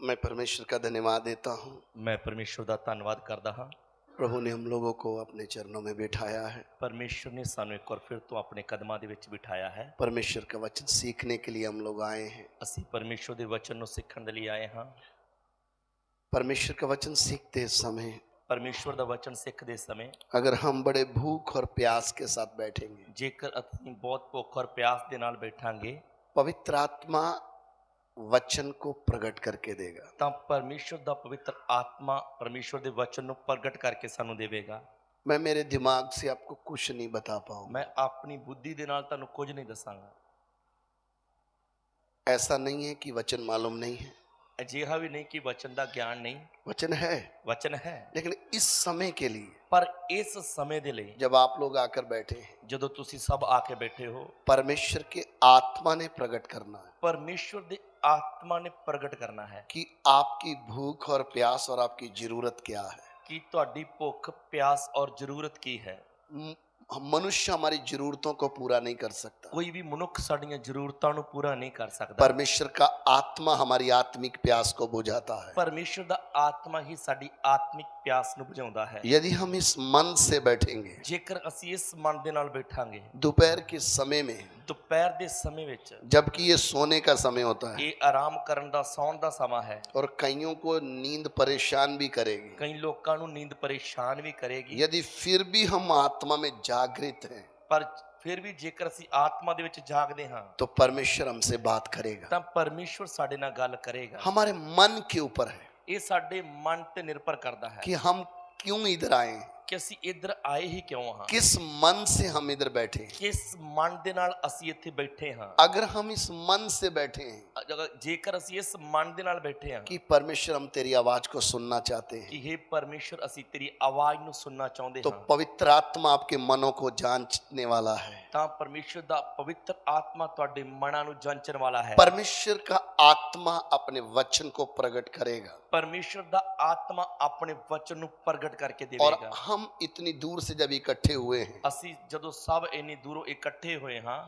मैं परमेश्वर का धन्यवाद देता हूँ। मैं परमेश्वर ਦਾ ਧੰਨਵਾਦ ਕਰਦਾ ਹਾਂ। प्रभु ने हम लोगों को अपने चरणों में बिठाया है। परमेश्वर ने ਸਾਨੂੰ ਇੱਕ ਵਾਰ ਫਿਰ ਤੋਂ ਆਪਣੇ ਕਦਮਾਂ ਦੇ ਵਿੱਚ ਬਿਠਾਇਆ ਹੈ। परमेश्वर का वचन सीखने के लिए हम लोग आए हैं। ਅਸੀਂ परमेश्वर ਦੇ वचन ਨੂੰ ਸਿੱਖਣ ਦੇ ਲਈ ਆਏ ਹਾਂ। परमेश्वर का वचन सीखते समय परमेश्वर ਦਾ वचन ਸਿੱਖਦੇ ਸਮੇਂ अगर हम बड़े भूख और प्यास के साथ बैठेंगे, ਜੇਕਰ ਅਸੀਂ ਬਹੁਤ ਭੁੱਖ ਔਰ ਪਿਆਸ ਦੇ ਨਾਲ ਬੈਠਾਂਗੇ पवित्र आत्मा वचन को प्रकट करके देगा। ਤਾਂ परमेश्वर ਦਾ ਪਵਿੱਤਰ ਆਤਮਾ परमेश्वर ਦੇ वचन ਨੂੰ ਪ੍ਰਗਟ ਕਰਕੇ ਸਾਨੂੰ ਦੇਵੇਗਾ। मैं मेरे दिमाग से आपको कुछ नहीं बता पाऊंगा। ਮੈਂ ਆਪਣੀ ਬੁੱਧੀ ਦੇ ਨਾਲ ਤੁਹਾਨੂੰ ਕੁਝ ਨਹੀਂ ਦੱਸਾਂਗਾ। ऐसा नहीं है कि वचन मालूम नहीं है, ਅਜਿਹਾ ਵੀ ਨਹੀਂ ਕਿ वचन ਦਾ ਗਿਆਨ ਨਹੀਂ, वचन है, वचन है। लेकिन इस समय के लिए ਪਰ ਇਸ ਸਮੇਂ ਦੇ ਲਈ जब आप लोग आकर बैठे हैं, ਜਦੋਂ ਤੁਸੀਂ ਸਭ ਆ ਕੇ ਬੈਠੇ ਹੋ परमेश्वर के आत्मा ने प्रकट करना है परमेश्वर ਦੇ आत्मा ने प्रगट करना है कि आपकी भूख और प्यास और आपकी जरूरत क्या है। कि ਤੁਹਾਡੀ ਭੁੱਖ ਪਿਆਸ और जरूरत ਕੀ है। मनुष्य हमारी जरूरतों को पूरा नहीं कर सकता, ਕੋਈ ਵੀ ਮਨੁੱਖ ਸਾਡੀਆਂ ਜ਼ਰੂਰਤਾਂ ਨੂੰ ਪੂਰਾ ਨਹੀਂ ਕਰ ਸਕਦਾ। परमेश्वर का आत्मा हमारी आत्मिक प्यास को बुझाता है। परमेश्वर ਦਾ ਆਤਮਾ ਹੀ ਸਾਡੀ ਆਤਮਿਕ ਪਿਆਸ ਨੂੰ ਬੁਝਾਉਂਦਾ ਹੈ। यदि हम इस मन से बैठेंगे, ਜੇਕਰ ਅਸੀਂ ਇਸ ਮਨ ਦੇ ਨਾਲ ਬੈਠਾਂਗੇ दोपहर के समय में, ਦੁਪਹਿਰ ਦੇ ਸਮੇਂ ਵਿੱਚ, जबकि ये सोने का समय होता है ਇਹ ਆਰਾਮ ਕਰਨ ਦਾ ਸੌਣ ਦਾ ਸਮਾਂ ਹੈ। और कईयों को नींद परेशान भी करेगी, ਕਈ ਲੋਕਾਂ ਨੂੰ ਨੀਂਦ ਪਰੇਸ਼ਾਨ ਵੀ ਕਰੇਗੀ। यदि फिर भी हम आत्मा में जागृत हैं ਪਰ ਫਿਰ ਵੀ ਜੇਕਰ ਅਸੀਂ ਆਤਮਾ ਦੇ ਵਿੱਚ ਜਾਗਦੇ ਹਾਂ तो परमेश्वर हमसे बात करेगा। ਤਾਂ ਪਰਮੇਸ਼ਵਰ ਸਾਡੇ ਨਾਲ ਗੱਲ ਕਰੇਗਾ। हमारे मन के ऊपर है ਇਹ ਸਾਡੇ ਮਨ ਤੇ ਨਿਰਭਰ ਕਰਦਾ ਹੈ कि हम क्यों इधर आए हैं, ਕਿ ਅਸੀਂ ਇੱਧਰ ਆਏ ਹੀ ਕਿਉਂ ਹਾਂ। किस मन से हम इधर बैठे हैं। ਕਿਸ ਮਨ ਦੇ ਨਾਲ ਅਸੀਂ ਇੱਥੇ ਬੈਠੇ ਹਾਂ। अगर हम इस मन से बैठे हैं ਜੇਕਰ ਅਸੀਂ ਇਸ ਮਨ ਦੇ ਨਾਲ ਬੈਠੇ ਹਾਂ कि परमेश्वर हम तेरी आवाज को सुनना चाहते हैं, ਕਿ हे ਪਰਮੇਸ਼ਵਰ ਅਸੀਂ ਤੇਰੀ ਆਵਾਜ਼ ਨੂੰ ਸੁਣਨਾ ਚਾਹੁੰਦੇ तो ਹਾਂ, पवित्र आत्मा आपके मनों को जांचने वाला है। ਤਾਂ ਪਰਮੇਸ਼ਵਰ ਦਾ ਪਵਿੱਤਰ ਆਤਮਾ ਤੁਹਾਡੇ ਮਨਾਂ ਨੂੰ ਜਾਂਚਣ ਵਾਲਾ ਹੈ। परमेश्वर का आत्मा अपने वचन को प्रकट करेगा ਪਰਮੇਸ਼ਵਰ ਦਾ ਆਤਮਾ ਆਪਣੇ ਵਚਨ ਨੂੰ ਪ੍ਰਗਟ ਕਰਕੇ और ਦੇਵੇਗਾ। हम इतनी दूर से जब इकट्ठे हुए हैं, ਅਸੀਂ ਜਦੋਂ ਸਭ ਇੰਨੀ ਦੂਰੋਂ ਇਕੱਠੇ ਹੋਏ ਹਾਂ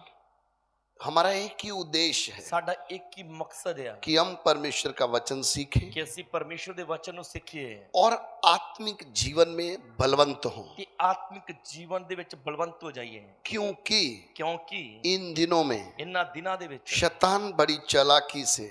हमारा एक ही उद्देश्य है ਸਾਡਾ ਇੱਕ ਹੀ ਮਕਸਦ ਹੈ कि हम परमेश्वर का वचन सीखें ਕਿ ਅਸੀਂ ਪਰਮੇਸ਼ਵਰ ਦੇ ਵਚਨ ਨੂੰ ਸਿੱਖੀਏ और आत्मिक जीवन में बलवंत हों, ਤੇ ਆਤਮਿਕ ਜੀਵਨ ਦੇ ਵਿੱਚ ਬਲਵੰਤ ਹੋ ਜਾਈਏ। क्योंकि ਕਿਉਂਕਿ इन दिनों में ਇਹਨਾਂ ਦਿਨਾਂ ਦੇ ਵਿੱਚ शैतान बड़ी चालाकी से,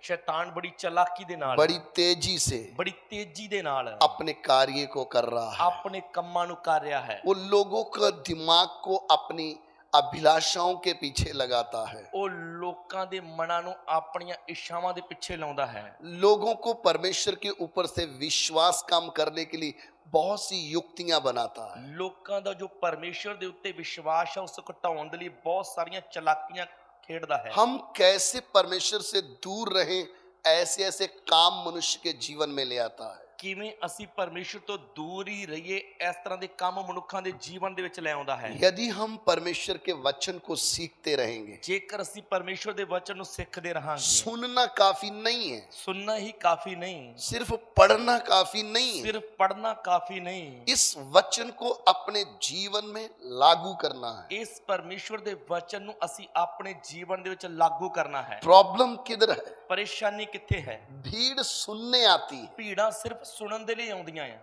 ਸ਼ੈਤਾਨ बड़ी चालाकी ਦੇ ਨਾਲ, बड़ी तेजी से बड़ी तेजी ਦੇ ਨਾਲ अपने कार्य को कर रहा है। ਆਪਣੇ ਕੰਮਾਂ ਨੂੰ ਕਰ ਰਿਹਾ ਹੈ। वो लोगों का दिमाग को अपनी अभिलाषाओं के पीछे लगाता है, ਉਹ ਲੋਕਾਂ ਦੇ ਮਨਾਂ ਨੂੰ ਆਪਣੀਆਂ ਇੱਛਾਵਾਂ ਦੇ ਪਿੱਛੇ ਲਾਉਂਦਾ ਹੈ। लोगों को परमेश्वर के ऊपर से विश्वास काम करने के लिए बहुत सी युक्तियां बनाता है। ਲੋਕਾਂ ਦਾ ਜੋ ਪਰਮੇਸ਼ਵਰ ਦੇ ਉੱਤੇ ਵਿਸ਼ਵਾਸ ਹੈ ਉਸ ਘਟਾਉਣ ਦੇ ਲਈ ਬਹੁਤ ਸਾਰੀਆਂ ਚਾਲਾਕੀਆਂ ਖੇਡਦਾ ਹੈ। हम कैसे परमेश्वर से दूर रहें, ऐसे ऐसे काम मनुष्य के जीवन में ले आता है। ਕਿਵੇਂ ਅਸੀਂ ਪਰਮੇਸ਼ਵਰ ਤੋਂ ਦੂਰ ਹੀ ਰਹੀਏ, ਇਸ ਤਰ੍ਹਾਂ ਦੇ ਕੰਮ ਮਨੁੱਖਾਂ ਦੇ ਜੀਵਨ ਦੇ ਵਿੱਚ ਲੈ ਆਉਂਦਾ ਹੈ। यदि हम परमेश्वर के वचन को सीखते रहेंगे, ਜੇਕਰ ਅਸੀਂ ਪਰਮੇਸ਼ਵਰ ਦੇ ਵਚਨ ਨੂੰ ਸਿੱਖਦੇ ਰਹਾਂਗੇ, सुनना काफी नहीं है, ਸੁਣਨਾ ਹੀ ਕਾਫੀ ਨਹੀਂ, सिर्फ पढ़ना काफी नहीं है, ਸਿਰਫ ਪੜ੍ਹਨਾ ਕਾਫੀ ਨਹੀਂ, इस वचन को अपने जीवन में लागू करना है। ਇਸ ਪਰਮੇਸ਼ਵਰ ਦੇ ਵਚਨ ਨੂੰ ਅਸੀਂ ਆਪਣੇ ਜੀਵਨ ਦੇ ਵਿੱਚ ਲਾਗੂ ਕਰਨਾ ਹੈ। प्रॉब्लम किधर है? ਪਰੇਸ਼ਾਨੀ ਕਿੱਥੇ ਹੈ? भीड़ सुनने आती है, ਭੀੜਾਂ ਸਿਰਫ ਸੁਣਨ ਦੇ ਲਈ ਆਉਂਦੀਆਂ ਆ,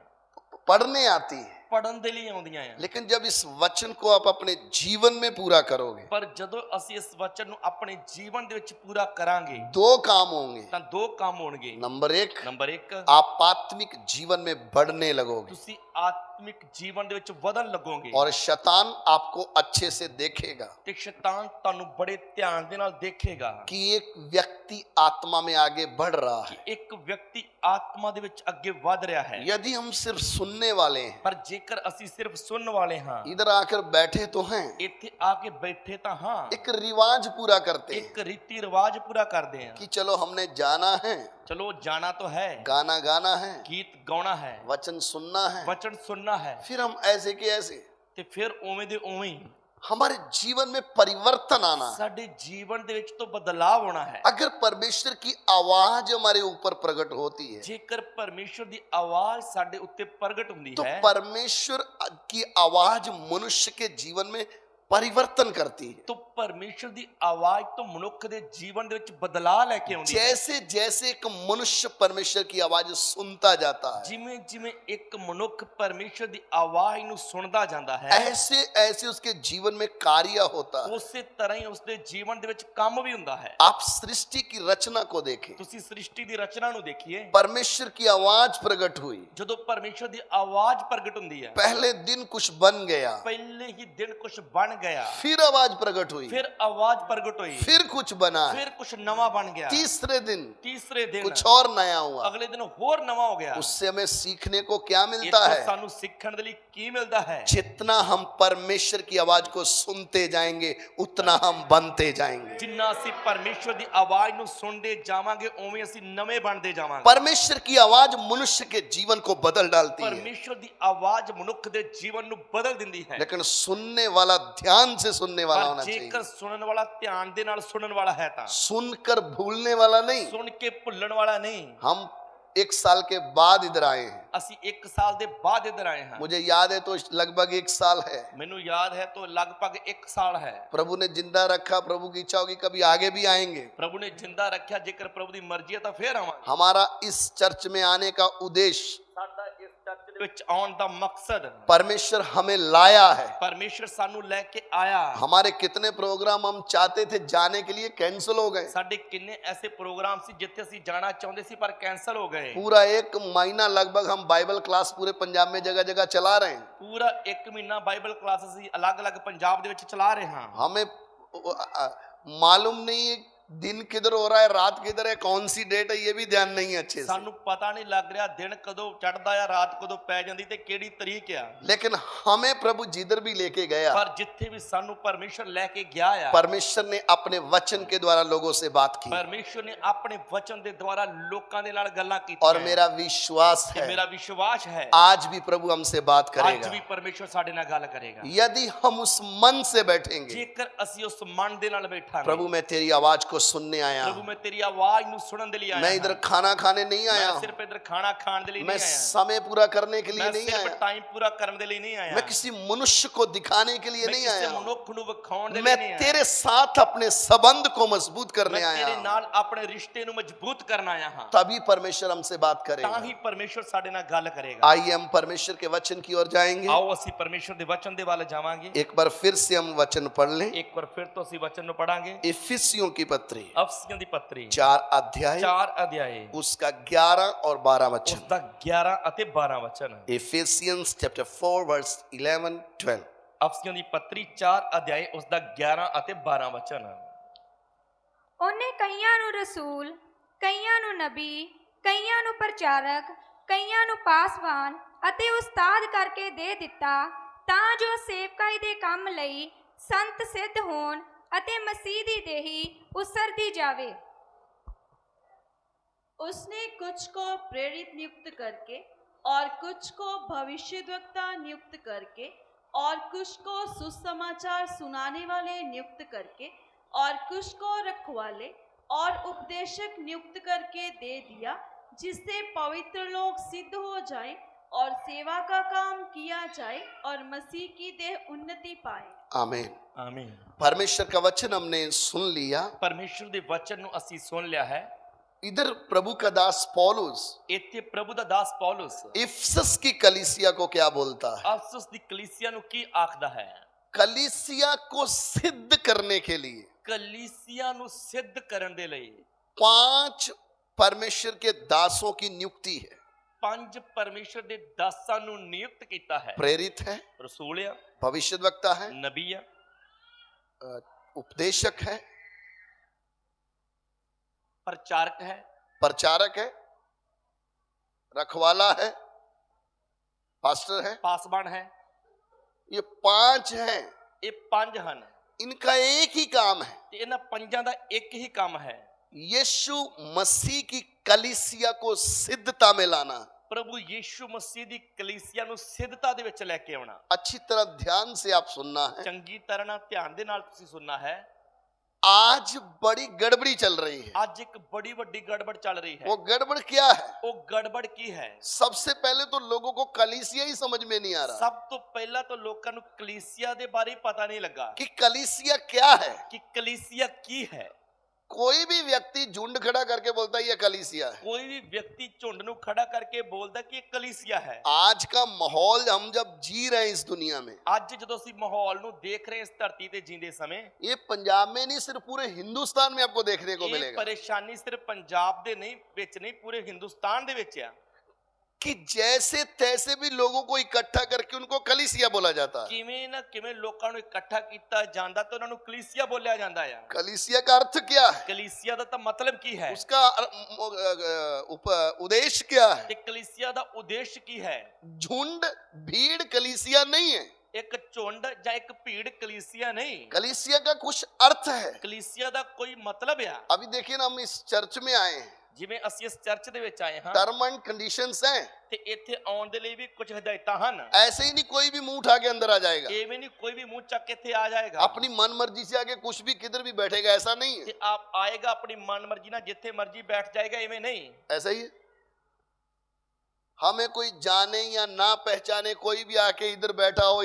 पढ़ने आती है, ਪੜਨ ਦੇ ਲਈ ਆਉਂਦੀਆਂ ਆ। लेकिन जब इस वचन को आप अपने जीवन में पूरा करोगे, ਪਰ ਜਦੋਂ ਅਸੀਂ ਇਸ ਵਚਨ ਨੂੰ ਆਪਣੇ ਜੀਵਨ ਦੇ ਵਿੱਚ ਪੂਰਾ ਕਰਾਂਗੇ दो काम होंगे। ਤਾਂ ਦੋ ਕੰਮ ਹੋਣਗੇ। नंबर एक, ਨੰਬਰ 1, आप आत्मिक जीवन में बढ़ने लगोगे ਤੁਸੀਂ ਆਤਮਿਕ ਜੀਵਨ ਦੇ ਵਿੱਚ ਵਧਣ ਲੱਗੋਗੇ और शैतान आपको अच्छे से देखेगा ਤੇ ਸ਼ੈਤਾਨ ਤੁਹਾਨੂੰ ਬੜੇ ਧਿਆਨ ਦੇ ਨਾਲ ਦੇਖੇਗਾ कि एक व्यक्ति आत्मा में आगे बढ़ रहा ਕਿ है। ਇੱਕ ਵਿਅਕਤੀ ਆਤਮਾ ਦੇ ਵਿੱਚ ਅੱਗੇ ਵਧ ਰਿਹਾ ਹੈ। यदि हम सिर्फ सुनने वाले हैं, ਪਰ ਜੇਕਰ ਅਸੀਂ ਸਿਰਫ ਸੁਣਨ ਵਾਲੇ ਹਾਂ, इधर आकर बैठे तो हैं, ਇੱਥੇ ਆ ਕੇ ਬੈਠੇ ਤਾਂ ਹਾਂ, एक रिवाज पूरा करते हैं ਇੱਕ ਰੀਤੀ ਰਿਵਾਜ ਪੂਰਾ ਕਰਦੇ ਹਾਂ कि चलो हमने जाना है, ਚਲੋ ਜਾਣਾ ਤਾਂ ਹੈ, गाना गाना है, ਗੀਤ ਗਾਉਣਾ ਹੈ, वचन सुनना है, ਵਚਨ ਸੁਣਨਾ ਹੈ, फिर हम ऐसे के ऐसे ਤੇ ਫਿਰ ਉਵੇਂ ਦੇ ਉਵੇਂ ਹੀ हमारे जीवन में परिवर्तन आना है। ਸਾਡੇ ਜੀਵਨ ਦੇ ਵਿੱਚ ਤੋਂ ਬਦਲਾਵ ਹੋਣਾ ਹੈ। अगर परमेश्वर की आवाज हमारे ऊपर प्रकट होती है ਜੇਕਰ ਪਰਮੇਸ਼ਵਰ ਦੀ ਆਵਾਜ਼ ਸਾਡੇ ਉੱਤੇ ਪ੍ਰਗਟ ਹੁੰਦੀ तो ਹੈ परमेश्वर की आवाज मनुष्य के जीवन में परिवर्तन करती है। तो परमेश्वर ਦੀ ਆਵਾਜ਼ ਤੋਂ ਮਨੁੱਖ ਦੇ ਜੀਵਨ ਦੇ ਵਿੱਚ ਬਦਲਾਅ ਲੈ ਕੇ ਆਉਂਦੀ ਹੈ। जैसे जैसे एक मनुष्य परमेश्वर की आवाज सुनता जाता है, ਜਿਵੇਂ ਜਿਵੇਂ ਇੱਕ ਮਨੁੱਖ ਪਰਮੇਸ਼ਰ ਦੀ ਆਵਾਜ਼ ਨੂੰ ਸੁਣਦਾ ਜਾਂਦਾ ਹੈ, ऐसे ऐसे उसके जीवन में कार्य होता है। ਉਸੇ ਤਰ੍ਹਾਂ ਹੀ ਉਸਦੇ ਜੀਵਨ ਦੇ ਵਿੱਚ ਕੰਮ ਵੀ ਹੁੰਦਾ ਹੈ। आप सृष्टि की रचना को देखें, ਤੁਸੀਂ ਸ੍ਰਿਸ਼ਟੀ ਦੀ ਰਚਨਾ ਨੂੰ ਦੇਖੀਏ। परमेश्वर की आवाज प्रकट हुई, ਜਦੋਂ ਪਰਮੇਸ਼ਰ ਦੀ ਆਵਾਜ਼ ਪ੍ਰਗਟ ਹੁੰਦੀ ਹੈ, पहले दिन कुछ बन गया, ਪਹਿਲੇ ਹੀ ਦਿਨ ਕੁਝ ਬਣ ਗਿਆ, फिर आवाज प्रकट हुई, ਫਿਰ ਆਵਾਜ਼ ਪ੍ਰਗਟ ਹੋਈ, फिर कुछ बना, ਫਿਰ ਕੁਝ ਨਵਾਂ ਬਣ ਗਿਆ, तीसरे दिन ਤੀਸਰੇ ਦਿਨ कुछ और नया हुआ। ਅਗਲੇ ਦਿਨ ਹੋਰ ਨਵਾਂ ਹੋ ਗਿਆ। उससे हमें सीखने को क्या ਇਹ मिलता ਤੋਂ है? ਸਾਨੂੰ ਸਿੱਖਣ ਦੇ ਲਈ ਕੀ ਮਿਲਦਾ ਹੈ? जितना हम परमेश्वर की आवाज को सुनते जाएंगे उतना हम बनते जाएंगे। ਜਿੰਨਾ ਅਸੀਂ ਪਰਮੇਸ਼ਰ ਦੀ ਆਵਾਜ਼ ਨੂੰ ਸੁਣਦੇ ਜਾਵਾਂਗੇ ਉਵੇਂ ਅਸੀਂ ਨਵੇਂ ਬਣਦੇ ਜਾਵਾਂਗੇ। परमेश्वर की आवाज मनुष्य के जीवन को बदल डालती है, ਪਰਮੇਸ਼ਰ ਦੀ ਆਵਾਜ਼ ਮਨੁੱਖ ਦੇ ਜੀਵਨ ਨੂੰ ਬਦਲ ਦਿੰਦੀ ਹੈ। लेकिन सुनने वाला ध्यान से सुनने वाला ਪਰ होना ਜੇਕਰ चाहिए, ਸੁਣਨ ਵਾਲਾ ਧਿਆਨ ਦੇ ਨਾਲ ਸੁਣਨ ਵਾਲਾ ਹੈ ਤਾਂ, सुनकर भूलने वाला नहीं। ਸੁਣ ਕੇ ਭੁੱਲਣ ਵਾਲਾ ਨਹੀਂ। हम 1 साल के बाद इधर आए हैं, ਅਸੀਂ 1 ਸਾਲ ਦੇ ਬਾਅਦ ਇੱਧਰ ਆਏ ਹਾਂ। मुझे याद है तो लगभग 1 साल है। ਮੈਨੂੰ ਯਾਦ ਹੈ तो ਲਗਭਗ 1 ਸਾਲ ਹੈ। प्रभु ने जिंदा रखा, प्रभु की इच्छा होगी कभी आगे भी आएंगे। ਪ੍ਰਭੂ ਨੇ ਜਿੰਦਾ ਰੱਖਿਆ, ਜੇਕਰ ਪ੍ਰਭੂ ਦੀ ਮਰਜ਼ੀ ਹੈ ਤਾਂ ਫੇਰ ਆਵਾਂਗੇ। हमारा इस चर्च में आने का उद्देश्य, ਸਾਡਾ ਇਸ ਚਰਚ ਦੇ ਵਿੱਚ ਆਉਣ ਦਾ ਮਕਸਦ, परमेश्वर हमें लाया है। ਪਰਮੇਸ਼ਰ ਸਾਨੂੰ ਲੈ ਕੇ ਆਇਆ। हमारे कितने प्रोग्राम हम चाहते थे जाने के लिए कैंसिल हो गए। ਸਾਡੇ ਕਿੰਨੇ ਐਸੇ ਪ੍ਰੋਗਰਾਮ ਸੀ ਜਿੱਥੇ ਅਸੀਂ ਜਾਣਾ ਚਾਹੁੰਦੇ ਸੀ ਪਰ ਕੈਂਸਲ ਹੋ ਗਏ। पूरा 1 महीना लगभग हम बाइबल क्लास पूरे पंजाब में जगह जगह चला रहे हैं। ਪੂਰਾ 1 ਮਹੀਨਾ ਬਾਈਬਲ ਕਲਾਸ ਅਸੀਂ ਅਲੱਗ-ਅਲੱਗ ਪੰਜਾਬ ਦੇ ਵਿੱਚ ਚਲਾ ਰਹੇ ਹਾਂ। हमें मालूम नहीं दिन किधर हो रहा है, रात किधर है, कौन सी डेट है, ये भी ध्यान नहीं है अच्छे से। ਸਾਨੂੰ ਪਤਾ ਨਹੀਂ ਲੱਗ ਰਿਹਾ ਦਿਨ ਕਦੋਂ ਚੜਦਾ ਆ, ਰਾਤ ਕਦੋਂ ਪੈ ਜਾਂਦੀ ਤੇ ਕਿਹੜੀ ਤਰੀਕ ਆ। लेकिन हमें प्रभु जिधर भी लेके गया, ਪਰ ਜਿੱਥੇ ਵੀ ਸਾਨੂੰ ਪਰਮੇਸ਼ਰ ਲੈ ਕੇ ਗਿਆ ਆ, परमेश्वर ने अपने वचन के द्वारा लोगों से बात की, ਪਰਮੇਸ਼ਰ ਨੇ ਆਪਣੇ ਵਚਨ ਦੇ ਦੁਆਰਾ ਲੋਕਾਂ ਦੇ ਨਾਲ ਗੱਲਾਂ ਕੀਤੀਆਂ। और मेरा विश्वास ਤੇ है ਮੇਰਾ ਵਿਸ਼ਵਾਸ ਹੈ आज भी प्रभु हमसे बात ਅੱਜ करेगा। ਵੀ ਪਰਮੇਸ਼ਰ ਸਾਡੇ ਨਾਲ ਗੱਲ ਕਰੇਗਾ। यदि हम उस मन से बैठेंगे, ਜੇਕਰ ਅਸੀਂ ਉਸ ਮਨ ਦੇ ਨਾਲ ਬੈਠਾਂਗੇ। प्रभु मैं तेरी आवाज को सुनने आया ਪ੍ਰਭੂ हूं, ਮੈਂ ਤੇਰੀ ਆਵਾਜ਼ ਨੂੰ ਸੁਣਨ ਦੇ ਲਈ ਆਇਆ मैं ਹਾਂ। इधर खाना खाने नहीं आया ਮੈਂ हूं, ਸਿਰਫ ਇਧਰ ਖਾਣਾ ਖਾਣ ਦੇ ਲਈ मैं ਨਹੀਂ ਆਇਆ। समय पूरा करने के लिए ਮੈਂ नहीं ਸਿਰਫ आया, ਟਾਈਮ ਪੂਰਾ ਕਰਨ ਦੇ ਲਈ ਨਹੀਂ ਆਇਆ। मैं किसी मनुष्य को दिखाने के लिए ਮੈਂ नहीं ਕਿਸੇ आया हूं, ਮਨੁੱਖ ਨੂੰ ਵਿਖਾਉਣ ਦੇ ਲਈ मैं ਨਹੀਂ ਆਇਆ। तेरे साथ अपने संबंध को मजबूत करने ਮੈਂ आया ਤੇਰੇ हूं। ਨਾਲ ਆਪਣੇ ਰਿਸ਼ਤੇ ਨੂੰ ਮਜ਼ਬੂਤ ਕਰਨ ਆਇਆ ਹਾਂ। तभी परमेश्वर हमसे बात ਤਾਂ करेगा। ਹੀ ਪਰਮੇਸ਼ਰ ਸਾਡੇ ਨਾਲ ਗੱਲ ਕਰੇਗਾ। आइए हम परमेश्वर के वचन की ओर जाएंगे। ਆਓ ਅਸੀਂ ਪਰਮੇਸ਼ਰ ਦੇ ਵਚਨ ਦੇ ਵੱਲ ਜਾਵਾਂਗੇ। एक बार फिर से हम वचन पढ़ लें। ਇੱਕ ਵਾਰ ਫਿਰ ਤੋਂ ਅਸੀਂ ਵਚਨ ਨੂੰ ਪੜਾਂਗੇ। इफिसियों की पत्री ਅਫਸੀਆਂ ਦੀ ਪੱਤਰੀ 4 अध्याय 4 ਅਧਿਆਏ उसका 11 और 12 वचन। ਉਸ ਦਾ 11 ਅਤੇ 12 ਵਚਨ। Ephesians chapter 4 verse 11 12। ਅਫਸੀਆਂ ਦੀ ਪੱਤਰੀ 4 ਅਧਿਆਏ ਉਸ ਦਾ 11 ਅਤੇ 12 ਵਚਨ। ਉਹਨੇ ਕਈਆਂ ਨੂੰ ਰਸੂਲ, ਕਈਆਂ ਨੂੰ ਨਬੀ, ਕਈਆਂ ਨੂੰ ਪ੍ਰਚਾਰਕ, ਕਈਆਂ ਨੂੰ ਪਾਸਵਾਨ ਅਤੇ ਉਸਤਾਦ ਕਰਕੇ ਦੇ ਦਿੱਤਾ, ਤਾਂ ਜੋ ਸੇਵਕਾਈ ਦੇ ਕੰਮ ਲਈ ਸੰਤ ਸਿੱਧ ਹੋਣ ਅਤੇ ਮਸੀਹ ਦੀ ਦੇਹੀ ਉਸਰਦੀ ਜਾਵੇ। उसने कुछ को प्रेरित नियुक्त करके और कुछ को भविष्यद्वक्ता नियुक्त करके और कुछ को सुसमाचार सुनाने वाले नियुक्त करके और कुछ को रखवाले और उपदेशक नियुक्त करके दे दिया, जिससे पवित्र लोग सिद्ध हो जाएं और सेवा का काम किया जाए और मसीह की देह उन्नति पाए। आमीन। ਆਮੀਨ। परमेश्वर का वचन हमने सुन लिया। ਪਰਮੇਸ਼ਰ ਦੇ ਵਚਨ ਨੂੰ ਅਸੀਂ ਸੁਣ ਲਿਆ ਹੈ। इधर प्रभु का दास पौलुस ਇੱਥੇ ਪ੍ਰਭੂ ਦਾ ਦਾਸ ਪੌਲਸ इफिसस की कलीसिया को क्या बोलता है? ਅਫਸਸ ਦੀ ਕਲੀਸਿया ਨੂੰ ਕੀ ਆਖਦਾ ਹੈ? कलीसिया को सिद्ध करने के लिए ਕਲੀਸਿया ਨੂੰ ਸਿੱਧ ਕਰਨ ਦੇ ਲਈ 5 परमेश्वर के दासों की नियुक्ति है। 5 ਪਰਮੇਸ਼ਰ ਦੇ ਦਾਸਾਂ ਨੂੰ ਨਿਯੁਕਤ ਕੀਤਾ ਹੈ। प्रेरित है, ਰਸੂਲ ਆ, भविष्यद्वक्ता है, ਨਬੀ ਆ, उपदेशक है, ਪ੍ਰਚਾਰਕ ਹੈ, प्रचारक है, रखवाला है, पास्टर है। ਪਾਸਬਾਨ ਹੈ। ये 5 हैं। ਇਹ 5 ਹਨ इनका एक ही काम है, ਤੇ ਇਹਨਾਂ 5 ਦਾ ਇੱਕ ਹੀ ਕੰਮ ਹੈ, यीशु मसीह की कलीसिया को सिद्धता में लाना। ਪ੍ਰਭੂ ਯੀਸ਼ੂ ਮਸੀਹ ਦੀ ਕਲੀਸਿया ਨੂੰ ਸਿੱਧਤਾ ਦੇ ਵਿੱਚ ਲੈ ਕੇ ਆਉਣਾ। अच्छी तरह ध्यान से आप सुनना है। ਚੰਗੀ ਤਰ੍ਹਾਂ ਨਾਲ ਧਿਆਨ ਦੇ ਨਾਲ ਤੁਸੀਂ ਸੁਣਨਾ ਹੈ। आज बड़ी गड़बड़ी चल रही है। ਅੱਜ ਇੱਕ ਬੜੀ ਵੱਡੀ ਗੜਬੜ ਚੱਲ ਰਹੀ ਹੈ। वो गड़बड़ क्या है? ਉਹ ਗੜਬੜ ਕੀ ਹੈ? सबसे पहले तो लोगों को कलीसिया ही समझ में नहीं आ रहा ਸਭ ਤੋਂ ਪਹਿਲਾਂ ਤਾਂ ਲੋਕਾਂ ਨੂੰ ਕਲੀਸਿया ਦੇ ਬਾਰੇ ਪਤਾ ਨਹੀਂ ਲੱਗਾ कि कलीसिया क्या है। ਕਿ ਕਲੀਸਿया ਕੀ ਹੈ। कोई भी व्यक्ति झुंड खड़ा करके बोलता है ये कलीसिया है। ਕੋਈ ਵੀ ਵਿਅਕਤੀ ਝੁੰਡ ਨੂੰ ਖੜਾ ਕਰਕੇ ਬੋਲਦਾ ਕਿ ਇਹ ਕਲੀਸਿया ਹੈ। आज का माहौल हम जब जी रहे हैं इस दुनिया में, ਅੱਜ ਜਦੋਂ ਅਸੀਂ ਮਾਹੌਲ ਨੂੰ ਦੇਖ ਰਹੇ ਇਸ ਧਰਤੀ ਤੇ ਜੀਂਦੇ ਸਮੇਂ ये पंजाब में नहीं सिर्फ पूरे हिंदुस्तान में आपको देखने को ਇਹ मिलेगा ਪਰੇਸ਼ਾਨੀ ਸਿਰਫ ਪੰਜਾਬ ਦੇ ਨਹੀਂ ਵਿੱਚ ਨਹੀਂ ਪੂਰੇ ਹਿੰਦੁਸਤਾਨ ਦੇ ਵਿੱਚ ਆ कि जैसे तैसे भी लोगों को इकट्ठा करके उनको कलीसिया बोला जाता है। ਕਿਵੇਂ ਨਾ ਕਿਵੇਂ ਲੋਕਾਂ ਨੂੰ ਇਕੱਠਾ ਕੀਤਾ ਜਾਂਦਾ ਤੇ ਉਹਨਾਂ ਨੂੰ ਕਲੀਸਿया ਬੋਲਿਆ ਜਾਂਦਾ ਆ। कलीसिया का अर्थ क्या है? ਕਲੀਸਿया ਦਾ ਤਾਂ ਮਤਲਬ ਕੀ ਹੈ उसका उद्देश्य क्या है? ਤੇ ਕਲੀਸਿया ਦਾ ਉਦੇਸ਼ ਕੀ ਹੈ। झुंड भीड़ कलीसिया नहीं है। ਇੱਕ ਝੁੰਡ ਜਾਂ ਇੱਕ ਭੀੜ ਕਲੀਸਿया ਨਹੀਂ। कलीसिया का कुछ अर्थ है। ਕਲੀਸਿया ਦਾ ਕੋਈ ਮਤਲਬ ਆ। अभी देखिए ना, हम इस चर्च में आए हैं, ਜਿਵੇਂ ਅਸੀਂ ਇਸ ਚਰਚ ਦੇ ਵਿੱਚ ਆਏ ਹਾਂ टर्म एंड कंडीशंस हैं। ਤੇ ਇੱਥੇ ਆਉਣ ਦੇ ਲਈ ਵੀ ਕੁਝ ਹਦਾਇਤਾਂ ਹਨ। ऐसे ही नहीं कोई भी मुंह उठा के अंदर आ जाएगा, ਐਵੇਂ ਨਹੀਂ ਕੋਈ ਵੀ ਮੂੰਹ ਚੱਕ ਕੇ ਇੱਥੇ ਆ ਜਾਏਗਾ अपनी मन मर्जी से आके कुछ भी किधर भी बैठेगा, ऐसा नहीं है। ਤੇ ਆਪ ਆਏਗਾ ਆਪਣੀ ਮਨ ਮਰਜ਼ੀ ਨਾਲ ਜਿੱਥੇ ਮਰਜ਼ੀ ਬੈਠ ਜਾਏਗਾ। ਐਵੇਂ ਨਹੀਂ। ऐसा ही है। हमें कोई जाने या ना पहचाने कोई भी आके इधर बैठा हो,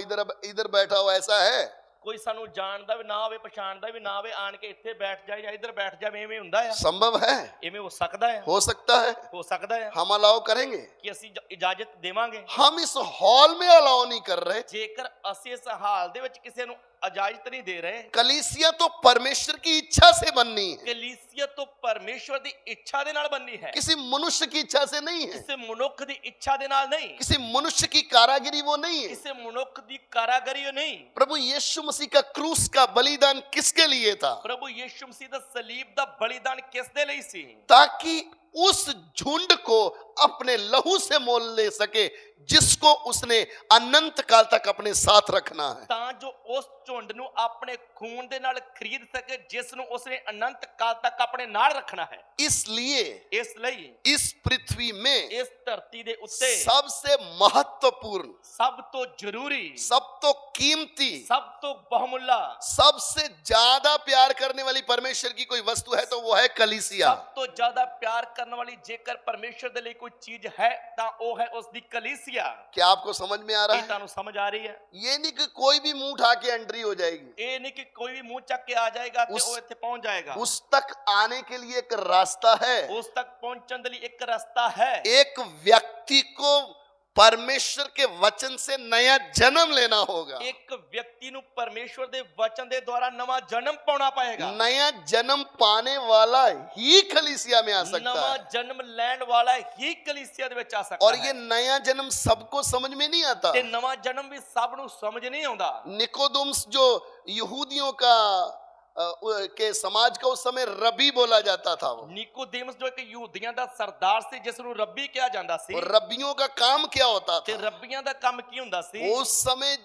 इधर बैठा हो, ऐसा है? ਕੋਈ ਸਾਨੂੰ ਜਾਣਦਾ ਵੀ ਨਾ ਹੋਵੇ ਪਛਾਣਦਾ ਵੀ ਨਾ ਹੋਵੇ ਆਣ ਕੇ ਇੱਥੇ ਬੈਠ ਜਾਏ ਜਾਂ ਇੱਧਰ ਬੈਠ ਜਾਵੇ ਐਵੇਂ ਹੁੰਦਾ ਆ। संभव है? ਐਵੇਂ ਹੋ ਸਕਦਾ ਹੈ। हो सकता है। ਹੋ ਸਕਦਾ ਹੈ हम अलाउ करेंगे? ਕਿ ਅਸੀਂ ਇਜਾਜ਼ਤ ਦੇਵਾਂਗੇ। हम इस हॉल में अलाउ नहीं कर रहे। ਜੇਕਰ ਅਸੀਂ ਇਸ ਹਾਲ ਦੇ ਵਿੱਚ ਕਿਸੇ ਨੂੰ ਇਜਾਜ਼ਤ ਨਹੀਂ ਦੇ ਰਹੇ। कलीसिया तो परमेश्वर की इच्छा से बननी है, ਕਲੀਸਿया ਤੋਂ ਪਰਮੇਸ਼ਵਰ ਦੀ ਇੱਛਾ ਦੇ ਨਾਲ ਬਣਨੀ ਹੈ। किसी मनुष्य की इच्छा से नहीं है, ਕਿਸੇ ਮਨੁੱਖ ਦੀ ਇੱਛਾ ਦੇ ਨਾਲ ਨਹੀਂ। किसी मनुष्य की कारागिरी वो नहीं है। ਕਿਸੇ ਮਨੁੱਖ ਦੀ ਕਾਰਾਗਰੀ ਉਹ ਨਹੀਂ। प्रभु यीशु मसीह का क्रूस का बलिदान किसके लिए था? ਪ੍ਰਭੂ ਯੀਸ਼ੂ ਮਸੀਹ ਦਾ ਸਲੀਬ ਦਾ ਬਲੀਦਾਨ ਕਿਸ ਦੇ ਲਈ ਸੀ? ताकि उस झुंड को अपने लहू से मोल ले सके जिसको उसने अनंत काल तक अपने साथ रखना है। ਤਾਂ ਜੋ ਉਸ ਝੁੰਡ ਨੂੰ ਆਪਣੇ ਖੂਨ ਦੇ ਨਾਲ ਖਰੀਦ ਸਕੇ ਜਿਸ ਨੂੰ ਉਸਨੇ ਅਨੰਤ ਕਾਲ ਤੱਕ ਆਪਣੇ ਨਾਲ ਰੱਖਣਾ ਹੈ। इसलिए ਇਸ ਲਈ इस पृथ्वी में ਇਸ ਧਰਤੀ ਦੇ ਉੱਤੇ सबसे महत्वपूर्ण, ਸਭ ਤੋਂ ਜ਼ਰੂਰੀ, सब तो कीमती, ਸਭ ਤੋਂ ਬਹੁਮੁੱਲਾ, सबसे ज्यादा प्यार करने वाली परमेश्वर की कोई वस्तु है तो वो है कलीसिया। ਸਭ ਤੋਂ ਜ਼ਿਆਦਾ ਪਿਆਰ ਕਰਨ ਵਾਲੀ ਜੇਕਰ ਪਰਮੇਸ਼ਰ ਦੇ ਲਈ ਕੋਈ ਚੀਜ਼ ਹੈ ਤਾਂ ਉਹ ਹੈ ਉਸ ਦੀ ਕਲੀਸਿਆ। क्या आपको समझ में आ रहा ਇਹ है? ਤੁਹਾਨੂੰ ਸਮਝ ਆ ਰਹੀ ਹੈ? ये नहीं कि कोई भी मुंह उठा के एंट्री हो जाएगी। ਇਹ ਨਹੀਂ ਕਿ ਕੋਈ ਵੀ ਮੂੰਹ ਚੱਕ ਕੇ ਆ ਜਾਏਗਾ ਤੇ ਉਸ- ਉਹ ਇੱਥੇ ਪਹੁੰਚ ਜਾਏਗਾ। उस तक आने के लिए एक रास्ता है। ਉਸ ਤੱਕ ਪਹੁੰਚਣ ਦੇ ਲਈ ਇੱਕ ਰਸਤਾ ਹੈ। एक व्यक्ति को परमेश्वर के वचन से नया जन्म लेना होगा। ਇੱਕ ਵਿਅਕਤੀ ਨੂੰ ਪਰਮੇਸ਼ਵਰ ਦੇ ਵਚਨ ਦੇ ਦੁਆਰਾ ਨਵਾਂ ਜਨਮ ਪਾਉਣਾ ਪਏਗਾ। नया जन्म पाने वाला ही कलीसिया में आ सकता ਨਵਾਂ है। ਜਨਮ ਲੈਣ ਵਾਲਾ ਹੀ ਕਲੀਸਿया ਦੇ ਵਿੱਚ ਆ ਸਕਦਾ और ਹੈ। ये नया जन्म सबको समझ में नहीं आता। ਤੇ ਨਵਾਂ ਜਨਮ ਵੀ ਸਭ ਨੂੰ ਸਮਝ ਨਹੀਂ ਆਉਂਦਾ। निकोदेमुस जो यहूदियों का के समाज का उस समय रबी बोला जाता था, वो ਨਿਕੋਦੇਮਸ ਜੋ ਇੱਕ ਯਹੂਦੀਆਂ ਦਾ ਸਰਦਾਰ ਸੀ ਜਿਸ ਨੂੰ ਰੱਬੀ ਕਿਹਾ ਜਾਂਦਾ ਸੀ। और रबियों का काम क्या होता ਤੇ था? ਰੱਬੀਆਂ ਦਾ ਕੰਮ ਕੀ ਹੁੰਦਾ ਸੀ? उस समय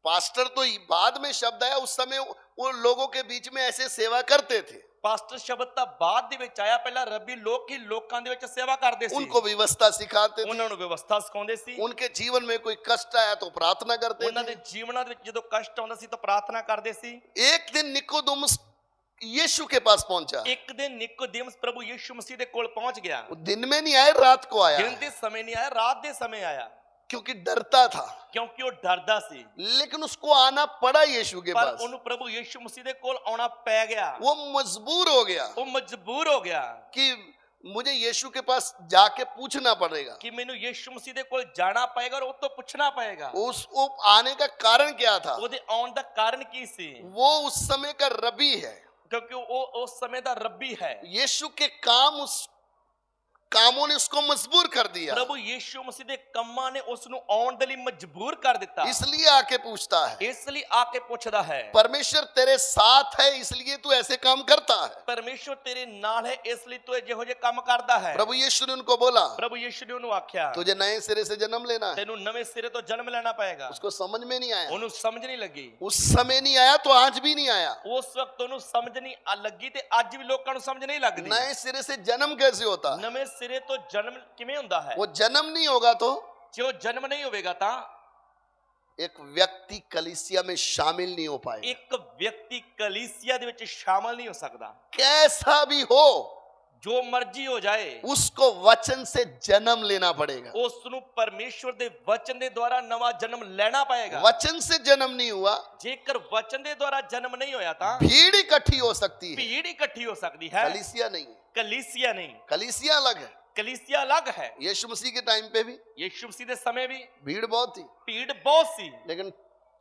पास्टर तो बाद में शब्द आया, उस समय वो लोगों के बीच में ऐसे सेवा करते थे। ਪਾਸਟਰ ਸ਼ਬਦ ਤਾਂ ਬਾਅਦ ਦੇ ਵਿੱਚ ਆਇਆ। ਪਹਿਲਾਂ ਰੱਬੀ ਲੋਕ ਹੀ ਲੋਕਾਂ ਦੇ ਵਿੱਚ ਸੇਵਾ ਕਰਦੇ ਸੀ। उनको व्यवस्था सिखाते थे। ਉਹਨਾਂ ਨੂੰ ਵਿਵਸਥਾ ਸਿਖਾਉਂਦੇ ਸੀ। उनके जीवन में कोई कष्ट आया तो प्रार्थना करते ਉਹਨਾਂ ਦੇ थे। ਜੀਵਨਾਂ ਦੇ ਵਿੱਚ ਜਦੋਂ ਕਸ਼ਟ ਆਉਂਦਾ ਸੀ ਤਾਂ ਪ੍ਰਾਰਥਨਾ ਕਰਦੇ ਸੀ। एक दिन निकोदेमुस यीशु के पास पहुंचा। ਇੱਕ ਦਿਨ ਨਿਕੋਦੇਮਸ ਪ੍ਰਭੂ ਯੀਸ਼ੂ ਮਸੀਹ ਦੇ ਕੋਲ ਪਹੁੰਚ ਗਿਆ। वो दिन में नहीं आया, रात को आया, ਦਿਨ ਦੇ ਸਮੇਂ ਨਹੀਂ ਆਇਆ, ਰਾਤ ਦੇ ਸਮੇਂ ਆਇਆ। क्योंकि डरता था। ਕਿਉਂਕਿ ਉਹ ਡਰਦਾ ਸੀ। लेकिन उसको आना पड़ा यीशु के ਪਰ पास। ਉਹਨੂੰ ਪ੍ਰਭੂ ਯੀਸ਼ੂ ਮਸੀਹ ਦੇ ਕੋਲ ਆਉਣਾ ਪੈ ਗਿਆ। वो मजबूर हो गया ਉਹ ਮਜਬੂਰ ਹੋ ਗਿਆ कि मुझे यीशु के पास जाके पूछना पड़ेगा। ਕਿ ਮੈਨੂੰ ਯੀਸ਼ੂ ਮਸੀਹ ਦੇ ਕੋਲ ਜਾਣਾ ਪਏਗਾ ਔਰ ਉਹ ਤੋਂ ਪੁੱਛਣਾ ਪਏਗਾ। वो आने का कारण क्या था? ਉਹਦੇ ਆਉਣ ਦਾ ਕਾਰਨ ਕੀ ਸੀ? वो उस समय का रबी है। ਕਿਉਂਕਿ ਉਹ ਉਸ ਸਮੇਂ ਦਾ ਰੱਬੀ ਹੈ। यीशु के काम, उस कामों ने उसको मजबूर कर दिया, ਪ੍ਰਭੂ ਯੀਸ਼ੂ ਮਸੀਹ ਦੇ ਕੰਮਾਂ ਨੇ ਉਸ ਨੂੰ ਆਉਣ ਦੇ ਲਈ ਮਜਬੂਰ ਕਰ ਦਿੱਤਾ। इसलिए आके पूछता है। ਇਸ ਲਈ ਆ ਕੇ ਪੁੱਛਦਾ ਹੈ। परमेश्वर तेरे साथ है इसलिए तू ऐसे काम करता है। ਪਰਮੇਸ਼ਵਰ ਤੇਰੇ ਨਾਲ ਹੈ ਇਸ ਲਈ ਤੂੰ ਜਿਹੋ ਜਿਹੇ ਕੰਮ ਕਰਦਾ ਹੈ। प्रभु यीशु ने उनको बोला, ਪ੍ਰਭੂ ਯੀਸ਼ੂ ਨੇ ਉਹਨੂੰ ਆਖਿਆ तुझे नए सिरे से जन्म लेना है। ਤੈਨੂੰ ਨਵੇਂ ਸਿਰੇ ਤੋਂ ਜਨਮ ਲੈਣਾ ਪਏਗਾ। उसको समझ में नहीं आया, ਉਹਨੂੰ ਸਮਝ ਨਹੀਂ ਲੱਗੀ। उस समय नहीं आया तो आज भी नहीं आया। ਉਸ ਵਕਤ ਉਹਨੂੰ ਸਮਝ ਨਹੀਂ ਲੱਗੀ ਤੇ ਅੱਜ ਵੀ ਲੋਕਾਂ ਨੂੰ ਸਮਝ ਨਹੀਂ ਲੱਗਦੀ। नए सिरे से जन्म कैसे होता है? ਨਵੇਂ ਸਿਰੇ ਤੋਂ ਜਨਮ ਕਿਵੇਂ ਹੁੰਦਾ ਹੈ? वो जन्म नहीं होगा तो ਜੇ ਉਹ ਜਨਮ ਨਹੀਂ ਹੋਵੇਗਾ ਤਾਂ एक व्यक्ति कलीसिया में शामिल नहीं हो पाए, ਇੱਕ ਵਿਅਕਤੀ ਕਲੀਸਿਆ ਦੇ ਵਿੱਚ ਸ਼ਾਮਲ ਨਹੀਂ ਹੋ ਸਕਦਾ। कैसा भी हो ਜੋ ਮਰਜ਼ੀ ਹੋ ਜਾਏ, उसको वचन से जन्म लेना पड़ेगा। ਉਸ ਨੂੰ ਪਰਮੇਸ਼ਵਰ ਦੇ ਵਚਨ ਦੇ ਦੁਆਰਾ ਨਵਾਂ ਜਨਮ ਲੈਣਾ ਪਏਗਾ। वचन से जन्म नहीं हुआ, ਜੇਕਰ ਵਚਨ ਦੇ ਦੁਆਰਾ ਜਨਮ ਨਹੀਂ ਹੋਇਆ ਤਾਂ भीड़ इकट्ठी हो सकती है, ਭੀੜ ਇਕੱਠੀ ਹੋ ਸਕਦੀ ਹੈ, कलीसिया नहीं है। ਕਲੀਸਿया ਨਹੀਂ। कलीसिया अलग है। ਕਲੀਸਿया ਅਲੱਗ ਹੈ। यीशु मसीह के टाइम पे भी ਯीशु ਮਸੀਹ ਦੇ ਸਮੇਂ ਵੀ भीड़ बहुत थी, ਭੀੜ ਬਹੁਤ ਸੀ, लेकिन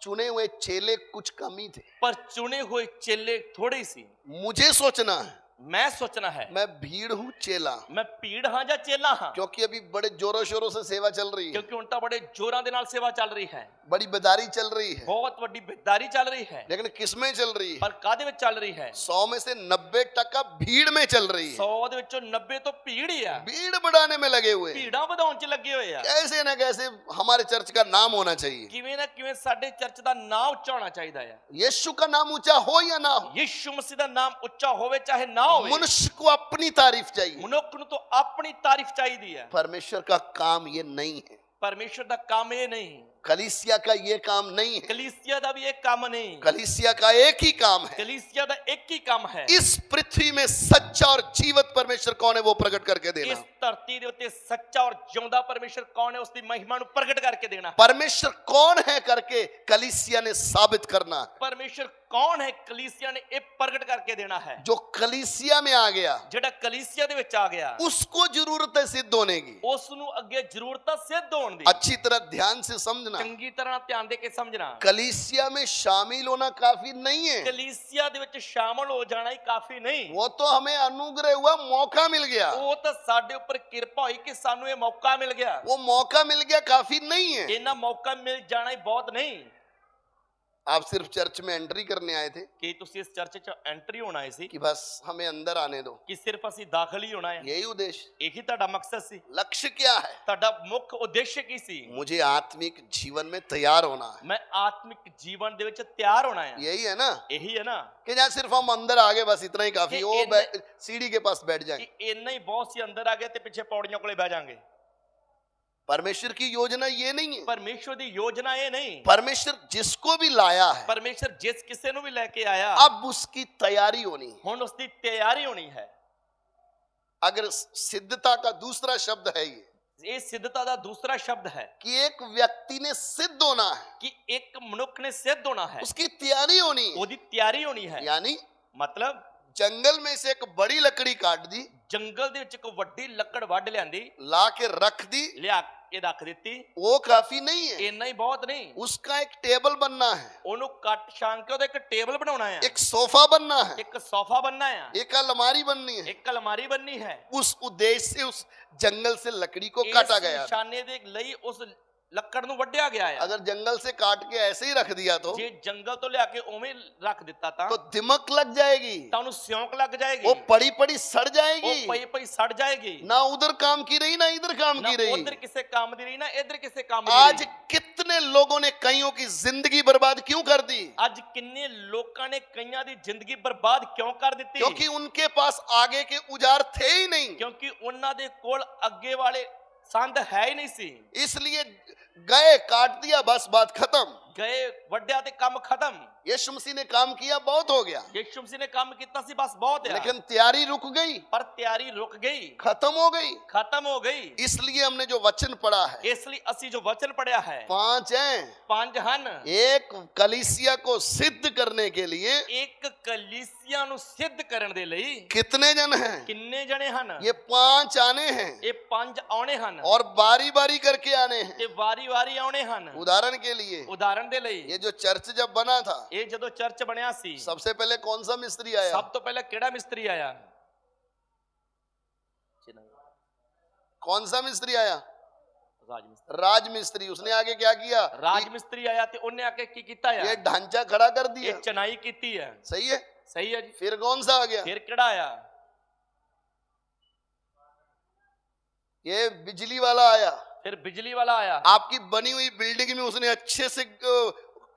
चुने हुए चेले कुछ कम ही थे। ਪਰ ਚੁਣੇ ਹੋਏ ਚੇਲੇ ਥੋੜੇ ਸੀ। मुझे सोचना है ਮੈਂ ਸੋਚਣਾ ਹੈ मैं भीड़ हूं चेला, ਮੈਂ ਭੀੜ ਹਾਂ ਜਾਂ ਚੇਲਾ ਹਾਂ, क्योंकि अभी बड़े जोरों शोरों से सेवा चल रही है, ਕਿਉਂਕਿ ਹੁਣ ਤਾਂ ਬੜੇ ਜ਼ੋਰਾਂ ਦੇ ਨਾਲ ਸੇਵਾ ਚੱਲ ਰਹੀ ਹੈ, बड़ी बेदारी चल रही है, ਬਹੁਤ ਵੱਡੀ ਬੇਦਾਰੀ ਚੱਲ ਰਹੀ ਹੈ। लेकिन किसमें चल रही है? ਪਰ ਕਾਦੇ ਵਿੱਚ ਚੱਲ ਰਹੀ ਹੈ? 100 में से 90% भीड़ में चल रही है। 100 ਦੇ ਵਿੱਚੋਂ 90 ਤੋਂ ਭੀੜ ਹੀ ਆ। भीड़ बढ़ाने में लगे हुए हैं। ਭੀੜਾਂ ਵਧਾਉਣ 'ਚ ਲੱਗੇ ਹੋਏ ਆ। कैसे ना कैसे हमारे चर्च का नाम होना चाहिए, ਕਿਵੇਂ ਨਾ ਕਿਵੇਂ ਸਾਡੇ ਚਰਚ ਦਾ ਨਾਮ ਉੱਚਾ ਹੋਣਾ ਚਾਹੀਦਾ ਆ। यीशु का नाम ऊंचा हो या ना हो, ਯੀਸ਼ੂ ਮਸੀਹ ਦਾ ਨਾਮ ਉੱਚਾ ਹੋਵੇ ਚਾਹੇ ਨਾ ਹੋਵੇ, मनुष्य को अपनी तारीफ चाहिए। ਮਨੁੱਖ ਨੂੰ ਤਾਂ ਆਪਣੀ ਤਾਰੀਫ ਚਾਹੀਦੀ ਹੈ। परमेश्वर का काम ये नहीं है, ਪਰਮੇਸ਼ਰ ਦਾ ਕੰਮ ਇਹ ਨਹੀਂ, कलीसिया का ये काम नहीं है। ਕਲੀਸਿया ਦਾ ਵੀ ਇਹ ਕੰਮ ਨਹੀਂ। कलीसिया का एक ही काम है, ਕਲੀਸਿया ਦਾ ਇੱਕ ਹੀ ਕੰਮ ਹੈ, इस पृथ्वी में सच्चा और जीवित परमेश्वर कौन है वो प्रकट करके देना। ਇਸ ਧਰਤੀ ਦੇ ਉੱਤੇ ਸੱਚਾ ਔਰ ਜਿਉਂਦਾ ਪਰਮੇਸ਼ਰ ਕੌਣ ਹੈ ਉਸ ਦੀ ਮਹਿਮਾ ਨੂੰ ਪ੍ਰਗਟ ਕਰਕੇ ਦੇਣਾ। परमेश्वर कौन है करके कलीसिया ने साबित करना है। ਪਰਮੇਸ਼ਰ ਕੌਣ ਹੈ ਕਲੀਸਿया ਨੇ ਇਹ ਪ੍ਰਗਟ ਕਰਕੇ ਦੇਣਾ ਹੈ। जो कलीसिया में आ गया ਜਿਹੜਾ ਕਲੀਸਿया ਦੇ ਵਿੱਚ ਆ ਗਿਆ उसको जरूरत है सिद्ध होने की। ਉਸ ਨੂੰ ਅੱਗੇ ਜ਼ਰੂਰਤ ਸਿੱਧ ਹੋਣ ਦੀ। अच्छी तरह ध्यान से समझना, ਚੰਗੀ ਤਰ੍ਹਾਂ ਧਿਆਨ ਦੇ ਕੇ ਸਮਝਣਾ। कलीसिया में शामिल होना काफी नहीं है, ਕਲੀਸਿया ਦੇ ਵਿੱਚ ਸ਼ਾਮਲ ਹੋ ਜਾਣਾ ਹੀ ਕਾਫੀ ਨਹੀਂ। वो तो हमें अनुग्रह हुआ, मौका मिल गया। ਉਹ ਤਾਂ ਸਾਡੇ ਉੱਪਰ ਕਿਰਪਾ ਹੋਈ ਕਿ ਸਾਨੂੰ ਇਹ ਮੌਕਾ ਮਿਲ ਗਿਆ। वो मौका मिल गया काफी नहीं है। ਇਹਨਾਂ ਮੌਕਾ ਮਿਲ ਜਾਣਾ ਹੀ ਬਹੁਤ ਨਹੀਂ। आप सिर्फ चर्च में एंट्री करने आए थे ਕਿ ਤੁਸੀਂ ਇਸ ਚਰਚ 'ਚ ਐਂਟਰੀ ਹੋਣਾ ਆਏ ਸੀ कि बस हमें अंदर आने दो, ਕਿ ਸਿਰਫ ਅਸੀਂ ਦਾਖਲ ਹੀ ਹੋਣਾ ਹੈ, यही उद्देश्य, ਇਹੀ ਤੁਹਾਡਾ ਮਕਸਦ ਸੀ। लक्ष्य क्या है? ਤੁਹਾਡਾ ਮੁੱਖ ਉਦੇਸ਼ ਕੀ ਸੀ? मुझे आत्मिक जीवन में तैयार होना है, ਮੈਂ आत्मिक जीवन ਦੇ ਵਿੱਚ ਤਿਆਰ ਹੋਣਾ ਹੈ। यही है ना, ਇਹੀ ਹੈ ਨਾ कि जहाँ सिर्फ हम अंदर आ गए बस इतना ही काफी, कि वो इन- सीढ़ी के पास बैठ जाए। ਕਿ ਇੰਨਾ ਹੀ ਬਹੁਤ ਸੀ, ਅੰਦਰ ਆ ਗਏ ਤੇ ਪਿੱਛੇ ਪੌੜੀਆਂ ਕੋਲੇ ਬਹਿ ਜਾਾਂਗੇ। परमेश्वर की योजना ये नहीं है। ਪਰਮੇਸ਼ਵਰ ਦੀ ਯੋਜਨਾ ਇਹ ਨਹੀਂ। परमेश्वर जिसको भी लाया है ਪਰਮੇਸ਼ਰ ਜਿਸ ਕਿਸੇ ਨੂੰ ਵੀ ਲੈ ਕੇ ਆਇਆ, अब उसकी तैयारी होनी है। ਹੁਣ ਉਸ ਦੀ ਤਿਆਰੀ ਹੋਣੀ ਹੈ। अगर सिद्धता का दूसरा शब्द है ये ਇਹ ਸਿੱਧਤਾ ਦਾ ਦੂਸਰਾ ਸ਼ਬਦ ਹੈ कि एक व्यक्ति ने सिद्ध होना है, ਕਿ ਇੱਕ ਮਨੁੱਖ ਨੇ ਸਿੱਧ ਹੋਣਾ ਹੈ, उसकी तैयारी होनी है। ਉਹਦੀ ਤਿਆਰੀ ਹੋਣੀ ਹੈ। यानी ਮਤਲਬ जंगल में से एक बड़ी लकड़ी काट दी, ਜੰਗਲ ਦੇ ਵਿੱਚ ਇੱਕ ਵੱਡੀ ਲੱਕੜ ਵੱਢ ਲਿਆਂਦੀ, ला के रख दी, ਲਿਆ ਕੇ ਰੱਖ ਦਿੱਤੀ, वो काफी नहीं है। ਇੰਨਾ ਹੀ ਬਹੁਤ ਨਹੀਂ। उसका एक टेबल बनना है, ਉਹਨੂੰ ਕੱਟ ਛਾਂਗ ਕੇ ਉਹਦਾ ਇੱਕ ਟੇਬਲ ਬਣਾਉਣਾ ਹੈ, एक सोफा बनना है, ਇੱਕ ਸੋਫਾ ਬਣਨਾ ਹੈ, एक अलमारी बननी है। ਇੱਕ ਅਲਮਾਰੀ ਬਣਨੀ ਹੈ। उस उद्देश्य से उस जंगल से लकड़ी को ਇਸ काटा गया। ਨਿਸ਼ਾਨੇ ਦੇ ਲਈ ਉਸ ਲੱਕੜ ਨੂੰ ਵੱਢਿਆ ਗਿਆ ਹੈ। अगर जंगल से काट के ऐसे ही रख दिया ਜੇ ਜੰਗਲ ਤੋਂ ਲਿਆ ਕੇ ਉਵੇਂ ਰੱਖ ਦਿੱਤਾ ਤਾਂ तो दिमक लग जाएगी, ਤਾਂ ਉਹਨੂੰ ਸਿਉਂਕ ਲੱਗ ਜਾਏਗੀ, वो पड़ी पड़ी सड़ ਉਹ जाएगी, ਪਈ ਪਈ ਸੜ ਜਾਏਗੀ। ना उधर काम की रही ना इधर काम ਨਾ की रही। ਉਧਰ ਕਿਸੇ ਕੰਮ ਦੀ ਰਹੀ ਨਾ ਇੱਧਰ ਕਿਸੇ ਕੰਮ ਦੀ आज ਰਹੀ। कितने लोगों ने कईयों की जिंदगी बर्बाद क्यों कर दी? ਅੱਜ ਕਿੰਨੇ ਲੋਕਾਂ ਨੇ ਕਈਆਂ ਦੀ ਜ਼ਿੰਦਗੀ ਬਰਬਾਦ ਕਿਉਂ ਕਰ ਦਿੱਤੀ? क्योंकि उनके पास आगे के उजार थे ही नहीं, ਕਿਉਂਕਿ ਉਹਨਾਂ ਦੇ ਕੋਲ ਅੱਗੇ ਵਾਲੇ ਸੰਦ ਹੈ ਹੀ ਨਹੀਂ ਸੀ। इसलिए गए काट दिया, बस बात खत्म। ਗਏ ਵੱਡਿਆ ਤੇ ਕੰਮ ਖਤਮ। यीशु मसीह ने काम किया, बहुत हो गया, ਯਿਸੂ ਮਸੀਹ ਨੇ ਕੰਮ ਕੀਤਾ ਸੀ, ਬਸ ਬਹੁਤ ਹੈ। लेकिन तैयारी रुक गई, ਪਰ ਤਿਆਰੀ ਰੁਕ ਗਈ, खत्म हो गई। ਖਤਮ ਹੋ ਗਈ। इसलिए हमने जो वचन पढ़ा है, ਇਸ ਲਈ ਅਸੀਂ ਜੋ ਵਚਨ ਪੜਿਆ ਹੈ 5 हैं। 5 ਹਨ। एक कलीसिया को सिद्ध करने के लिए ਇੱਕ ਕਲੀਸਿया ਨੂੰ ਸਿੱਧ ਕਰਨ ਦੇ ਲਈ कितने जन हैं? ਕਿੰਨੇ ਜਣੇ ਹਨ? ये 5 आने हैं ਇਹ 5 ਆਉਣੇ ਹਨ और बारी बारी करके आने हैं। ਤੇ ਵਾਰੀ-ਵਾਰੀ ਆਉਣੇ ਹਨ। उदाहरण के लिए ਉਦਾਹਰਨ ਦੇ ਲਈ ये जो चर्च जब बना था, ਇਹ ਜਦੋਂ ਚਰਚ ਬਣਿਆ ਸੀ, सबसे पहले कौन सा मिस्त्री आया? ਸਭ ਤੋਂ ਪਹਿਲਾਂ ਕਿਹੜਾ ਮਿਸਤਰੀ ਆਇਆ? कौन सा मिस्त्री आया? ਰਾਜ ਮਿਸਤਰੀ। राज मिस्त्री। उसने आगे क्या किया? ਰਾਜ ਮਿਸਤਰੀ ਆਇਆ ਤੇ ਉਹਨੇ ਆ ਕੇ ਕੀ ਕੀਤਾ ये ਆ? ढांचा खड़ा कर दिया। ਇਹ ਚਨਾਈ ਕੀਤੀ ਹੈ। सही है। ਸਹੀ ਹੈ ਜੀ। फिर कौन सा आ गया? ਫਿਰ ਕਿਹੜਾ ਆਇਆ? ये बिजली वाला आया। ਫਿਰ ਬਿਜਲੀ ਵਾਲਾ ਆਇਆ। आपकी बनी हुई बिल्डिंग में उसने अच्छे से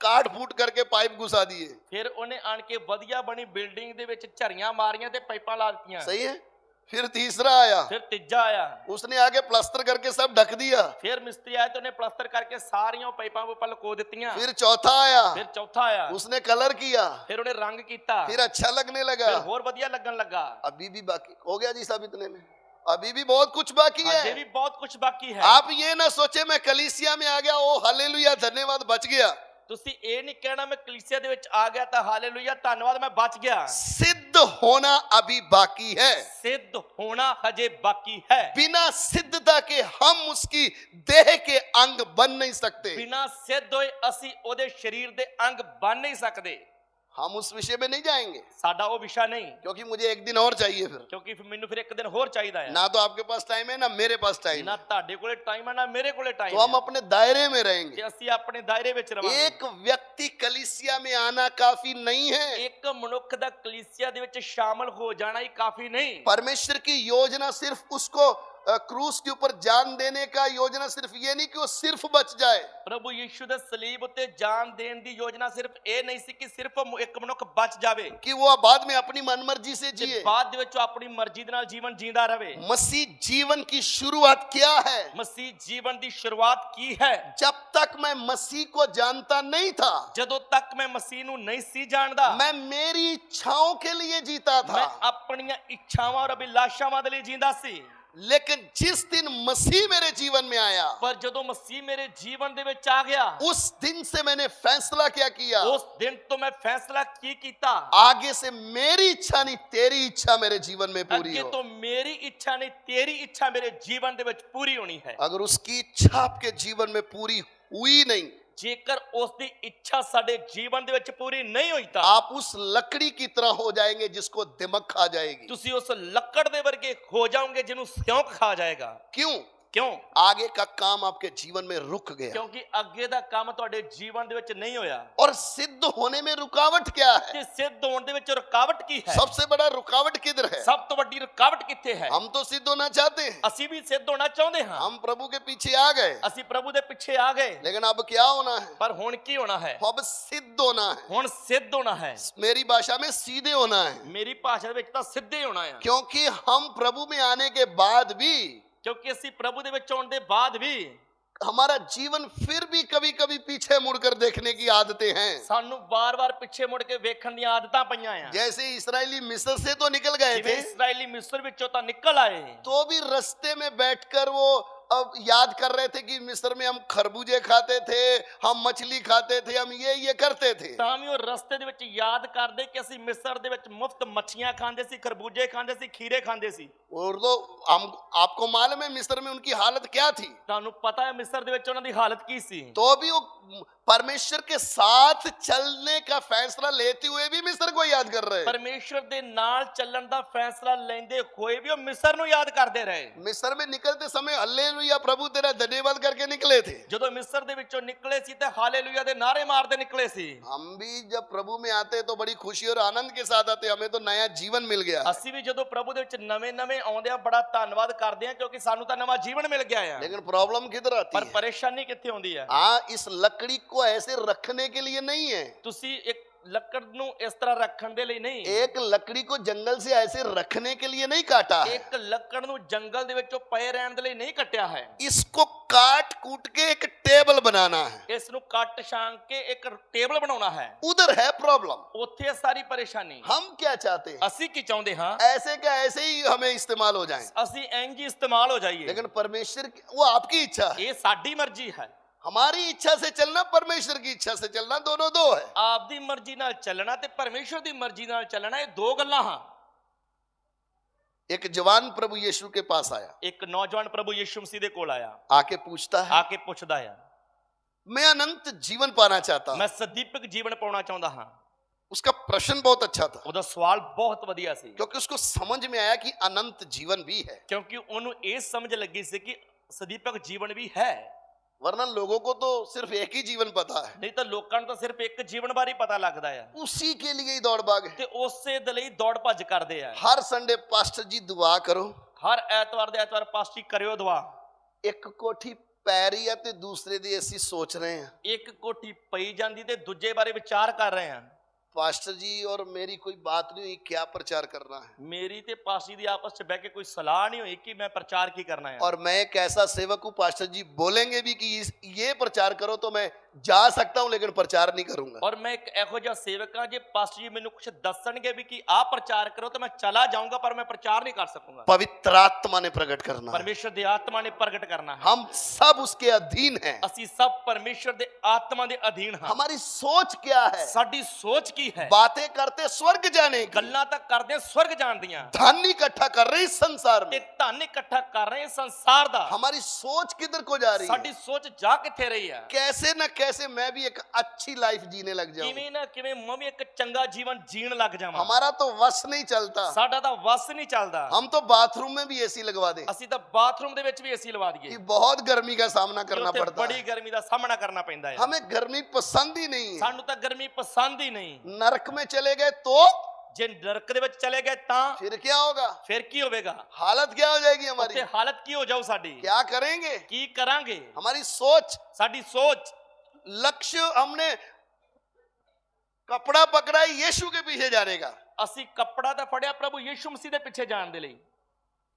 काट फूट करके पाइप घुसा दिए। ਫਿਰ ਉਹਨੇ ਆਣ ਕੇ ਵਧੀਆ ਬਣੀ ਬਿਲਡਿੰਗ ਦੇ ਵਿੱਚ ਝਰੀਆਂ ਮਾਰੀਆਂ ਤੇ ਪਾਈਪਾਂ ਲਾ ਦਿੱਤੀਆਂ। सही है। फिर तीसरा आया, फिर तीजा आया, उसने आगे प्लास्टर करके सब ढक दिया। फिर मिस्त्री आया तो ਉਹਨੇ ਪਲਸਤਰ ਕਰਕੇ ਸਾਰੀਆਂ ਪਾਈਪਾਂ ਉੱਪਰ ਲਕੋ ਦਿੱਤੀਆਂ। फिर चौथा आया, ਫਿਰ ਚੌਥਾ ਆਇਆ, उसने कलर किया, ਫਿਰ ਉਹਨੇ ਰੰਗ ਕੀਤਾ, फिर अच्छा लगने लगा। ਫਿਰ ਹੋਰ ਵਧੀਆ ਲੱਗਣ ਲੱਗਾ। अभी भी बाकी हो गया जी सब इतने में, अभी भी बहुत कुछ बाकी ਅਜੇ है। ਵੀ ਬਹੁਤ ਕੁਝ ਬਾਕੀ ਹੈ। आप ये ना सोचे मैं कलीसिया में आ गया, ओ हालेलुया धन्यवाद बच गया। ਤੁਸੀਂ ਇਹ ਨਹੀਂ ਕਹਿਣਾ ਮੈਂ ਕਲੀਸਿया ਦੇ ਵਿੱਚ ਆ ਗਿਆ ਤਾਂ ਹਾਲੇਲੂਇਆ ਧੰਨਵਾਦ ਮੈਂ ਬਚ ਗਿਆ। सिद्ध होना अभी बाकी है। ਸਿੱਧ ਹੋਣਾ ਹਜੇ ਬਾਕੀ ਹੈ। बिना सिद्धता के हम उसकी देह के अंग बन नहीं सकते। ਬਿਨਾ ਸਿੱਧ ਹੋਏ ਅਸੀਂ ਉਹਦੇ ਸਰੀਰ ਦੇ ਅੰਗ ਬਣ ਨਹੀਂ ਸਕਦੇ। हम उस विषय में नहीं जाएंगे, ਸਾਡਾ ਉਹ ਵਿਸ਼ਾ ਨਹੀਂ, क्योंकि मुझे एक दिन और चाहिए फिर। ਕਿਉਂਕਿ ਫਿਰ ਮੈਨੂੰ ਫਿਰ ਇੱਕ ਦਿਨ ਹੋਰ ਚਾਹੀਦਾ ਹੈ। ना तो आपके पास टाइम है ना मेरे पास टाइम ਨਾ है, ਤੁਹਾਡੇ ਕੋਲੇ ਟਾਈਮ ਹੈ ਨਾ ਮੇਰੇ ਕੋਲੇ तो ਟਾਈਮ हम ਹੈ अपने दायरे में रहेंगे। ਕਿ ਅਸੀਂ ਆਪਣੇ ਦਾਇਰੇ ਵਿੱਚ ਰਵਾਂਗੇ। एक व्यक्ति कलीसिया में आना काफी नहीं है। ਇੱਕ ਮਨੁੱਖ ਦਾ ਕਲੀਸਿया ਦੇ ਵਿੱਚ ਸ਼ਾਮਲ ਹੋ ਜਾਣਾ ਹੀ ਕਾਫੀ ਨਹੀਂ। परमेश्वर की योजना सिर्फ उसको क्रूस के ऊपर जान देने का योजना सिर्फ ये नहीं कि वो सिर्फ बच जाए। ਪ੍ਰਭੂ ਯੀਸ਼ੂ ਦੇ ਸਲੀਬ ਉੱਤੇ ਜਾਨ ਦੇਣ ਦੀ ਯੋਜਨਾ ਸਿਰਫ ਇਹ ਨਹੀਂ ਸੀ ਕਿ ਸਿਰਫ ਇੱਕ ਮਨੁੱਖ ਬਚ ਜਾਵੇ कि वो बाद में अपनी मनमर्जी से ਤੇ जिए। ਬਾਅਦ ਦੇ ਵਿੱਚ ਉਹ ਆਪਣੀ ਮਰਜ਼ੀ ਦੇ ਨਾਲ ਜੀਵਨ ਜੀਂਦਾ ਰਹੇ। मसीह जीवन की शुरुआत क्या है? ਮਸੀਹ ਜੀਵਨ ਦੀ ਸ਼ੁਰੂਆਤ ਕੀ ਹੈ? जब तक मैं मसीह को जानता नहीं था, ਜਦੋਂ ਤੱਕ ਮੈਂ ਮਸੀਹ ਨੂੰ ਨਹੀਂ ਸੀ ਜਾਣਦਾ मैं मेरी इच्छाओं के लिए जीता ਮੈਂ था। ਆਪਣੀਆਂ ਇੱਛਾਵਾਂ ਔਰ ਅਭਿਲਾਸ਼ਾਵਾਂ ਦੇ ਲਈ ਜੀਂਦਾ ਸੀ। लेकिन जिस दिन मसीह मेरे जीवन में आया, ਪਰ ਜਦੋਂ ਮਸੀਹ ਮੇਰੇ ਜੀਵਨ ਦੇ ਵਿੱਚ ਆ ਗਿਆ उस दिन से मैंने फैसला क्या किया? ਉਸ ਦਿਨ ਤੋਂ ਮੈਂ ਫੈਸਲਾ ਕੀ ਕੀਤਾ आगे से मेरी इच्छा नहीं तेरी इच्छा मेरे जीवन में पूरी ਅੱਗੇ हो। ਤੋਂ ਮੇਰੀ ਇੱਛਾ ਨਹੀਂ ਤੇਰੀ ਇੱਛਾ ਮੇਰੇ ਜੀਵਨ ਦੇ ਵਿੱਚ ਪੂਰੀ ਹੋਣੀ ਹੈ। अगर उसकी इच्छा आपके जीवन में पूरी हुई नहीं, ਜੇਕਰ ਉਸ ਦੀ ਇੱਛਾ ਸਾਡੇ ਜੀਵਨ ਦੇ ਵਿੱਚ ਪੂਰੀ ਨਹੀਂ ਹੋਈ ਤਾਂ आप उस लकड़ी की तरह हो जाएंगे जिसको दिमक खा जाएगी। ਤੁਸੀਂ ਉਸ ਲੱਕੜ ਦੇ ਵਰਗੇ ਹੋ ਜਾਓਗੇ ਜਿਹਨੂੰ ਸਿਉਂਕ ਖਾ ਜਾਏਗਾ। क्यों? ਕਿਉਂ? आगे का काम आपके जीवन में रुक गया। ਕਿਉਂਕਿ ਅੱਗੇ ਦਾ ਕੰਮ ਤੁਹਾਡੇ ਜੀਵਨ ਦੇ ਵਿੱਚ ਨਹੀਂ ਹੋਇਆ। और सिद्ध होने में रुकावट क्या है? ਤੇ ਸਿੱਧ ਹੋਣ ਦੇ ਵਿੱਚ ਰੁਕਾਵਟ ਕੀ ਹੈ? सबसे बड़ा रुकावट किधर है? ਸਭ ਤੋਂ ਵੱਡੀ ਰੁਕਾਵਟ ਕਿੱਥੇ ਹੈ? हम तो सिद्ध होना चाहते हैं, ਅਸੀਂ ਵੀ ਸਿੱਧ ਹੋਣਾ ਚਾਹੁੰਦੇ ਹਾਂ, हम प्रभु के पीछे आ गए, ਅਸੀਂ ਪ੍ਰਭੂ ਦੇ ਪਿੱਛੇ ਆ ਗਏ, लेकिन अब क्या होना है? ਪਰ ਹੁਣ ਕੀ ਹੋਣਾ ਹੈ? अब सिद्ध होना है। ਹੁਣ ਸਿੱਧ ਹੋਣਾ ਹੈ। मेरी भाषा में सीधे होना है, ਮੇਰੀ ਭਾਸ਼ਾ ਦੇ ਵਿੱਚ ਤਾਂ ਸਿੱਧੇ ਹੋਣਾ ਹੈ। क्योंकि हम प्रभु में आने के बाद भी ਕਿਉਂਕਿ ਅਸੀਂ ਪ੍ਰਭੂ ਦੇ ਵਿੱਚ ਆਉਣ ਦੇ ਬਾਅਦ ਵੀ हमारा जीवन फिर भी कभी कभी पीछे मुड़कर देखने की आदतें हैं। ਸਾਨੂੰ ਵਾਰ-ਵਾਰ ਪਿੱਛੇ ਮੁੜ ਕੇ ਵੇਖਣ ਦੀਆਂ ਆਦਤਾਂ ਪਈਆਂ ਆ। जैसे इस्राएली मिस्र से तो निकल गए ਜਿਵੇਂ थे, ਇਸਰਾਇਲੀ ਮਿਸਰ ਵਿੱਚੋਂ ਤਾਂ ਨਿਕਲ ਆਏ, तो भी रास्ते में बैठकर वो अब याद कर रहे थे कि मिस्र में हम खरबूजे खाते थे, हम मछली खाते थे, हम ये करते थे। ਤਾਂ ਵੀ ਉਹ ਰਸਤੇ ਦੇ ਵਿੱਚ ਯਾਦ ਕਰਦੇ ਕਿ ਅਸੀਂ ਮਿਸਰ ਦੇ ਵਿੱਚ ਮੁਫਤ ਮੱਛੀਆਂ ਖਾਂਦੇ ਸੀ, ਖਰਬੂਜੇ ਖਾਂਦੇ ਸੀ, ਖੀਰੇ ਖਾਂਦੇ ਸੀ। और तो हम आपको मालूम है मिस्र में उनकी हालत क्या थी। ਤੁਹਾਨੂੰ ਪਤਾ ਹੈ ਮਿਸਰ ਦੇ ਵਿੱਚ ਉਹਨਾਂ ਦੀ ਹਾਲਤ ਕੀ ਸੀ। तो भी वो परमेश्वर के साथ चलने का फैसला लेते हुए भी मिस्र को याद कर रहे। ਪਰਮੇਸ਼ਰ ਦੇ ਨਾਲ ਚੱਲਣ ਦਾ ਫੈਸਲਾ ਲੈਂਦੇ ਹੋਏ ਵੀ ਉਹ ਮਿਸਰ ਨੂੰ ਯਾਦ ਕਰਦੇ ਰਹੇ। मिस्र में निकलते समय हल्लेलुया प्रभु तेरा धन्यवाद करके निकले थे। ਜਦੋਂ ਮਿਸਰ ਦੇ ਵਿੱਚੋਂ ਨਿਕਲੇ ਸੀ ਤੇ ਹਾਲੇਲੂਇਆ ਦੇ ਨਾਰੇ ਮਾਰਦੇ ਨਿਕਲੇ ਸੀ। हम भी जब प्रभु में आते तो बड़ी खुशी और आनंद के साथ आते, हमें तो नया जीवन मिल गया। ਅਸੀਂ ਵੀ ਜਦੋਂ ਪ੍ਰਭੂ ਦੇ ਵਿੱਚ ਨਵੇਂ-ਨਵੇਂ ਆਉਂਦੇ ਆ ਬੜਾ ਧੰਨਵਾਦ ਕਰਦੇ ਆ ਕਿਉਂਕਿ ਸਾਨੂੰ ਤਾਂ ਨਵਾਂ ਜੀਵਨ ਮਿਲ ਗਿਆ ਆ। लेकिन प्रॉब्लम किधर आती ਪਰ है? ਪਰੇਸ਼ਾਨੀ ਕਿੱਥੇ ਆਉਂਦੀ ਆ? हाँ, इस लकड़ी को ऐसे रखने के लिए नहीं है। ਤੁਸੀਂ ਇੱਕ ਲੱਕੜ ਨੂੰ ਇਸ ਤਰ੍ਹਾਂ ਰੱਖਣ ਦੇ ਲਈ ਨਹੀਂ, एक लकड़ी को जंगल से ऐसे रखने के लिए नहीं काटा है। ਇੱਕ ਲੱਕੜ ਨੂੰ ਜੰਗਲ ਦੇ ਵਿੱਚੋਂ ਪਏ ਰਹਿਣ ਦੇ ਲਈ ਨਹੀਂ ਕੱਟਿਆ ਹੈ। इसको काट कूट के एक टेबल बनाना है। ਇਸ ਨੂੰ ਕੱਟ ਛਾਂਗ ਕੇ ਇੱਕ ਟੇਬਲ ਬਣਾਉਣਾ ਹੈ। उधर है प्रॉब्लम। ਉੱਥੇ ਹੈ ਸਾਰੀ ਪਰੇਸ਼ਾਨੀ। हम क्या चाहते हैं? ਅਸੀਂ ਕੀ ਚਾਹੁੰਦੇ ਹਾਂ? ऐसे क्या ऐसे ही हमें इस्तेमाल हो जाए, ਅਸੀਂ ਇੰਜ ਹੀ ਇਸਤੇਮਾਲ ਹੋ ਜਾਈਏ। लेकिन परमेश्वर वो आपकी इच्छा है। ਇਹ ਸਾਡੀ ਮਰਜ਼ੀ ਹੈ। हमारी इच्छा से चलना, परमेश्वर की इच्छा से चलना, दोनों दो है। ਆਪਦੀ ਮਰਜ਼ੀ ਨਾਲ ਚੱਲਣਾ ਤੇ ਪਰਮੇਸ਼ਰ ਦੀ ਮਰਜ਼ੀ ਨਾਲ ਚੱਲਣਾ ਇਹ ਦੋ ਗੱਲਾਂ ਹਾਂ। एक जवान प्रभु यीशु के पास आया, ਇੱਕ ਨੌਜਵਾਨ ਪ੍ਰਭੂ ਯਿਸੂ ਮਸੀਹ ਦੇ ਕੋਲ ਆਇਆ, आके पूछता ਆ है ਕੇ ਪੁੱਛਦਾ ਆ मैं अनंत जीवन पाना चाहता हूं। ਮੈਂ ਸਦੀਪਕ ਜੀਵਨ ਪਾਉਣਾ ਚਾਹੁੰਦਾ ਹਾਂ। उसका प्रश्न बहुत अच्छा था, ਉਹਦਾ ਸਵਾਲ ਬਹੁਤ ਵਧੀਆ ਸੀ क्योंकि उसको समझ में आया कि अनंत जीवन भी है। ਕਿਉਂਕਿ ਉਹਨੂੰ ਇਹ ਸਮਝ ਲੱਗੀ ਸੀ ਕਿ ਸਦੀਪਕ ਜੀਵਨ ਵੀ ਹੈ। वरना लोगों को तो सिर्फ एक ही जीवन पता है, ਨਹੀਂ ਤਾਂ ਲੋਕਾਂ ਨੂੰ ਤਾਂ ਸਿਰਫ ਇੱਕ ਜੀਵਨ ਬਾਰੇ ਪਤਾ ਲੱਗਦਾ ਆ उसी के लिए ही दौड़ भाग है। ਤੇ ਉਸੇ ਦੇ ਲਈ ਦੌੜ ਭੱਜ ਕਰਦੇ ਆ। हर संडे पास्टर जी दुआ करो, ਹਰ ਐਤਵਾਰ ਦੇ ਐਤਵਾਰ ਪਾਸਟੀ ਕਰਿਓ ਦੁਆ। एक कोठी पैरी है ते दूसरे दी ऐसी सोच रहे हैं। ਇੱਕ ਕੋਠੀ ਪਈ ਜਾਂਦੀ ਤੇ ਦੂਜੇ ਬਾਰੇ ਵਿਚਾਰ ਕਰ ਰਹੇ ਆ। पास्टर जी और मेरी कोई बात नहीं हुई, क्या प्रचार करना है। ਮੇਰੀ ਤੇ ਪਾਸੀ ਦੀ ਆਪਸ ਚ ਬਹਿ ਕੇ ਕੋਈ ਸਲਾਹ ਨਹੀਂ ਹੋਈ ਕਿ ਮੈਂ ਪ੍ਰਚਾਰ ਕੀ ਕਰਨਾ ਹੈ। और मैं एक ऐसा सेवक हूँ, पास्टर जी बोलेंगे भी कि ये प्रचार करो तो मैं जा सकता हूँ, लेकिन प्रचार नहीं करूंगा। ਔਰ ਮੈਂ ਇੱਕ ਇਹੋ ਜਿਹਾ ਸੇਵਕ ਹਾਂ, ਜੇ ਪਾਸਟਰ ਜੀ ਮੈਨੂੰ ਕੁਝ ਦੱਸਣਗੇ ਵੀ ਕਿ ਆਹ ਪ੍ਰਚਾਰ ਕਰੋ ਤਾਂ ਮੈਂ ਚਲਾ ਜਾਊਂਗਾ, ਪਰ ਮੈਂ ਪ੍ਰਚਾਰ नहीं कर सकूंगा। पवित्र आत्मा ने प्रकट करना है। ਪਰਮੇਸ਼ਰ ਦੀ ਆਤਮਾ ਨੇ ਪ੍ਰਗਟ ਕਰਨਾ ਹੈ। हम सब उसके अधीन हैं। ਅਸੀਂ ਸਭ ਪਰਮੇਸ਼ਰ ਦੇ ਆਤਮਾ ਦੇ ਅਧੀਨ ਹਾਂ। हमारी सोच क्या है? ਸਾਡੀ ਸੋਚ ਕੀ ਹੈ? बातें करते स्वर्ग जाने की, ਗੱਲਾਂ ਤਾਂ ਕਰਦੇ ਹਾਂ स्वर्ग जाਣ ਦੀਆਂ, धन इकट्ठा कर रहे इस संसार ਤੇ में। ਧਨ ਇਕੱਠਾ ਕਰ ਰਹੇ ਹਾਂ ਸੰਸਾਰ ਦਾ। हमारी सोच किधर को जा रही ਸਾਡੀ है? ਸੋਚ ਜਾ ਕਿੱਥੇ ਰਹੀ ਹੈ? कैसे न कैसे मैं भी एक अच्छी लाइफ जीने लग जाऊं। ਕਿਵੇਂ ਨਾ ਕਿਵੇਂ ਮੈਂ ਵੀ ਇੱਕ ਚੰਗਾ ਜੀਵਨ ਜੀਣ ਲੱਗ ਜਾਵਾਂ। हमारा तो वश नहीं चलता। ਸਾਡਾ ਤਾਂ ਵਸ ਨਹੀਂ ਚੱਲਦਾ। हम तो बाथरूम में भी एसी लगवा दें ਅਸੀਂ ਤਾਂ ਬਾਥਰੂਮ ਦੇ ਵਿੱਚ ਵੀ ਏਸੀ ਲਵਾ ਦਈਏ। कि बहुत गर्मी का सामना करना ਉੱਥੇ पड़ता ਬੜੀ है। ਗਰਮੀ ਦਾ ਸਾਹਮਣਾ ਕਰਨਾ ਪੈਂਦਾ ਹੈ। हमें गर्मी पसंद ही नहीं है। ਸਾਨੂੰ ਤਾਂ ਗਰਮੀ ਪਸੰਦ ਹੀ ਨਹੀਂ। नरक में चले गए तो ਜੇ ਨਰਕ ਦੇ ਵਿੱਚ ਚਲੇ ਗਏ ਤਾਂ फिर क्या होगा? ਫਿਰ ਕੀ ਹੋਵੇਗਾ? हालत क्या हो जाएगी हमारी? ਉੱਥੇ ਹਾਲਤ ਕੀ ਹੋ ਜਾਊ ਸਾਡੀ? क्या करेंगे? ਕੀ ਕਰਾਂਗੇ? हमारी सोच, ਸਾਡੀ ਸੋਚ, लक्ष्य हमने कपड़ा पकड़ा है यीशु के पीछे जाने का, ਅਸੀਂ ਕੱਪੜਾ ਤਾਂ ਫੜਿਆ ਪ੍ਰਭੂ ਯੀਸ਼ੂ ਮਸੀਹ ਦੇ ਪਿੱਛੇ ਜਾਣ ਦੇ ਲਈ,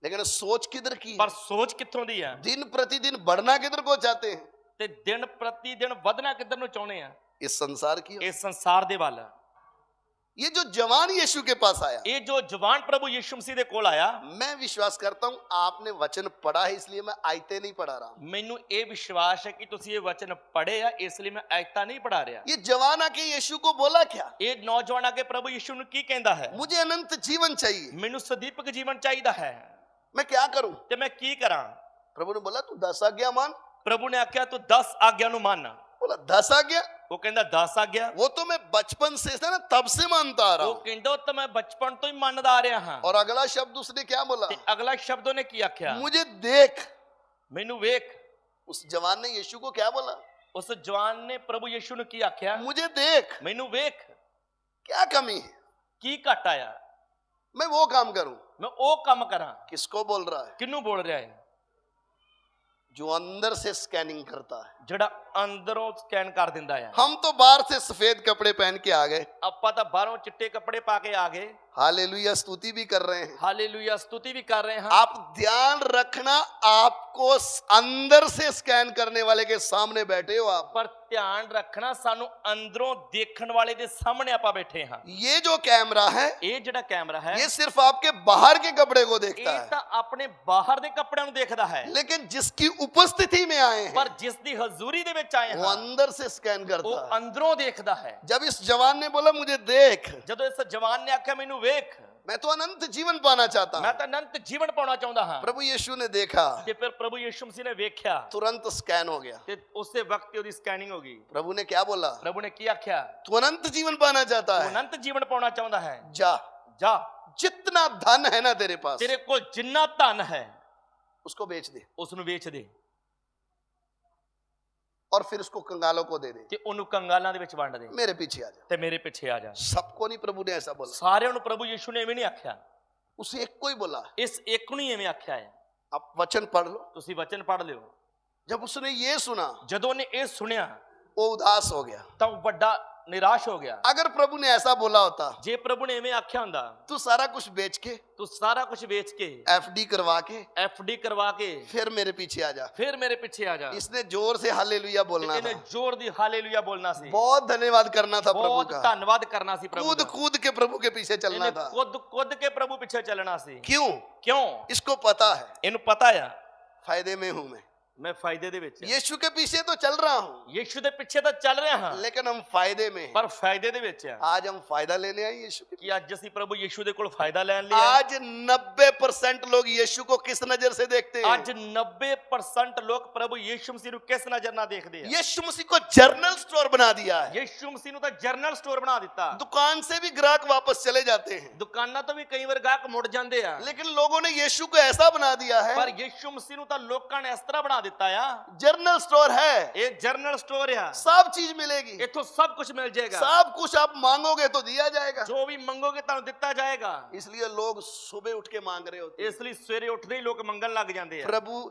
लेकिन सोच किधर की है? ਪਰ ਸੋਚ ਕਿੱਥੋਂ ਦੀ ਆ? दिन प्रतिदिन बढ़ना किधर को चाहते हैं? ਤੇ ਦਿਨ ਪ੍ਰਤੀ ਦਿਨ ਵਧਣਾ ਕਿੱਧਰ ਨੂੰ ਚਾਹੁੰਦੇ ਆ? इस संसार की। ਇਸ ਸੰਸਾਰ ਦੇ ਵੱਲ। ये जो जवान यीशु के पास आया, ਇਹ ਜੋ ਜਵਾਨ ਪ੍ਰਭੂ ਯੀਸ਼ੂ ਮਸੀਹ ਦੇ ਕੋਲ ਆਇਆ, मैं विश्वास करता हूं आपने वचन पढ़ा है, इसलिए मैं आयते नहीं पढ़ा रहा हूं। ਮੈਨੂੰ ਇਹ ਵਿਸ਼ਵਾਸ ਹੈ ਕਿ ਤੁਸੀਂ ਇਹ ਵਚਨ ਪੜ੍ਹੇ ਆ, ਇਸ ਲਈ ਮੈਂ ਆਇਤਾਂ ਨਹੀਂ ਪੜ੍ਹਾ ਰਿਹਾ। ये जवान आके यीशु को बोला क्या? ਇਹ ਨੌਜਵਾਨ ਆ ਕੇ ਪ੍ਰਭੂ ਯੀਸ਼ੂ ਨੂੰ ਕੀ ਕਹਿੰਦਾ ਹੈ? मुझे अनंत जीवन चाहिए, ਮੈਨੂੰ ਸਦੀਪਕ ਜੀਵਨ ਚਾਹੀਦਾ ਹੈ, मैं क्या करूं? ਤੇ ਮੈਂ ਕੀ ਕਰਾਂ? प्रभु ने बोला तू 10 आज्ञा मान। ਪ੍ਰਭੂ ਨੇ ਆਖਿਆ ਤੂੰ 10 ਆਗਿਆ ਨੂੰ ਮੰਨ। बोला 10 आज्ञा? ਉਹ ਕਹਿੰਦਾ 10 ਆਗਿਆ। वो तो मैं बचपन से था ना, तब से मानता आ रहा ਉਹ हूं। ਕਹਿੰਦਾ ਉਹ ਤਾਂ ਮੈਂ ਬਚਪਨ ਤੋਂ ਹੀ ਮੰਨਦਾ ਆ ਰਿਹਾ ਹਾਂ। और अगला शब्द उसने क्या बोला? ਤੇ ਅਗਲਾ ਸ਼ਬਦ ਉਹਨੇ ਕੀ ਆਖਿਆ? मुझे देख। ਮੈਨੂੰ ਵੇਖ। उस जवान ने यीशु को क्या बोला? ਉਸ ਜਵਾਨ ਨੇ ਪ੍ਰਭੂ ਯੀਸ਼ੂ ਨੂੰ ਕੀ ਆਖਿਆ? मुझे देख। ਮੈਨੂੰ ਵੇਖ। क्या कमी है? ਕੀ ਘਟ ਆਇਆ? मैं वो काम करूं। ਮੈਂ ਉਹ ਕੰਮ ਕਰਾਂ। किसको बोल रहा है? ਕਿਹਨੂੰ ਬੋਲ ਰਿਹਾ ਹੈ? जो अंदर से स्कैनिंग करता है। ਜਿਹੜਾ ਅੰਦਰੋਂ ਸਕੈਨ ਕਰ ਦਿੰਦਾ ਆ। हम तो बाहर से सफेद कपड़े पहन के आ गए, ਆਪਾਂ ਤਾਂ ਬਾਹਰੋਂ ਚਿੱਟੇ ਕੱਪੜੇ ਪਾ ਕੇ ਆ ਗਏ, हालेलुया स्तुति भी कर रहे हैं। ਹਾਲੇਲੂਇਆ ਸਤੁਤੀ ਵੀ ਕਰ ਰਹੇ ਹਾਂ। आप ध्यान रखना, आपको अंदर से स्कैन करने वाले के सामने बैठे हो आप। ਪਰ ਧਿਆਨ ਰੱਖਣਾ, ਸਾਨੂੰ ਅੰਦਰੋਂ ਦੇਖਣ ਵਾਲੇ ਦੇ ਸਾਹਮਣੇ ਆਪਾਂ ਬੈਠੇ ਹਾਂ। ये जो कैमरा है, ਇਹ ਜਿਹੜਾ ਕੈਮਰਾ ਹੈ, ये सिर्फ आपके बाहर के कपड़े को देखता ਇਹ है, ਤਾਂ ਆਪਣੇ ਬਾਹਰ ਦੇ ਕੱਪੜਿਆਂ ਨੂੰ ਦੇਖਦਾ ਹੈ, लेकिन जिसकी उपस्थिति में आए हैं ਪਰ ਜਿਸ ਦੀ ਹਜ਼ੂਰੀ ਦੇ ਵਿੱਚ ਆਏ वो ਹਾਂ, अंदर से स्कैन करता ਉਹ है। ਅੰਦਰੋਂ ਦੇਖਦਾ ਹੈ। जब इस जवान ने बोला मुझे देख, ਜਦੋਂ ਇਸ ਜਵਾਨ ਨੇ ਆਖਿਆ ਮੈਨੂੰ ਵੇਖ, मैं तो अनंत जीवन पाना चाहता ਮੈਂ हूं। ਤਾਂ ਅਨੰਤ ਜੀਵਨ ਪਾਉਣਾ ਚਾਹੁੰਦਾ ਹਾਂ। प्रभु यीशु ने देखा, ਤੇ ਫਿਰ ਪ੍ਰਭੂ ਯੀਸ਼ੂ ਮਸੀਹ ਨੇ ਵੇਖਿਆ तुरंत स्कैन हो गया। ਤੇ ਉਸੇ ਵਕਤ ਹੀ ਉਹਦੀ ਸਕੈਨਿੰਗ ਹੋ ਗਈ। प्रभु ने क्या बोला? ਪ੍ਰਭੂ ਨੇ ਕੀ ਆਖਿਆ? तू अनंत जीवन पाना चाहता ਤੂੰ है, ਅਨੰਤ ਜੀਵਨ ਪਾਉਣਾ ਚਾਹੁੰਦਾ ਹੈ, जा। ਜਾ, जितना धन है ना तेरे पास, ਤੇਰੇ ਕੋਲ ਜਿੰਨਾ ਧਨ ਹੈ उसको बेच दे ਉਸ ਨੂੰ ਵੇਚ ਦੇ और फिर उसको कंगालों को दे दे। ਤੇ ਉਹਨੂੰ ਕੰਗਾਲਾਂ ਦੇ ਵਿੱਚ ਵੰਡ ਦੇ मेरे पीछे आ जा। ਤੇ ਮੇਰੇ ਪਿੱਛੇ ਆ ਜਾ। सबको नहीं प्रभु ने ऐसा बोला, ਸਾਰਿਆਂ ਨੂੰ ਪ੍ਰਭੂ ਯੀਸ਼ੂ ਨੇ ਐਵੇਂ ਨਹੀਂ ਆਖਿਆ, उसे एक को ही बोला। ਇਸ ਇੱਕ ਨੂੰ ਹੀ ਐਵੇਂ ਆਖਿਆ ਹੈ। आप वचन पढ़ लो। ਤੁਸੀਂ ਵਚਨ ਪੜ੍ਹ ਲਿਓ। जब उसने ये सुना, ਜਦੋਂ ਉਹਨੇ ਇਹ ਸੁਣਿਆ वो उदास हो गया। ਤਾਂ ਉਹ ਵੱਡਾ ਨਿਰਾਸ਼ ਹੋ ਗਿਆ। अगर प्रभु ने ऐसा बोला होता, ਜੇ ਪ੍ਰਭੂ ਨੇ ਐਵੇਂ ਆਖਿਆ ਹੁੰਦਾ, तू सारा कुछ बेच के, ਤੂੰ ਸਾਰਾ ਕੁਝ ਵੇਚ ਕੇ, एफडी करवा के, ਐਫਡੀ ਕਰਵਾ ਕੇ फिर मेरे पीछे आ जा। ਫਿਰ ਮੇਰੇ ਪਿੱਛੇ ਆ ਜਾ। इसने जोर से हालेलुया बोलना ਇਹਨੇ था, ਜ਼ੋਰ ਦੀ ਹਾਲੇਲੂਇਆ ਬੋਲਣਾ ਸੀ, बहुत धन्यवाद करना था प्रभु ਬਹੁਤ का, ਧੰਨਵਾਦ ਕਰਨਾ ਸੀ ਪ੍ਰਭੂ कूद ਦਾ। कूद के प्रभु के पीछे चलना ਇਹਨੇ था। ਕੁੱਦ ਕੇ ਪ੍ਰਭੂ ਪਿੱਛੇ ਚੱਲਣਾ ਸੀ। क्यों? ਕਿਉਂ? इसको पता है ਇਹਨੂੰ ਪਤਾ ਆ फायदे में हूं मैं, ਮੈਂ ਫਾਇਦੇ ਦੇ ਵਿੱਚ ਹਾਂ। यीशु के पीछे तो चल रहा हूं, ਯੀਸ਼ੂ ਦੇ ਪਿੱਛੇ ਤਾਂ ਚੱਲ ਰਿਹਾ ਹਾਂ, लेकिन हम फायदे में हैं। ਪਰ ਫਾਇਦੇ ਦੇ ਵਿੱਚ ਆ आज हम फायदा लेने आए यीशु के। ਕਿ ਅੱਜ ਅਸੀਂ ਪ੍ਰਭੂ ਯੀਸ਼ੂ ਦੇ ਕੋਲ ਫਾਇਦਾ ਲੈਣ ਲਈ ਆਏ। आज 90% लोग यीशु को किस नजर से देखते हैं? ਅੱਜ 90% ਲੋਕ ਪ੍ਰਭੂ ਯੀਸ਼ੂ ਮਸੀਹ ਨੂੰ ਕਿਸ ਨਜ਼ਰ ਨਾਲ ਦੇਖਦੇ ਆ? यीशु मसीह को जर्नल स्टोर बना दिया है। ਯੀਸ਼ੂ ਮਸੀਹ ਨੂੰ ਤਾਂ ਜਰਨਲ ਸਟੋਰ ਬਣਾ ਦਿੱਤਾ। दुकान से भी ग्राहक वापस चले जाते हैं, ਦੁਕਾਨਾਂ ਤੋਂ ਵੀ ਕਈ ਵਾਰ ਗਾਹਕ ਮੁੜ ਜਾਂਦੇ ਆ, लेकिन लोगों ने यीशु को ऐसा बना दिया ਪਰ है, ਯੀਸ਼ੂ ਮਸੀਹ ਨੂੰ ਤਾਂ ਲੋਕਾਂ ਨੇ ਇਸ ਤਰ੍ਹਾਂ ਬਣਾ ਦਿੱਤਾ ਆ, जर्नल स्टोर है, ਇਹ ਜਰਨਲ ਸਟੋਰ ਆ, सब चीज मिलेगी, ਇੱਥੋਂ ਸਭ ਕੁਝ ਮਿਲ ਜਾਏਗਾ, सब कुछ आप मांगोगे तो दिया जाएगा। ਜੋ ਵੀ ਮੰਗੋਗੇ ਤੁਹਾਨੂੰ ਦਿੱਤਾ ਜਾਏਗਾ। इसलिए लोग सुबह उठ के मांग रहे होते हैं। ਇਸ ਲਈ ਸਵੇਰੇ ਉੱਠਦੇ ਹੀ ਲੋਕ ਮੰਗਣ ਲੱਗ ਜਾਂਦੇ ਆ। प्रभु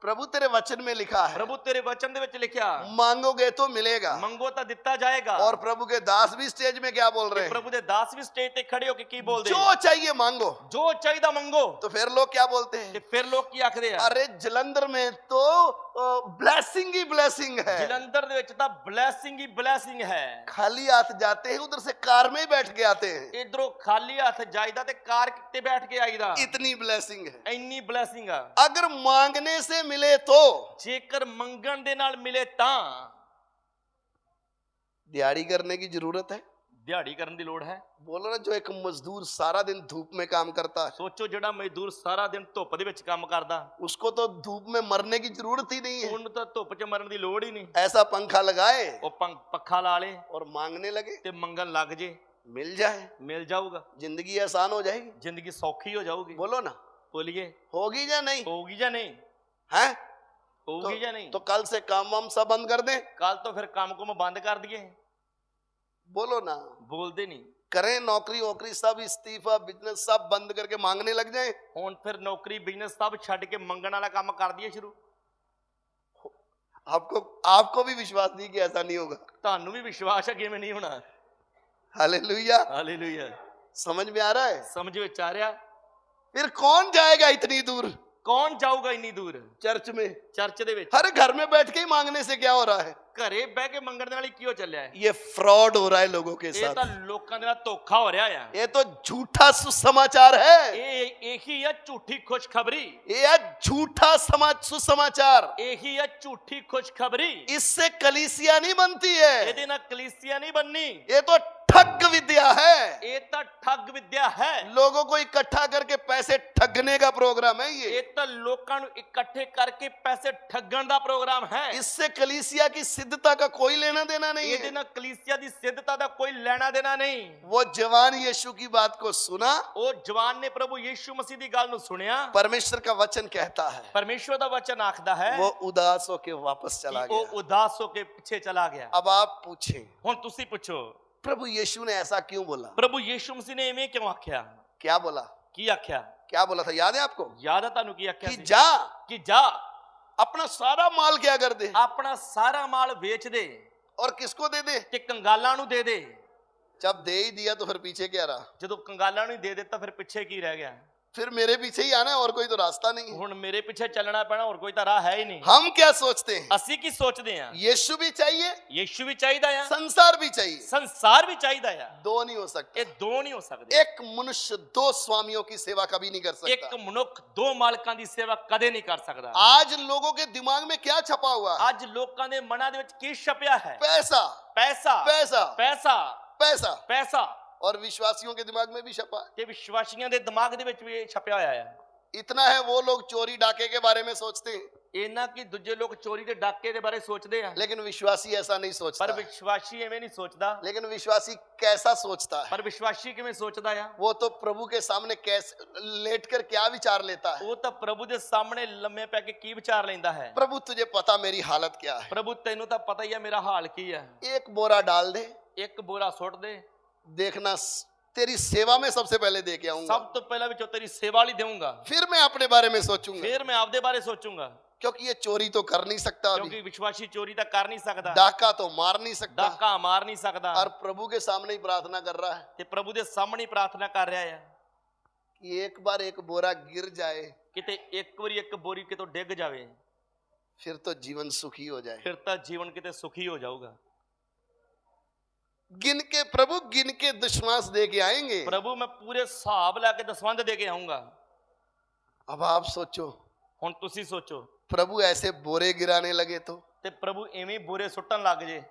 प्रभु तेरे वचन में लिखा है, ਪ੍ਰਭੂ ਤੇਰੇ ਵਚਨ ਦੇ ਵਿੱਚ ਲਿਖਿਆ मांगोगे तो मिलेगा। ਮੰਗੋ ਤਾਂ ਦਿੱਤਾ ਜਾਏਗਾ। और प्रभु के दास भी स्टेज में क्या बोल रहे हैं? ਪ੍ਰਭੂ ਦੇ ਦਾਸ ਵੀ ਸਟੇਜ ਤੇ ਖੜੇ ਹੋ ਕੇ ਕੀ ਬੋਲਦੇ जो चाहिए मांगो। ਜੋ ਚਾਹੀਦਾ ਮੰਗੋ। तो फिर लोग क्या बोलते ਤੇ हैं? ਫਿਰ ਲੋਕ ਕੀ ਆਖਦੇ ਆ? अरे जलंधर में तो ब्लेसिंग ही ब्लेसिंग है, ਜਲੰਧਰ ਦੇ ਵਿੱਚ ਤਾਂ ਬਲੇਸਿੰਗ ਹੀ ਬਲੇਸਿੰਗ ਹੈ। खाली हाथ जाते हैं, उधर से कार में ही बैठ के आते हैं, ਇਧਰੋਂ ਖਾਲੀ ਹੱਥ ਜਾਈਦਾ ਤੇ ਕਾਰ ਕਿਤੇ ਬੈਠ ਕੇ ਆਈਦਾ। इतनी ब्लेसिंग है। ਇੰਨੀ ਬਲੇਸਿੰਗ ਆ। अगर मांगने से मिले तो ਜੇਕਰ ਮੰਗਣ ਦੇ ਨਾਲ ਮਿਲੇ ਤਾਂ दिहाड़ी करने की जरूरत है। ਦਿਹਾੜੀ ਕਰਨ ਦੀ ਲੋੜ ਹੈ। बोलो ना, जो एक मजदूर सारा दिन धूप में काम करता है, ਸੋਚੋ ਜਿਹੜਾ ਮਜ਼ਦੂਰ ਸਾਰਾ ਦਿਨ ਧੁੱਪ ਦੇ ਵਿੱਚ ਕੰਮ ਕਰਦਾ, उसको तो धूप में मरने की जरूरत ही नहीं है। ਉਹਨੂੰ ਤਾਂ ਧੁੱਪ 'ਚ ਮਰਨ ਦੀ ਲੋੜ ਹੀ ਨਹੀਂ। ऐसा पंखा लगाए ਉਹ ਪੱਖਾ ਲਾ ਲੇ और मांगने लगे, ਤੇ ਮੰਗਣ ਲੱਗ ਜੇ, मिल जाए, ਮਿਲ ਜਾਊਗਾ। जिंदगी आसान हो जाएगी। ਜ਼ਿੰਦਗੀ ਸੌਖੀ ਹੋ ਜਾਊਗੀ। बोलो ना, ਬੋਲੀਏ, होगी या नहीं ਹੋਊਗੀ ਜਾਂ ਨਹੀਂ? है? ਹੋਊਗੀ ਜਾਂ ਨਹੀਂ? तो कल से काम वाम सब बंद कर दें। ਕੱਲ ਤੋਂ ਫਿਰ ਕੰਮ ਕੁਮ ਬੰਦ ਕਰ ਦਈਏ। बोलो ना, ਬੋਲਦੇ ਨਹੀਂ। करें नौकरी वोकरी सब इस्तीफा बिजनेस सब बंद करके मांगने लग जाएं। ਹੁਣ ਫਿਰ नौकरी बिजनेस सब ਛੱਡ ਕੇ ਮੰਗਣ ਵਾਲਾ ਕੰਮ ਕਰ ਦਈਏ ਸ਼ੁਰੂ। आपको आपको भी विश्वास नहीं कि ऐसा नहीं होगा। ਤੁਹਾਨੂੰ ਵੀ ਵਿਸ਼ਵਾਸ ਹੈ ਕਿਵੇਂ ਨਹੀਂ ਹੋਣਾ। Hallelujah, hallelujah. समझ में आ रहा है? ਸਮਝ ਵਿੱਚ ਆ ਰਿਹਾ? फिर कौन जाएगा इतनी दूर ਕੌਣ ਜਾਊਗਾ ਇੰਨੀ ਦੂਰ चर्च में? ਚਰਚ ਦੇ ਵਿੱਚ? हर घर में बैठ के ही मांगने से क्या हो रहा है? ਘਰੇ ਬਹਿ ਕੇ ਮੰਗਣ ਦੇ ਨਾਲ ਹੀ ਕੀ ਹੋ ਚੱਲਿਆ ਹੈ? ये फ्रॉड हो रहा है लोगों के ਇਹ साथ। ਤਾਂ ਲੋਕਾਂ ਦੇ ਨਾਲ ਧੋਖਾ ਹੋ ਰਿਹਾ ਆ। ये तो झूठा सुसमाचार है। ਇਹ ਇਹੀ ਆ ਝੂਠੀ ਖੁਸ਼ਖਬਰੀ। ये है झूठा सुसमाचार। ਇਹੀ ਆ ਝੂਠੀ ਖੁਸ਼ਖਬਰੀ। इससे कलीसिया नहीं बनती है, ਇਹਦੇ ਨਾਲ ਕਲੀਸਿਆ ਨਹੀਂ ਬੰਨੀ। ये तो ठग विद्या है। ਇਹ ਤਾਂ ਠੱਗ ਵਿਦਿਆ ਹੈ। लोगों को इकट्ठा करके पैसे ठगने का प्रोग्राम है ये। ਇਹ ਤਾਂ ਲੋਕਾਂ ਨੂੰ ਇਕੱਠੇ ਕਰਕੇ ਪੈਸੇ ਠੱਗਣ ਦਾ ਪ੍ਰੋਗਰਾਮ ਹੈ। इससे कलीसिया की सिद्धता का कोई लेना देना नहीं ਇਹਦੇ है। ਨਾਲ ਕਲੀਸਿਆ ਦੀ ਸਿੱਧਤਾ ਦਾ ਕੋਈ ਲੈਣਾ ਦੇਣਾ ਨਹੀਂ। वो जवान यीशु की बात को सुना, ਉਹ ਜਵਾਨ ਨੇ ਪ੍ਰਭੂ ਯੀਸ਼ੂ ਮਸੀਹ ਦੀ ਗੱਲ ਨੂੰ ਸੁਣਿਆ। परमेश्वर का वचन कहता है, ਪਰਮੇਸ਼ਵਰ ਦਾ ਵਚਨ ਆਖਦਾ ਹੈ वो उदास होके वापस ਕਿ चला ਉਹ गया। ਉਦਾਸ ਹੋ ਕੇ ਪਿੱਛੇ ਚਲਾ ਗਿਆ। अब आप पूछें, ਹੁਣ ਤੁਸੀਂ ਪੁੱਛੋ, प्रभु यीशु ने ऐसा क्यों बोला? ਪ੍ਰਭੂ ਯੀਸ਼ੂ ਮਸੀਹ ਨੇ ਐਵੇਂ ਕਿਉਂ ਆਖਿਆ? क्या बोला? ਕੀ ਆਖਿਆ? क्या बोला था, याद है आपको? ਯਾਦ ਹੈ ਤੁਹਾਨੂੰ ਕੀ ਆਖਿਆ कि ਸੀ? जा ਕਿ ਜਾ अपना सारा माल क्या कर दे ਆਪਣਾ ਸਾਰਾ ਮਾਲ ਵੇਚ ਦੇ और किसको दे दे? ਤੇ ਕੰਗਾਲਾਂ ਨੂੰ ਦੇ ਦੇ। जब दे ही दिया तो फिर पीछे क्या रहा? ਜਦੋਂ ਕੰਗਾਲਾਂ ਨੂੰ ਹੀ ਦੇ ਦਿੱਤਾ ਫਿਰ ਪਿੱਛੇ ਕੀ ਰਹਿ ਗਿਆ? फिर मेरे पीछे ही आना है, और कोई तो रास्ता नहीं है। ਹੁਣ ਮੇਰੇ ਪਿੱਛੇ ਚੱਲਣਾ ਪੈਣਾ, ਹੋਰ ਕੋਈ ਤਾਂ ਰਾਹ ਹੈ ਹੀ ਨਹੀਂ। हम क्या सोचते हैं? ਅਸੀਂ ਕੀ ਸੋਚਦੇ ਆ? यीशु भी चाहिए, ਯੀਸ਼ੂ ਵੀ ਚਾਹੀਦਾ ਆ, संसार भी चाहिए, ਸੰਸਾਰ ਵੀ ਚਾਹੀਦਾ ਆ। दो नहीं हो सकते। ਇਹ ਦੋ ਨਹੀਂ ਹੋ ਸਕਦੇ। एक मनुष्य दो स्वामियों की सेवा कभी नहीं कर ਇੱਕ सकता। ਮਨੁੱਖ ਦੋ ਮਾਲਕਾਂ ਦੀ ਸੇਵਾ ਕਦੇ ਨਹੀਂ ਕਰ ਸਕਦਾ। आज लोगों के दिमाग में क्या छपा हुआ है? ਅੱਜ ਲੋਕਾਂ ਦੇ ਮਨਾਂ ਦੇ ਵਿੱਚ ਕੀ ਛਪਿਆ ਹੈ? पैसा ਪੈਸਾ पैसा ਪੈਸਾ पैसा। ਪੈਸਾ। और विश्वासियों के दिमाग में भी छपा है। ਤੇ ਵਿਸ਼ਵਾਸੀਆਂ ਦੇ ਦਿਮਾਗ ਦੇ ਵਿੱਚ ਵੀ ਇਹ ਛਪਿਆ ਹੋਇਆ ਹੈ। इतना है, वो लोग चोरी डाके के बारे में सोचते हैं, ਇਹਨਾਂ ਕੀ ਦੂਜੇ ਲੋਕ ਚੋਰੀ ਤੇ ਡਾਕੇ ਦੇ ਬਾਰੇ ਸੋਚਦੇ ਆ, लेकिन विश्वासी ऐसा नहीं ਪਰ सोचता। ਵਿਸ਼ਵਾਸੀ ਐਵੇਂ ਨਹੀਂ ਸੋਚਦਾ। लेकिन विश्वासी कैसा सोचता है? ਪਰ ਵਿਸ਼ਵਾਸੀ ਕਿਵੇਂ ਸੋਚਦਾ ਆ? वो तो प्रभु के सामने कैसे लेट कर क्या विचार लेता है? ਉਹ ਤਾਂ ਪ੍ਰਭੂ ਦੇ ਸਾਹਮਣੇ ਲੰਮੇ ਪੈ ਕੇ ਕੀ ਵਿਚਾਰ ਲੈਂਦਾ ਹੈ? प्रभु तुझे पता मेरी हालत क्या है? ਪ੍ਰਭੂ ਤੈਨੂੰ ਤਾਂ ਪਤਾ ਹੀ ਆ ਮੇਰਾ ਹਾਲ ਕੀ ਆ। एक बोरा डाल दे, ਇੱਕ ਬੋਰਾ ਸੁੱਟ ਦੇ, देखना तेरी सेवा में सबसे पहले दे के आऊंगा, ਸਭ ਤੋਂ ਪਹਿਲਾਂ ਵਿੱਚੋਂ ਤੇਰੀ ਸੇਵਾ ਲਈ ਦੇਵਾਂਗਾ, फिर मैं अपने बारे में सोचूंगा। ਫਿਰ ਮੈਂ ਆਪਦੇ ਬਾਰੇ ਸੋਚੂੰਗਾ। क्योंकि ये चोरी तो कर नहीं सकता ਕਿਉਂਕਿ अभी, ਵਿਸ਼ਵਾਸੀ ਚੋਰੀ ਤਾਂ ਕਰ ਨਹੀਂ ਸਕਦਾ, डाका तो मार नहीं सकता, ਡਾਕਾ ਮਾਰ ਨਹੀਂ ਸਕਦਾ, और प्रभु के सामने ही प्रार्थना कर रहा है ਤੇ ਪ੍ਰਭੂ ਦੇ ਸਾਹਮਣੇ ਹੀ ਪ੍ਰਾਰਥਨਾ ਕਰ ਰਿਹਾ ਆ कि एक बार एक बोरा गिर जाए, ਕਿਤੇ ਇੱਕ ਵਾਰੀ ਇੱਕ ਬੋਰੀ ਕਿਤੋਂ ਡਿੱਗ ਜਾਵੇ, फिर तो जीवन सुखी हो जाए। ਫਿਰ ਤਾਂ ਜੀਵਨ ਕਿਤੇ ਸੁਖੀ ਹੋ ਜਾਊਗਾ। गिन के प्रभु गिन के दशमांश दे के आएंगे। ਪ੍ਰਭੂ ਮੈਂ ਪੂਰੇ ਹਿਸਾਬ ਲੈ ਕੇ ਦਸਵੰਧ ਦੇ ਕੇ ਆਉਂਗਾ। अब आप सोचो, ਹੁਣ ਤੁਸੀਂ ਸੋਚੋ, प्रभु ऐसे बोरे गिराने लगे तो ਤੇ ਪ੍ਰਭੂ ਐਵੇਂ ਬੋਰੇ ਸੁੱਟਣ ਲੱਗ ਜੇ,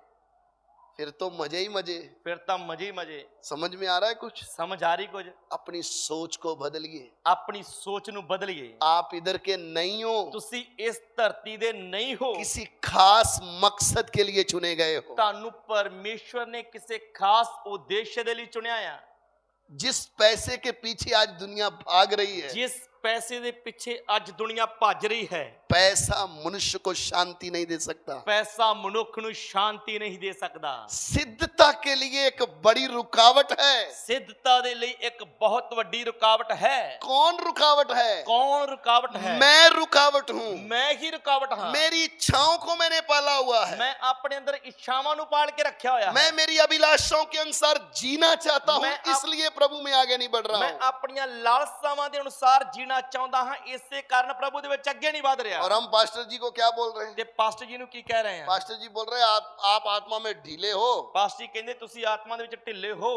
फिर तो मजे ही मजे। ਫਿਰ ਤਾਂ ਮਜ਼ੇ ਹੀ ਮਜ਼ੇ। समझ में आ रहा है कुछ? ਸਮਝ ਆ ਰਹੀ ਕੁਝ? अपनी सोच को बदलिए। ਆਪਣੀ ਸੋਚ ਨੂੰ ਬਦਲੀਏ। आप इधर के नहीं हो, ਤੁਸੀਂ ਇਸ ਧਰਤੀ ਦੇ ਨਹੀਂ ਹੋ, किसी खास मकसद के लिए चुने गए हो। ਤੁਹਾਨੂੰ ਪਰਮੇਸ਼ਵਰ ਨੇ ਕਿਸੇ ਖਾਸ ਉਦੇਸ਼ ਦੇ ਲਈ ਚੁਣਿਆ ਆ। जिस पैसे के पीछे आज दुनिया भाग रही है, ਜਿਸ ਪੈਸੇ ਦੇ ਪਿੱਛੇ ਅੱਜ ਦੁਨੀਆ ਭੱਜ ਰਹੀ ਹੈ। पैसा मनुष्य को शांति नहीं दे सकता। ਪੈਸਾ ਮਨੁੱਖ ਨੂੰ ਸ਼ਾਂਤੀ ਨਹੀਂ ਦੇ ਸਕਦਾ। सिद्धता के लिए एक बड़ी रुकावट है। ਸਿੱਧਤਾ ਦੇ ਲਈ ਇੱਕ ਬਹੁਤ ਵੱਡੀ ਰੁਕਾਵਟ ਹੈ। कौन रुकावट है? ਕੌਣ ਰੁਕਾਵਟ ਹੈ? मैं रुकावट हूं। ਮੈਂ ही ਰੁਕਾਵਟ ਹਾਂ। मेरी इच्छाओं को मैंने पाला हुआ है। ਮੈਂ ਆਪਣੇ ਅੰਦਰ ਇੱਛਾਵਾਂ ਨੂੰ ਪਾਲ ਕੇ ਰੱਖਿਆ ਹੋਇਆ मैं ਹੈ। मेरी अभिलाषाओं के अनुसार जीना चाहता हूं, मैं इसलिए प्रभु में आगे नहीं बढ़ रहा ਮੈਂ हूं। ਆਪਣੀਆਂ ਲਾਲਸਾਵਾਂ ਦੇ ਅਨੁਸਾਰ ਜੀਣਾ ਚਾਹੁੰਦਾ ਹਾਂ, ਇਸੇ ਕਾਰਨ ਪ੍ਰਭੂ ਦੇ ਵਿੱਚ ਅੱਗੇ ਨਹੀਂ ਵਧ ਰਿਹਾ। और हम पास्टर जी को क्या बोल रहे हैं? ਤੇ ਪਾਸਟਰ ਜੀ ਨੂੰ ਕੀ ਕਹਿ ਰਹੇ ਆ? पास्टर जी बोल रहे हैं आप आत्मा में ढीले हो। ਪਾਸਟਰ ਜੀ ਕਹਿੰਦੇ ਤੁਸੀਂ ਆਤਮਾ ਦੇ ਵਿੱਚ ਢਿੱਲੇ ਹੋ।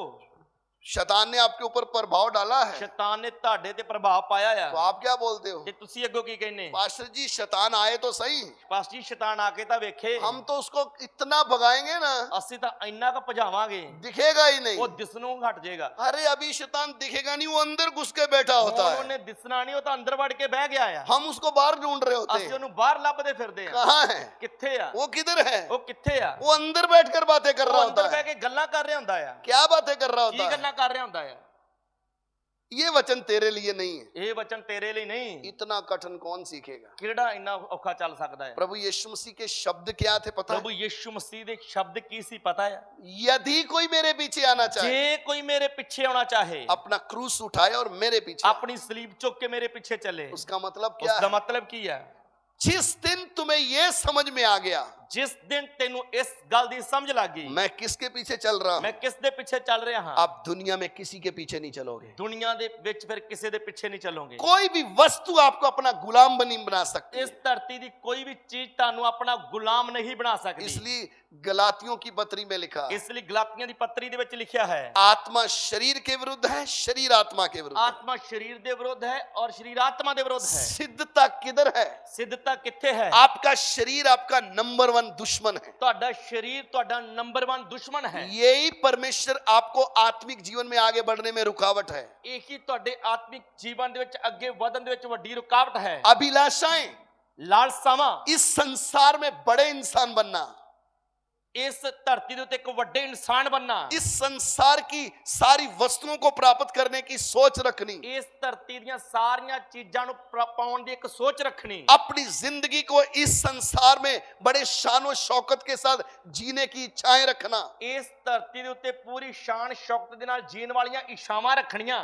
शैतान ने आपके ऊपर प्रभाव डाला है, ਸ਼ੈਤਾਨ ਨੇ ਤੁਹਾਡੇ ਤੇ ਪ੍ਰਭਾਵ ਪਾਇਆ तो ਆ। आप क्या बोलते हो? ਤੇ ਤੁਸੀਂ ਅੱਗੋਂ ਕੀ ਕਹਿੰਦੇ? पास्टर जी शैतान आए तो सही, ਪਾਸਟਰ ਜੀ ਸ਼ੈਤਾਨ ਆ ਕੇ ਤਾਂ ਵੇਖੇ। हम तो उसको इतना भगाएंगे ना, ਅਸੀਂ ਤਾਂ ਇੰਨਾ ਕੁ ਭਜਾਵਾਂਗੇ दिखेगा ही नहीं। ਉਹ ਦਿਸਣੋਂ ਹਟ ਜਾਏਗਾ। अरे अभी शैतान दिखेगा नहीं, वो अंदर घुस के बैठा होता ਹੁਣ है। ਉਹਨੇ ਦਿਸਣਾ ਨਹੀਂ, ਉਹ ਤਾਂ ਅੰਦਰ ਵੜ ਕੇ ਬਹਿ ਗਿਆ ਆ। हम उसको बाहर ढूंढ रहे होते ਅਸੀਂ हैं। ਉਹਨੂੰ ਬਾਹਰ ਲੱਭਦੇ ਫਿਰਦੇ ਆ। कहाँ है ਕਿੱਥੇ ਆ वो? किधर है ਉਹ? ਕਿੱਥੇ ਆ? वो? अंदर बैठकर बातें कर रहा ਉਹ ਅੰਦਰ होता ਬਹਿ है। ਕੇ ਗੱਲਾਂ ਕਰ ਰਿਹਾ ਹੁੰਦਾ ਆ। क्या बातें कर रहा ਕੀ होता है? ਗੱਲਾਂ ਕਰ ਰਿਹਾ ਹੁੰਦਾ ਆ? ये वचन तेरे लिए नहीं है। ਇਹ ਵਚਨ ਤੇਰੇ ਲਈ ਨਹੀਂ। इतना कठिन कौन सीखेगा? ਕਿਹੜਾ ਇੰਨਾ ਔਖਾ ਚੱਲ ਸਕਦਾ ਹੈ? प्रभु यीशु मसीह के शब्द क्या थे पता ਪ੍ਰਭੂ है? ਯੀਸ਼ੂ ਮਸੀਹ ਦੇ ਸ਼ਬਦ ਕੀ ਸੀ ਪਤਾ ਹੈ? यदि कोई मेरे पीछे आना चाहे, ਜੇ ਕੋਈ ਮੇਰੇ ਪਿੱਛੇ ਆਉਣਾ ਚਾਹੇ, अपना क्रूस उठाए और मेरे पीछे। ਆਪਣੀ ਸਲੀਬ ਚੁੱਕ ਕੇ ਮੇਰੇ ਪਿੱਛੇ ਚੱਲੇ। उसका मतलब क्या ਉਸ ਦਾ है? ਮਤਲਬ ਕੀ ਹੈ? जिस दिन तुम्हें ये समझ में आ गया ਜਿਸ ਦਿਨ ਤੈਨੂੰ ਇਸ ਗੱਲ ਦੀ ਸਮਝ ਲੱਗ ਗਈ मैं किसके पीछे चल रहा ਮੈਂ हूं, ਕਿਸ ਦੇ ਪਿੱਛੇ ਚੱਲ ਰਿਹਾ ਹਾਂ, आप दुनिया में किसी के पीछे नहीं चलोगे। ਦੁਨੀਆ ਦੇ ਵਿੱਚ ਫਿਰ ਕਿਸੇ ਦੇ ਪਿੱਛੇ ਨਹੀਂ ਚੱਲੋਗੇ। कोई भी वस्तु आपको अपना गुलाम नहीं बना सकती ਇਸ है। ਧਰਤੀ ਦੀ ਕੋਈ ਵੀ ਚੀਜ਼ ਤੁਹਾਨੂੰ ਆਪਣਾ ਗੁਲਾਮ ਨਹੀਂ ਬਣਾ ਸਕਦੀ। इसलिए गलातियों की पत्री में लिखा, ਇਸ ਲਈ ਗਲਾਤੀਆਂ ਦੀ ਪੱਤਰੀ ਦੇ ਵਿੱਚ ਲਿਖਿਆ ਹੈ, आत्मा शरीर के विरुद्ध है, शरीर आत्मा के विरुद्ध है। ਆਤਮਾ ਸਰੀਰ ਦੇ ਵਿਰੁੱਧ ਹੈ ਔਰ ਸਰੀਰ ਆਤਮਾ ਦੇ ਵਿਰੁੱਧ ਹੈ। सिद्धता किधर है? ਸਿੱਧਤਾ ਕਿੱਥੇ ਹੈ? आपका शरीर आपका नंबर 1 दुश्मन है। ਤੁਹਾਡਾ ਸਰੀਰ ਤੁਹਾਡਾ ਨੰਬਰ 1 ਦੁਸ਼ਮਣ ਹੈ। यही परमेश्वर आपको आत्मिक जीवन में आगे बढ़ने में रुकावट है। ਇਹੀ ਤੁਹਾਡੇ ਆਤਮਿਕ ਜੀਵਨ ਦੇ ਵਿੱਚ ਅੱਗੇ ਵਧਣ ਦੇ ਵਿੱਚ ਵੱਡੀ ਰੁਕਾਵਟ ਹੈ। अभिलाषाएं, ਲਾਲਸਾਵਾਂ, इस संसार में बड़े इंसान बनना, ਇਸ ਧਰਤੀ ਦੇ ਉੱਤੇ ਇੱਕ ਵੱਡੇ ਇਨਸਾਨ ਬਣਨਾ, इस संसार की सारी वस्तुओं को प्राप्त करने की सोच रखनी, ਇਸ ਧਰਤੀ ਦੀਆਂ ਸਾਰੀਆਂ ਚੀਜ਼ਾਂ ਨੂੰ ਪਾਉਣ ਦੀ ਇੱਕ ਸੋਚ ਰੱਖਣੀ, अपनी जिंदगी को इस संसार में बड़े शान और शौकत के साथ जीने की इच्छाएं रखना। ਇਸ ਧਰਤੀ ਦੇ ਉੱਤੇ ਪੂਰੀ ਸ਼ਾਨ ਸ਼ੌਕਤ ਦੇ ਨਾਲ ਜੀਣ ਵਾਲੀਆਂ ਇੱਛਾਵਾਂ ਰੱਖਣੀਆਂ।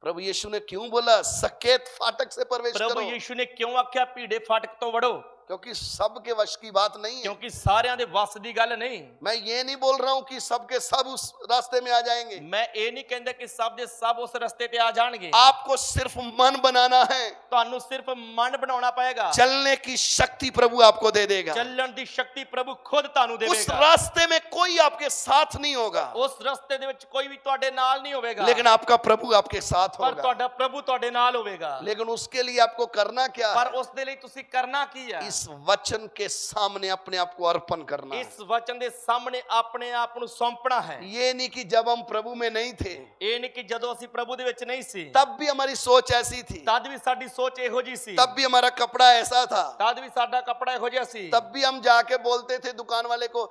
प्रभु यीशु ने क्यों बोला सकेत फाटक से प्रवेश ਪ੍ਰਭੂ करो? ਯੀਸ਼ੂ ਨੇ ਕਿਉਂ ਆਖਿਆ ਭੀੜੇ ਫਾਟਕ ਤੋਂ ਵੜੋ? क्योंकि सबके वश की बात नहीं है। ਕਿਉਂਕਿ ਸਾਰਿਆਂ ਦੇ ਵੱਸ ਦੀ ਗੱਲ ਨਹੀਂ। मैं ये नहीं बोल रहा हूं कि सबके सब उस रास्ते में आ जाएंगे। ਮੈਂ ਇਹ ਨਹੀਂ ਕਹਿੰਦਾ ਕਿ ਸਭ ਦੇ ਸਭ ਉਸ ਰਸਤੇ ਤੇ ਆ ਜਾਣਗੇ। आपको सिर्फ मन बनाना है, ਤੁਹਾਨੂੰ ਸਿਰਫ ਮਨ ਬਣਾਉਣਾ ਪਏਗਾ। चलने की शक्ति प्रभु आपको दे देगा। ਚੱਲਣ ਦੀ ਸ਼ਕਤੀ ਪ੍ਰਭੂ ਖੁਦ ਤੁਹਾਨੂੰ उस ਦੇਵੇਗਾ। रास्ते में कोई आपके साथ नहीं होगा, ਉਸ ਰਸਤੇ ਦੇ ਵਿੱਚ ਕੋਈ ਵੀ ਤੁਹਾਡੇ ਨਾਲ ਨਹੀਂ ਹੋਵੇਗਾ, लेकिन आपका प्रभु आपके साथ ਪਰ होगा। ਤੁਹਾਡਾ ਪ੍ਰਭੂ ਤੁਹਾਡੇ ਨਾਲ ਹੋਵੇਗਾ। लेकिन उसके लिए आपको करना क्या ਪਰ है? ਉਸ ਦੇ ਲਈ ਤੁਸੀਂ ਕਰਨਾ ਕੀ ਹੈ? इस वचन के सामने अपने आप को अर्पण करना है। ਇਸ ਵਚਨ ਦੇ ਸਾਹਮਣੇ ਆਪਣੇ ਆਪ ਨੂੰ ਸੌਂਪਣਾ ਹੈ। ये नहीं कि जब हम प्रभु में नहीं थे ਇਹ ਨਹੀਂ ਕਿ ਜਦੋਂ ਅਸੀਂ ਪ੍ਰਭੂ ਦੇ ਵਿੱਚ ਨਹੀਂ ਸੀ तब भी हमारी सोच ऐसी थी, ਤਦ ਵੀ ਸਾਡੀ ਸੋਚ ਇਹੋ ਜੀ ਸੀ, तब भी हमारा कपड़ा ऐसा था, ਤਦ ਵੀ ਸਾਡਾ ਕੱਪੜਾ ਇਹੋ ਜਿਹਾ ਸੀ, तब भी हम जाके बोलते थे दुकान वाले को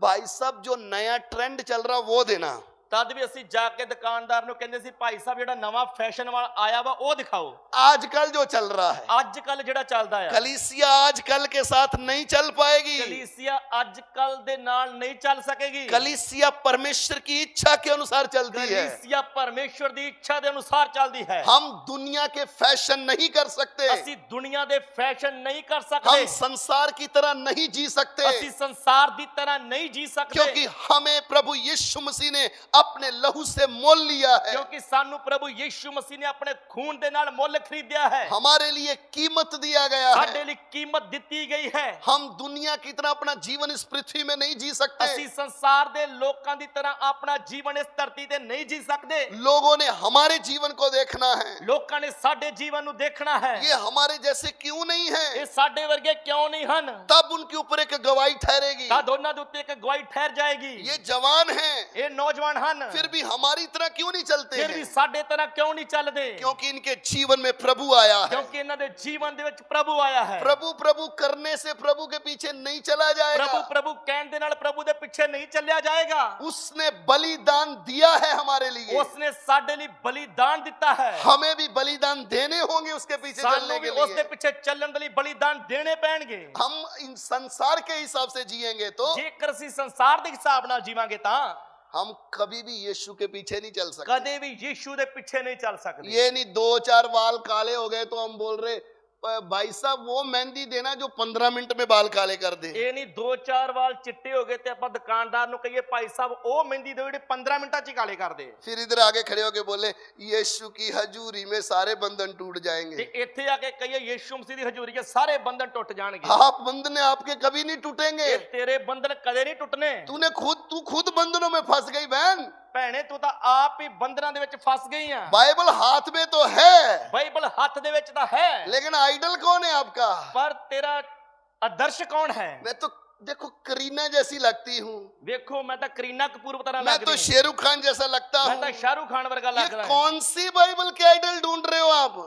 भाई साहब जो नया ट्रेंड चल रहा वो देना। ਤਦ ਵੀ ਅਸੀਂ ਜਾ ਕੇ ਦੁਕਾਨਦਾਰ ਨੂੰ ਕਹਿੰਦੇ ਸੀ ਭਾਈ ਸਾਹਿਬ ਜਿਹੜਾ ਨਵਾਂ ਫੈਸ਼ਨ ਵਾਲਾ ਆਇਆ ਵਾ ਉਹ ਦਿਖਾਓ। आजकल जो चल रहा है, ਅੱਜ ਕੱਲ ਜਿਹੜਾ ਚੱਲਦਾ ਆ, कलीसिया आजकल के साथ नहीं चल पाएगी। ਕਲੀਸਿया ਅੱਜ ਕੱਲ ਦੇ ਨਾਲ ਨਹੀਂ ਚੱਲ ਸਕੇਗੀ। कलीसिया परमेश्वर की इच्छा के अनुसार चलती है। ਕਲੀਸਿया ਪਰਮੇਸ਼ਵਰ ਦੀ ਇੱਛਾ ਦੇ ਅਨੁਸਾਰ ਚੱਲਦੀ ਹੈ। हम दुनिया के फैशन नहीं कर सकते, ਅਸੀਂ ਦੁਨੀਆ ਦੇ ਫੈਸ਼ਨ ਨਹੀਂ ਕਰ हम ਸਕਦੇ, संसार की तरह नहीं जी सकते, ਅਸੀਂ ਸੰਸਾਰ ਦੀ ਤਰ੍ਹਾਂ ਨਹੀਂ ਜੀ ਸਕਦੇ, क्योंकि हमें प्रभु यीशु मसीह ने अपने लहू से मोल लिया है। ਕਿਉਂਕਿ ਸਾਨੂੰ ਪ੍ਰਭੂ ਯੀਸ਼ੂ ਮਸੀਹ ਨੇ ਆਪਣੇ ਖੂਨ ਦੇ ਨਾਲ ਮੁੱਲ ਖਰੀਦਿਆ ਹੈ। हमारे लिए कीमत दिया गया ਸਾਡੇ है। ਲਈ ਕੀਮਤ ਦਿੱਤੀ ਗਈ ਹੈ। हम दुनिया की तरह अपना जीवन इस पृथ्वी में नहीं जी सकते। ਅਸੀਂ ਸੰਸਾਰ ਦੇ ਲੋਕਾਂ ਦੀ ਤਰ੍ਹਾਂ ਆਪਣਾ ਜੀਵਨ ਇਸ ਧਰਤੀ ਤੇ ਨਹੀਂ ਜੀ ਸਕਦੇ। लोगों ने हमारे जीवन को देखना है, ਲੋਕਾਂ ਨੇ ਸਾਡੇ ਜੀਵਨ ਨੂੰ ਦੇਖਣਾ ਹੈ। ये हमारे जैसे क्यों नहीं ਇਹ है, ਸਾਡੇ ਵਰਗੇ ਕਿਉਂ ਨਹੀਂ ਹਨ? तब उनके ऊपर एक गवाही ठहरेगी। ਤਾਂ ਦੋਨਾਂ ਦੇ ਉੱਤੇ ਇੱਕ ਗਵਾਹੀ ਠਹਿਰ ਜਾਏਗੀ। ये जवान हैं, ਇਹ ਨੌਜਵਾਨ ਹਨ, ਹਨ फिर भी हमारी तरह क्यों नहीं चलते ਫਿਰ ਵੀ हैं? ਸਾਡੇ ਤਰ੍ਹਾਂ ਕਿਉਂ ਨਹੀਂ ਚੱਲਦੇ क्योंकि इनके जीवन में प्रभु आया है। ਕਿਉਂਕਿ ਇਹਨਾਂ ਦੇ ਜੀਵਨ ਦੇ ਵਿੱਚ ਪ੍ਰਭੂ ਆਇਆ ਹੈ प्रभु प्रभु करने से प्रभु के पीछे नहीं चला ਪ੍ਰਭੂ जाएगा। ਪ੍ਰਭੂ ਕਹਿਣ ਦੇ ਨਾਲ ਪ੍ਰਭੂ ਦੇ ਪਿੱਛੇ ਨਹੀਂ ਚੱਲਿਆ ਜਾਏਗਾ उसने बलिदान दिया है हमारे लिए, ਉਸਨੇ ਸਾਡੇ ਲਈ ਬਲੀਦਾਨ ਦਿੱਤਾ ਹੈ हमें भी बलिदान देने होंगे उसके पीछे चलने ਸਾਨੂੰ ਵੀ के ਉਸਦੇ लिए। ਪਿੱਛੇ ਚੱਲਣ ਦੇ ਲਈ ਬਲੀਦਾਨ ਦੇਣੇ ਪੈਣਗੇ हम इन संसार के हिसाब से जिएंगे तो ਜੇਕਰ ਅਸੀਂ ਸੰਸਾਰ ਦੇ ਹਿਸਾਬ ਨਾਲ ਜੀਵਾਂਗੇ ਤਾਂ हम कभी भी यीशु के पीछे नहीं चल सकते। ਕਦੇ ਵੀ ਯੀਸ਼ੂ ਦੇ ਪਿੱਛੇ ਨਹੀਂ ਚੱਲ ਸਕਦੇ ये नहीं 2-4 बाल काले हो गए तो हम बोल रहे भाई साहब वो मेहंदी देना जो 15 मिनट में बाल काले कर दे। ਇਹ ਨਹੀਂ 2-4 ਵਾਲ ਚਿੱਟੇ ਹੋ ਗਏ ਤੇ ਆਪਾਂ ਦੁਕਾਨਦਾਰ ਨੂੰ ਕਹੀਏ ਭਾਈ ਸਾਹਿਬ ਉਹ ਮਹਿੰਦੀ ਦਿਓ ਜਿਹੜੇ 15 ਮਿੰਟਾਂ 'ਚ ਹੀ ਕਾਲੇ ਕਰ ਦੇ फिर इधर आगे खड़े होके बोले यीशु की हजूरी में सारे बंधन टूट ਤੇ जाएंगे। ਇੱਥੇ ਆ ਕੇ ਕਹੀਏ ਯੀਸ਼ੂ ਮਸੀਹ ਦੀ ਹਜ਼ੂਰੀ 'ਚ ਸਾਰੇ ਬੰਧਨ ਟੁੱਟ ਜਾਣਗੇ आप बंधने आपके कभी नहीं टूटेंगे। ਇਹ ਤੇਰੇ ਬੰਧਨ ਕਦੇ ਨਹੀਂ ਟੁੱਟਨੇ तू खुद बंधनों में फंस गई बहन। ਭੈਣੇ ਤੂੰ ਤਾਂ ਆਪ ਹੀ ਬੰਧਨਾਂ ਦੇ ਵਿੱਚ ਫਸ ਗਈ ਆ बाइबल हाथ में तो है, ਬਾਈਬਲ ਹੱਥ ਦੇ ਵਿੱਚ ਤਾਂ ਹੈ लेकिन आइडल कौन है आपका? ਪਰ ਤੇਰਾ ਆਦਰਸ਼ ਕੌਣ ਹੈ मैं तो देखो करीना जैसी लगती हूँ, ਵੇਖੋ ਮੈਂ ਤਾਂ ਕਰੀਨਾ ਕਪੂਰ ਤਰ੍ਹਾਂ मैं ਲੱਗਦੀ तो शाहरुख खान जैसा लगता ਮੈਂ हूँ। ਤਾਂ ਸ਼ਾਹਰੁਖ ਖਾਨ ਵਰਗਾ ये ਲੱਗਦਾ कौन सी बाइबल के आइडल ढूंढ रहे हो आप?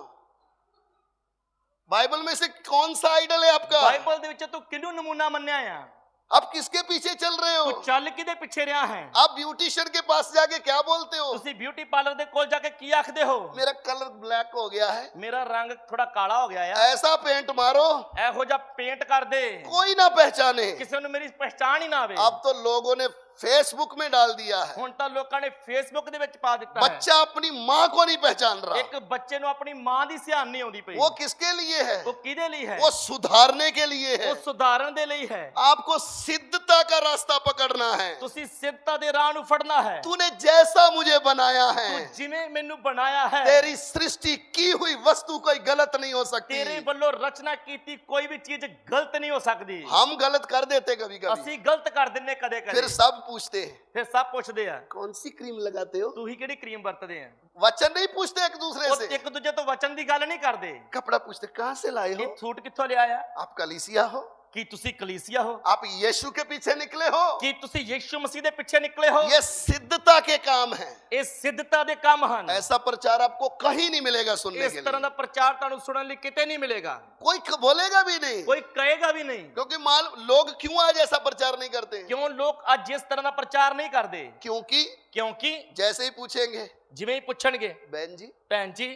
बाइबल में से कौन सा आइडल है आपका? ਬਾਈਬਲ ਦੇ ਵਿੱਚ ਤੂੰ ਕਿਹਨੂੰ ਨਮੂਨਾ ਮੰਨਿਆ ਆ आप किसके पीछे चल रहे ਤੂੰ हो? ਚੱਲ ਕਿਹਦੇ ਪਿੱਛੇ ਰਿਹਾ ਹੈ आप ब्यूटिशियन के पास जाके क्या बोलते हो? ਤੁਸੀਂ ਬਿਊਟੀ ਪਾਰਲਰ ਦੇ ਕੋਲ ਜਾ ਕੇ ਕੀ ਆਖਦੇ ਹੋ मेरा कलर ब्लैक हो गया है, ਮੇਰਾ ਰੰਗ ਥੋੜਾ ਕਾਲਾ ਹੋ ਗਿਆ ਆ ऐसा पेंट मारो ਇਹੋ ਜਿਹਾ ਪੇਂਟ ਕਰ ਦੇ कोई ना पहचाने। ਕਿਸੇ ਨੂੰ ਮੇਰੀ ਪਛਾਣ ਹੀ ਨਾ ਆਵੇ अब तो लोगों ने फेसबुक में डाल दिया है, ਹੁਣ ਤਾਂ ਲੋਕਾਂ ਨੇ ਫੇਸਬੁੱਕ ਦੇ ਵਿੱਚ ਪਾ ਦਿੱਤਾ ਹੈ बच्चा अपनी माँ को नहीं पहचान रहा। ਇੱਕ ਬੱਚੇ ਨੂੰ ਆਪਣੀ ਮਾਂ ਦੀ ਸਿਆਣ ਨਹੀਂ ਆਉਂਦੀ ਪਈ वो किसके लिए है? ਉਹ ਕਿਹਦੇ ਲਈ ਹੈ वो सुधारने के लिए है। ਉਹ ਸੁਧਾਰਨ ਦੇ ਲਈ ਹੈ आपको सिद्धता का रास्ता पकड़ना है। ਤੁਸੀਂ ਸਿੱਧਤਾ ਦੇ ਰਾਹ ਨੂੰ ਫੜਨਾ ਹੈ तूने जैसा मुझे बनाया है, ਤੂੰ ਜਿਵੇਂ ਮੈਨੂੰ ਬਣਾਇਆ ਹੈ तेरी सृष्टि की हुई वस्तु कोई गलत नहीं हो सकती। ਤੇਰੇ ਵੱਲੋਂ ਰਚਨਾ ਕੀਤੀ ਕੋਈ ਵੀ ਚੀਜ਼ ਗਲਤ ਨਹੀਂ ਹੋ ਸਕਦੀ हम गलत कर देते कभी कभी, ਅਸੀਂ ਗਲਤ ਕਰ ਦਿੰਨੇ ਕਦੇ फिर ਕਦੇ सब पूछते हैं ਫਿਰ ਸਭ ਪੁੱਛਦੇ ਆ कौन सी क्रीम लगाते हो? ਤੂੰ ਹੀ ਕਿਹੜੀ ਕਰੀਮ ਵਰਤਦੇ ਆ वचन नहीं पूछते एक दूसरे ਉਹ से, ਇੱਕ ਦੂਜੇ ਤੋਂ ਵਚਨ ਦੀ ਗੱਲ ਨਹੀਂ ਕਰਦੇ कपड़ा पूछते कहाँ से लाए हो? ਇਹ ਸੂਟ ਕਿੱਥੋਂ ਲਿਆ ਆ आप कलीसिया हो? ਕੀ ਤੁਸੀਂ ਕਲੀਸਿया ਹੋ आप यीशु के पीछे निकले हो? ਕੀ ਤੁਸੀਂ ਯीशु मसीह ਦੇ ਪਿੱਛੇ ਨਿਕਲੇ ਹੋ ये सिद्धता के काम है। ਇਹ ਸਿੱਧਤਾ ਦੇ ਕੰਮ ਹਨ ऐसा प्रचार आपको कहीं नहीं मिलेगा सुनने ਇਸ के ਤਰ੍ਹਾਂ लिए, ਦਾ ਪ੍ਰਚਾਰ ਤੁਹਾਨੂੰ ਸੁਣਨ ਲਈ ਕਿਤੇ ਨਹੀਂ ਮਿਲੇਗਾ कोई बोलेगा भी नहीं। ਕੋਈ ਕਹੇਗਾ ਵੀ ਨਹੀਂ क्योंकि लोग क्यों आज ऐसा प्रचार नहीं करते? ਕਿਉਂ ਲੋਕ ਅੱਜ ਇਸ ਤਰ੍ਹਾਂ ਦਾ ਪ੍ਰਚਾਰ ਨਹੀਂ ਕਰਦੇ क्योंकि ਕਿਉਂਕਿ जैसे ही पूछेंगे ਜਿਵੇਂ ਹੀ ਪੁੱਛਣਗੇ बहन जी ਭੈਣ ਜੀ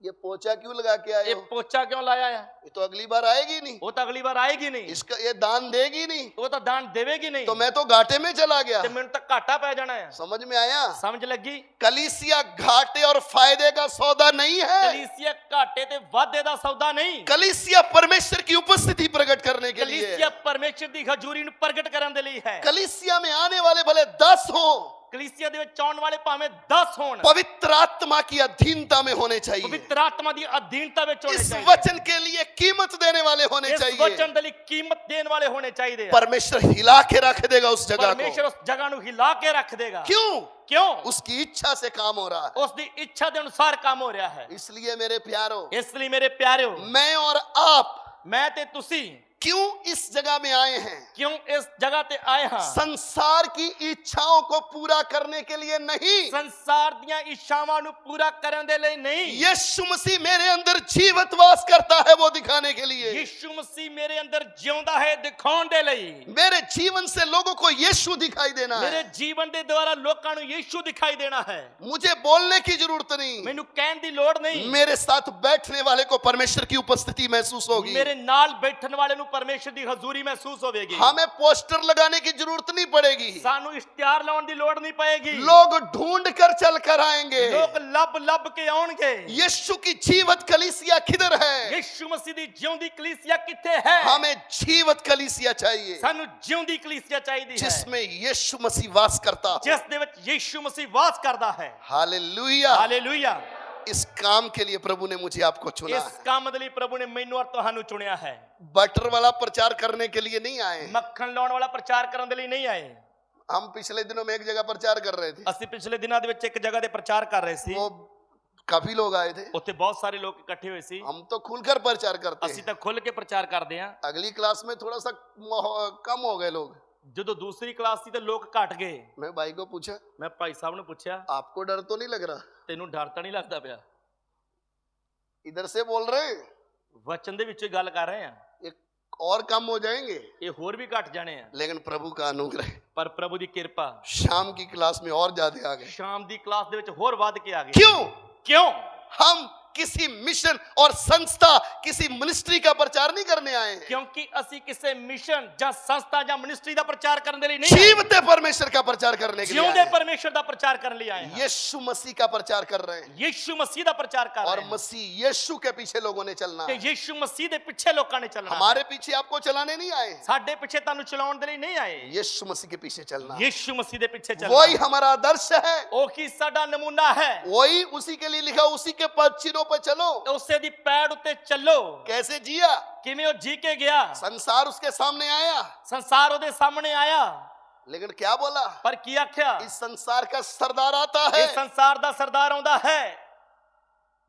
ये पोचा क्यों लगा के आए ਇਹ हो? ਪੋਚਾ ਕਿਉਂ ਲਾਇਆ ਆ ये तो अगली बार आएगी नहीं, ਉਹ ਤਾਂ ਅਗਲੀ ਵਾਰ ਆਏਗੀ ਨਹੀਂ इसका ये दान देगी नहीं, ਉਹ ਤਾਂ ਦਾਨ ਦੇਵੇਗੀ ਨਹੀਂ तो मैं तो घाटे में चला गया। ਤੇ ਮੈਨੂੰ ਤਾਂ ਘਾਟਾ ਪੈ ਜਾਣਾ ਆ समझ में आया? ਸਮਝ ਲੱਗੀ कलीसिया घाटे और फायदे का सौदा नहीं है। ਕਲੀਸਿया ਘਾਟੇ ਤੇ ਵਾਧੇ ਦਾ ਸੌਦਾ ਨਹੀਂ कलीसिया परमेश्वर की उपस्थिति प्रकट करने के लिए ਕਲੀਸਿया है। ਪਰਮੇਸ਼ਰ ਦੀ ਹਜ਼ੂਰੀ ਨੂੰ ਪ੍ਰਗਟ ਕਰਨ ਦੇ ਲਈ ਹੈ कलीसिया में आने वाले भले 10 हो, ਕਲੀਸਿया ਦੇ ਵਿੱਚ ਆਉਣ ਵਾਲੇ ਭਾਵੇਂ 10 ਹੋਣ पवित्र आत्मा की अधीनता में होने चाहिए। ਪਵਿੱਤਰ ਆਤਮਾ ਦੀ ਅਧੀਨਤਾ ਵਿੱਚ ਹੋਣੇ इस ਚਾਹੀਦੇ वचन के लिए कीमत देने वाले होने ਇਸ चाहिए। ਵਚਨ ਦੇ ਲਈ ਕੀਮਤ ਦੇਣ ਵਾਲੇ ਹੋਣੇ ਚਾਹੀਦੇ ਆ परमेश्वर हिला के रख देगा उस जगह ਪਰਮੇਸ਼ਰ को। ਉਸ ਜਗ੍ਹਾ ਨੂੰ ਹਿਲਾ ਕੇ ਰੱਖ ਦੇਗਾ क्यों? ਕਿਉਂ उसकी इच्छा से काम हो रहा है। ਉਸ ਦੀ ਇੱਛਾ ਦੇ ਅਨੁਸਾਰ ਕੰਮ ਹੋ ਰਿਹਾ ਹੈ इसलिए मेरे प्यारो, ਇਸ ਲਈ ਮੇਰੇ ਪਿਆਰਿਓ मैं और आप ਮੈਂ ਤੇ ਤੁਸੀਂ क्यों इस जगह में आए हैं? ਕਿਉਂ ਇਸ ਜਗ੍ਹਾ ਤੇ ਆਏ ਹਾਂ संसार की इच्छाओं को पूरा करने के लिए नहीं। ਸੰਸਾਰ ਦੀਆਂ ਇੱਛਾਵਾਂ ਨੂੰ ਪੂਰਾ ਕਰਨ ਦੇ ਲਈ ਨਹੀਂ यीशु मसीह मेरे अंदर जीवित वास करता है वो दिखाने के लिए। ਯीशु मसीह ਮੇਰੇ ਅੰਦਰ ਜਿਉਂਦਾ ਹੈ ਦਿਖਾਉਣ ਦੇ ਲਈ मेरे जीवन से लोगों को यीशु दिखाई देना ਮੇਰੇ है। ਜੀਵਨ ਦੇ ਦੁਆਰਾ ਲੋਕਾਂ ਨੂੰ ਯੀਸ਼ੂ ਦਿਖਾਈ ਦੇਣਾ ਹੈ मुझे बोलने की जरूरत नहीं, ਮੈਨੂੰ ਕਹਿਣ ਦੀ ਲੋੜ ਨਹੀਂ मेरे साथ बैठने वाले को परमेश्वर की उपस्थिति महसूस होगी। ਮੇਰੇ ਨਾਲ ਬੈਠਣ ਵਾਲੇ ਨੂੰ ਪਰਮੇਸ਼ਰ ਦੀ ਹਜ਼ੂਰੀ ਮਹਿਸੂਸ ਹੋਵੇਗੀ हमें पोस्टर लगाने की जरूरत नहीं पड़ेगी, ਸਾਨੂੰ ਇਸ਼ਤਿਹਾਰ ਲਾਉਣ ਦੀ ਲੋੜ ਨਹੀਂ ਪਏਗੀ लोग ढूंढ कर चल कर आएंगे ਲੋਕ ਲੱਭ ਲੱਭ ਕੇ ਆਉਣਗੇ यीशु की जीवित कलीसिया किधर है? ਯੀਸ਼ੂ ਮਸੀਹ ਦੀ ਜਿਉਂਦੀ ਕਲੀਸਿਆ ਕਿੱਥੇ ਹੈ हमें जीवित कलीसिया चाहिए ਸਾਨੂੰ ਜਿਉਂਦੀ ਕਲੀਸਿਆ ਚਾਹੀਦੀ ਹੈ जिसमें यीशु मसीह वास करता हो। ਜਿਸ ਦੇ ਵਿੱਚ ਯੀਸ਼ੂ ਮਸੀਹ ਵਾਸ ਕਰਦਾ ਹੈ हालेलुया। ਹਾਲੇਲੂਇਆ इस काम के लिए प्रभु ने मुझे आपको चुना ਇਸ है। ਕੰਮ ਦੇ ਲਈ ਪ੍ਰਭੂ ਨੇ ਮੈਨੂੰ ਔਰ ਤੁਹਾਨੂੰ ਚੁਣਿਆ ਹੈ बटर वाला प्रचार करने के लिए नहीं आए। ਮੱਖਣ ਲਾਉਣ ਵਾਲਾ ਪ੍ਰਚਾਰ ਕਰਨ ਦੇ ਲਈ ਨਹੀਂ ਆਏ हम पिछले दिनों में एक जगह प्रचार कर रहे थे, ਅਸੀਂ ਪਿਛਲੇ ਦਿਨਾਂ ਦੇ ਵਿੱਚ ਇੱਕ जगह ਤੇ ਪ੍ਰਚਾਰ ਕਰ ਰਹੇ ਸੀ वो काफी लोग आए थे। ਉੱਥੇ ਬਹੁਤ ਸਾਰੇ ਲੋਕ ਇਕੱਠੇ ਹੋਏ ਸੀ हम तो खुलकर प्रचार करते ਅਸੀਂ हैं। ਤਾਂ ਖੁੱਲ ਕੇ ਪ੍ਰਚਾਰ ਕਰਦੇ ਹਾਂ अगली क्लास में थोड़ा सा कम हो गए लोग, ਜਦੋਂ ਦੂਸਰੀ ਕਲਾਸ ਸੀ ਤੇ ਲੋਕ ਘਟ ਗਏ। मैं भाई को पूछा, ਮੈਂ ਭਾਈ ਸਾਹਿਬ ਨੂੰ ਪੁੱਛਿਆ आपको डर तो नहीं लग रहा? ਤੈਨੂੰ ਡਰ ਤਾਂ ਨਹੀਂ ਲੱਗਦਾ ਪਿਆ? इधर से बोल रहे हैं, ਵਚਨ ਦੇ ਵਿੱਚੋਂ ਹੀ ਗੱਲ ਕਰ ਰਹੇ ਆ। ये और कम हो जाएंगे, ਇਹ ਹੋਰ ਵੀ ਘਟ ਜਾਣੇ ਆ, लेकिन प्रभु का अनुग्रह ਪਰ ਪ੍ਰਭੂ ਦੀ ਕਿਰਪਾ शाम की क्लास में और ज्यादा आ गए। ਸ਼ਾਮ ਦੀ ਕਲਾਸ ਦੇ ਵਿੱਚ ਹੋਰ ਵੱਧ ਕੇ ਆ ਗਈ। क्यों? ਕਿਉਂ? हम किसी मिशन और संस्था, किसी मिनिस्ट्री का प्रचार नहीं करने आए हैं। ਕਿਉਂਕਿ ਅਸੀਂ ਕਿਸੇ ਮਿਸ਼ਨ ਜਾਂ ਸੰਸਥਾ ਜਾਂ ਮਿਨਿਸਟਰੀ ਦਾ ਪ੍ਰਚਾਰ ਕਰਨ ਦੇ ਲਈ ਨਹੀਂ ਆਏ। जीवते परमेश्वर का प्रचार करने के लिए ਜਿਉਂਦੇ आए हैं। ਪਰਮੇਸ਼ਰ ਦਾ ਪ੍ਰਚਾਰ ਕਰਨ ਲਈ ਆਏ ਹਾਂ। यीशु मसीह का प्रचार कर रहे हैं ਯੀਸ਼ੂ ਮਸੀਹ ਦਾ ਪ੍ਰਚਾਰ ਕਰ और ਰਹੇ ਹਾਂ मसीह यीशु के पीछे लोगों ने चलना ਤੇ है। ਯੀਸ਼ੂ ਮਸੀਹ ਦੇ ਪਿੱਛੇ ਲੋਕਾਂ ਨੇ ਚੱਲਣਾ। हमारे पीछे आपको चलाने नहीं आए हैं, ਸਾਡੇ ਪਿੱਛੇ ਤੁਹਾਨੂੰ ਚਲਾਉਣ ਦੇ ਲਈ ਨਹੀਂ ਆਏ। यीशु मसीह के पीछे चलना है। ਯੀਸ਼ੂ ਮਸੀਹ ਦੇ ਪਿੱਛੇ ਚੱਲਣਾ। वही हमारा आदर्श है, ਉਹ ਕੀ ਸਾਡਾ ਨਮੂਨਾ ਹੈ। वही उसी के लिए लिखा, उसी के पदचिन्हों पर चलो। ਉਸੇ ਦੀ ਪੈੜ ਉੱਤੇ ਚੱਲੋ। कैसे जिया? ਕਿਵੇਂ ਉਹ ਜੀ ਕੇ ਗਿਆ। संसार उसके सामने आया, ਸੰਸਾਰ ਉਹਦੇ ਸਾਹਮਣੇ ਆਇਆ, लेकिन क्या बोला? ਪਰ ਕੀ ਆਖਿਆ? इस संसार का सरदार आता है, ਇਸ ਸੰਸਾਰ ਦਾ ਸਰਦਾਰ ਆਉਂਦਾ ਹੈ,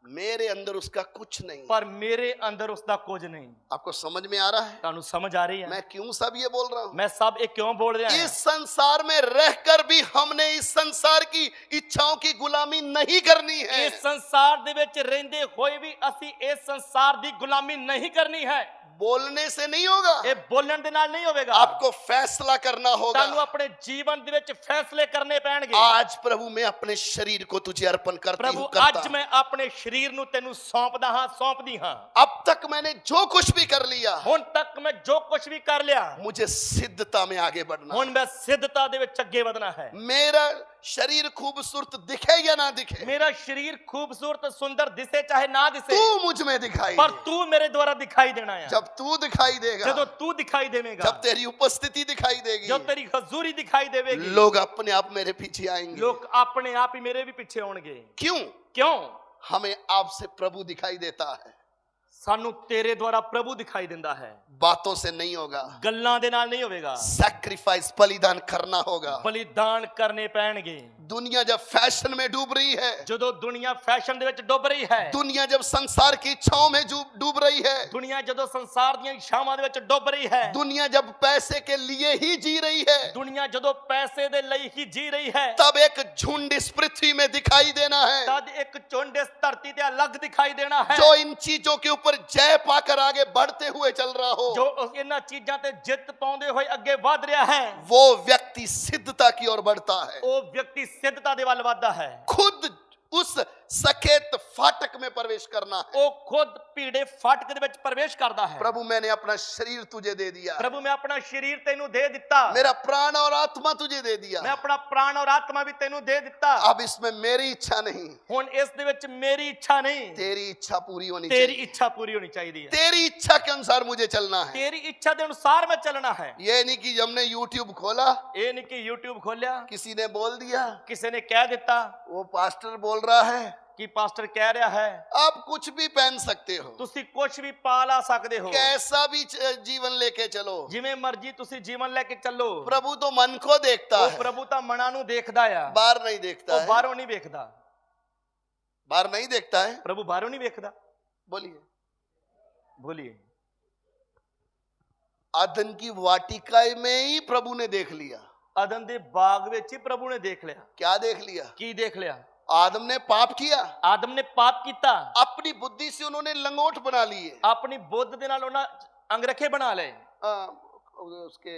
मेरे अंदर उसका कुछ नहीं। ਪਰ ਮੇਰੇ ਅੰਦਰ ਉਸ ਦਾ ਕੁਝ ਨਹੀਂ। आपको समझ में आ रहा है ਤੁਹਾਨੂੰ ਸਮਝ ਆ ਰਹੀ ਹੈ? मैं क्यों सब ये बोल रहा हूं? ਮੈਂ ਸਭ ਇਹ ਕਿਉਂ ਬੋਲ ਰਿਹਾ ਹਾਂ? इस संसार में रहकर भी हमने इस संसार की इच्छाओं की गुलामी नहीं करनी है। ਇਸ ਸੰਸਾਰ ਦੇ ਵਿੱਚ ਰਹਿੰਦੇ ਹੋਏ ਵੀ ਅਸੀਂ ਇਸ ਸੰਸਾਰ ਦੀ ਗੁਲਾਮੀ ਨਹੀਂ ਕਰਨੀ ਹੈ। बोलने से नहीं होगा, ਇਹ ਬੋਲਣ ਦੇ ਨਾਲ ਨਹੀਂ ਹੋਵੇਗਾ। आपको फैसला करना ਤੁਹਾਨੂੰ होगा। ਆਪਣੇ ਜੀਵਨ ਦੇ ਵਿੱਚ ਫੈਸਲੇ ਕਰਨੇ ਪੈਣਗੇ। आज प्रभु मैं अपने शरीर को तुझे अर्पण करती ਪ੍ਰਭੂ हूं, करता ਅੱਜ हूं। ਮੈਂ ਆਪਣੇ ਸਰੀਰ ਨੂੰ ਤੈਨੂੰ ਸੌਂਪਦਾ ਹਾਂ, ਸੌਂਪਦੀ ਹਾਂ। अब तक मैंने जो कुछ भी कर लिया, ਹੁਣ ਤੱਕ ਮੈਂ ਜੋ ਕੁਝ ਵੀ ਕਰ ਲਿਆ, मुझे सिद्धता में आगे बढ़ना ਹੁਣ है। ਮੈਂ ਸਿੱਧਤਾ ਦੇ ਵਿੱਚ ਅੱਗੇ ਵਧਣਾ ਹੈ। मेरा शरीर खूबसूरत दिखे या ना दिखे, ਮੇਰਾ ਸਰੀਰ ਖੂਬਸੂਰਤ ਸੁੰਦਰ ਦਿਸੇ ਚਾਹੇ ਨਾ ਦਿਸੇ, तू मुझ में दिखाई ਪਰ दे। ਤੂੰ ਮੇਰੇ ਦੁਆਰਾ ਦਿਖਾਈ ਦੇਣਾ ਹੈ। जब तू दिखाई देगा, ਜਦੋਂ ਤੂੰ ਦਿਖਾਈ ਦੇਵੇਂਗਾ, जब तेरी उपस्थिति दिखाई देगी, ਜਦ ਤੇਰੀ ਹਜ਼ੂਰੀ ਦਿਖਾਈ ਦੇਵੇਗੀ, लोग अपने आप मेरे पीछे आएंगे। ਲੋਕ ਆਪਣੇ ਆਪ ਹੀ ਮੇਰੇ ਵੀ ਪਿੱਛੇ ਆਉਣਗੇ। क्यों? ਕਿਉਂ? हमें आपसे प्रभु दिखाई देता है, ਸਾਨੂੰ ਤੇਰੇ ਦੁਆਰਾ ਪ੍ਰਭੂ ਦਿਖਾਈ ਦਿੰਦਾ ਹੈ। बातों से नहीं होगा। ਗੱਲਾਂ ਦੇ ਨਾਲ ਨਹੀਂ ਹੋਵੇਗਾ, सैक्रिफाइस, बलिदान करना होगा। ਬਲੀਦਾਨ ਕਰਨੇ ਪੈਣਗੇ। दुनिया जब फैशन में डूब रही है, ਜਦੋਂ ਦੁਨੀਆ ਫੈਸ਼ਨ ਦੇ ਵਿੱਚ ਡੁੱਬ ਰਹੀ ਹੈ, दुनिया जब संसार की इच्छाओं में डूब रही है, ਦੁਨੀਆ ਜਦੋਂ ਸੰਸਾਰ ਦੀਆਂ ਇੱਛਾਵਾਂ ਦੇ ਵਿੱਚ ਡੁੱਬ ਰਹੀ ਹੈ, दुनिया जब पैसे के लिए ही जी रही है, ਦੁਨੀਆ ਜਦੋਂ ਪੈਸੇ ਦੇ ਲਈ ਹੀ ਜੀ ਰਹੀ ਹੈ, तब एक झुंड इस पृथ्वी में दिखाई देना है, ਤਦ ਇੱਕ ਝੁੰਡ ਇਸ ਧਰਤੀ ਤੇ ਅਲੱਗ ਦਿਖਾਈ ਦੇਣਾ ਹੈ, जो इन चीजों के ऊपर जय पाकर आगे बढ़ते हुए चल रहा हो। ਜੋ ਇਹਨਾਂ ਚੀਜ਼ਾਂ ਤੇ ਜਿੱਤ ਪਾਉਂਦੇ ਹੋਏ ਅੱਗੇ ਵਧ ਰਿਹਾ ਹੈ। वो व्यक्ति सिद्धता की ओर बढ़ता है, ਉਹ ਵਿਅਕਤੀ ਸਿੱਧਤਾ ਦੇ ਵੱਲ ਵਧਦਾ ਹੈ। खुद उस सकेत फाटक में प्रवेश करना है। ਉਹ ਖੁਦ ਭੀੜੇ ਫਾਟਕ ਦੇ ਵਿੱਚ ਪ੍ਰਵੇਸ਼ ਕਰਦਾ ਹੈ। प्रभु मैंने अपना शरीर तुझे दे दिया, ਪ੍ਰਭੂ ਮੈਂ ਆਪਣਾ ਸਰੀਰ ਤੈਨੂੰ ਦੇ ਦਿੱਤਾ, मेरा प्राण और आत्मा तुझे दे दिया। ਮੈਂ ਆਪਣਾ ਪ੍ਰਾਣ ਔਰ ਆਤਮਾ ਵੀ ਤੈਨੂੰ ਦੇ ਦਿੱਤਾ। अब इसमें मेरी इच्छा नहीं, ਹੁਣ ਇਸ ਦੇ ਵਿੱਚ ਮੇਰੀ ਇੱਛਾ ਨਹੀਂ, तेरी इच्छा पूरी होनी ਤੇਰੀ चाहिए। ਇੱਛਾ ਪੂਰੀ ਹੋਣੀ ਚਾਹੀਦੀ ਹੈ। तेरी इच्छा के अनुसार मुझे चलना है। ਤੇਰੀ ਇੱਛਾ ਦੇ ਅਨੁਸਾਰ ਮੈਂ ਚੱਲਣਾ ਹੈ। ये नहीं कि हमने YouTube खोला, ਇਹ ਨਹੀਂ ਕਿ YouTube ਖੋਲਿਆ, किसी ने बोल दिया, ਕਿਸੇ ਨੇ ਕਹਿ ਦਿੱਤਾ, वो पास्टर बोल रहा है, ਕਿ ਪਾਸਟਰ ਕਹਿ ਰਿਹਾ ਹੈ, आप कुछ भी पहन सकते हो, ਤੁਸੀਂ ਕੁਝ ਵੀ ਪਾ ਲਾ ਸਕਦੇ ਹੋ, कैसा भी जीवन लेके चलो। ਜਿਵੇਂ ਮਰਜ਼ੀ ਤੁਸੀਂ ਜੀਵਨ ਲੈ ਕੇ ਚੱਲੋ। प्रभु तो मन को देखता ਉਹ है, ਪ੍ਰਭੂ ਤਾਂ ਮਨਾਂ ਨੂੰ ਦੇਖਦਾ ਆ, बाहर नहीं देखता ਉਹ है। ਬਾਹਰੋਂ ਨਹੀਂ ਵੇਖਦਾ। बाहर नहीं देखता है। ਪ੍ਰਭੂ ਬਾਹਰੋਂ ਨਹੀਂ ਵੇਖਦਾ। बोलिए। ਬੋਲੀਏ। आदन की वाटिका में ही प्रभु ने देख लिया। ਅਦਨ ਦੇ ਬਾਗ ਵਿੱਚ ਹੀ ਪ੍ਰਭੂ ਨੇ ਦੇਖ ਲਿਆ। क्या देख लिया? ਕੀ ਦੇਖ ਲਿਆ? आदम ने पाप किया, ਆਦਮ ਨੇ ਪਾਪ ਕੀਤਾ, अपनी बुद्धि से उन्होंने लंगोट बना लिए। ਆਪਣੀ ਬੁੱਧ ਦੇ ਨਾਲ ਉਹਨਾਂ ਅੰਗਰਖੇ ਬਣਾ ਲਏ, उसके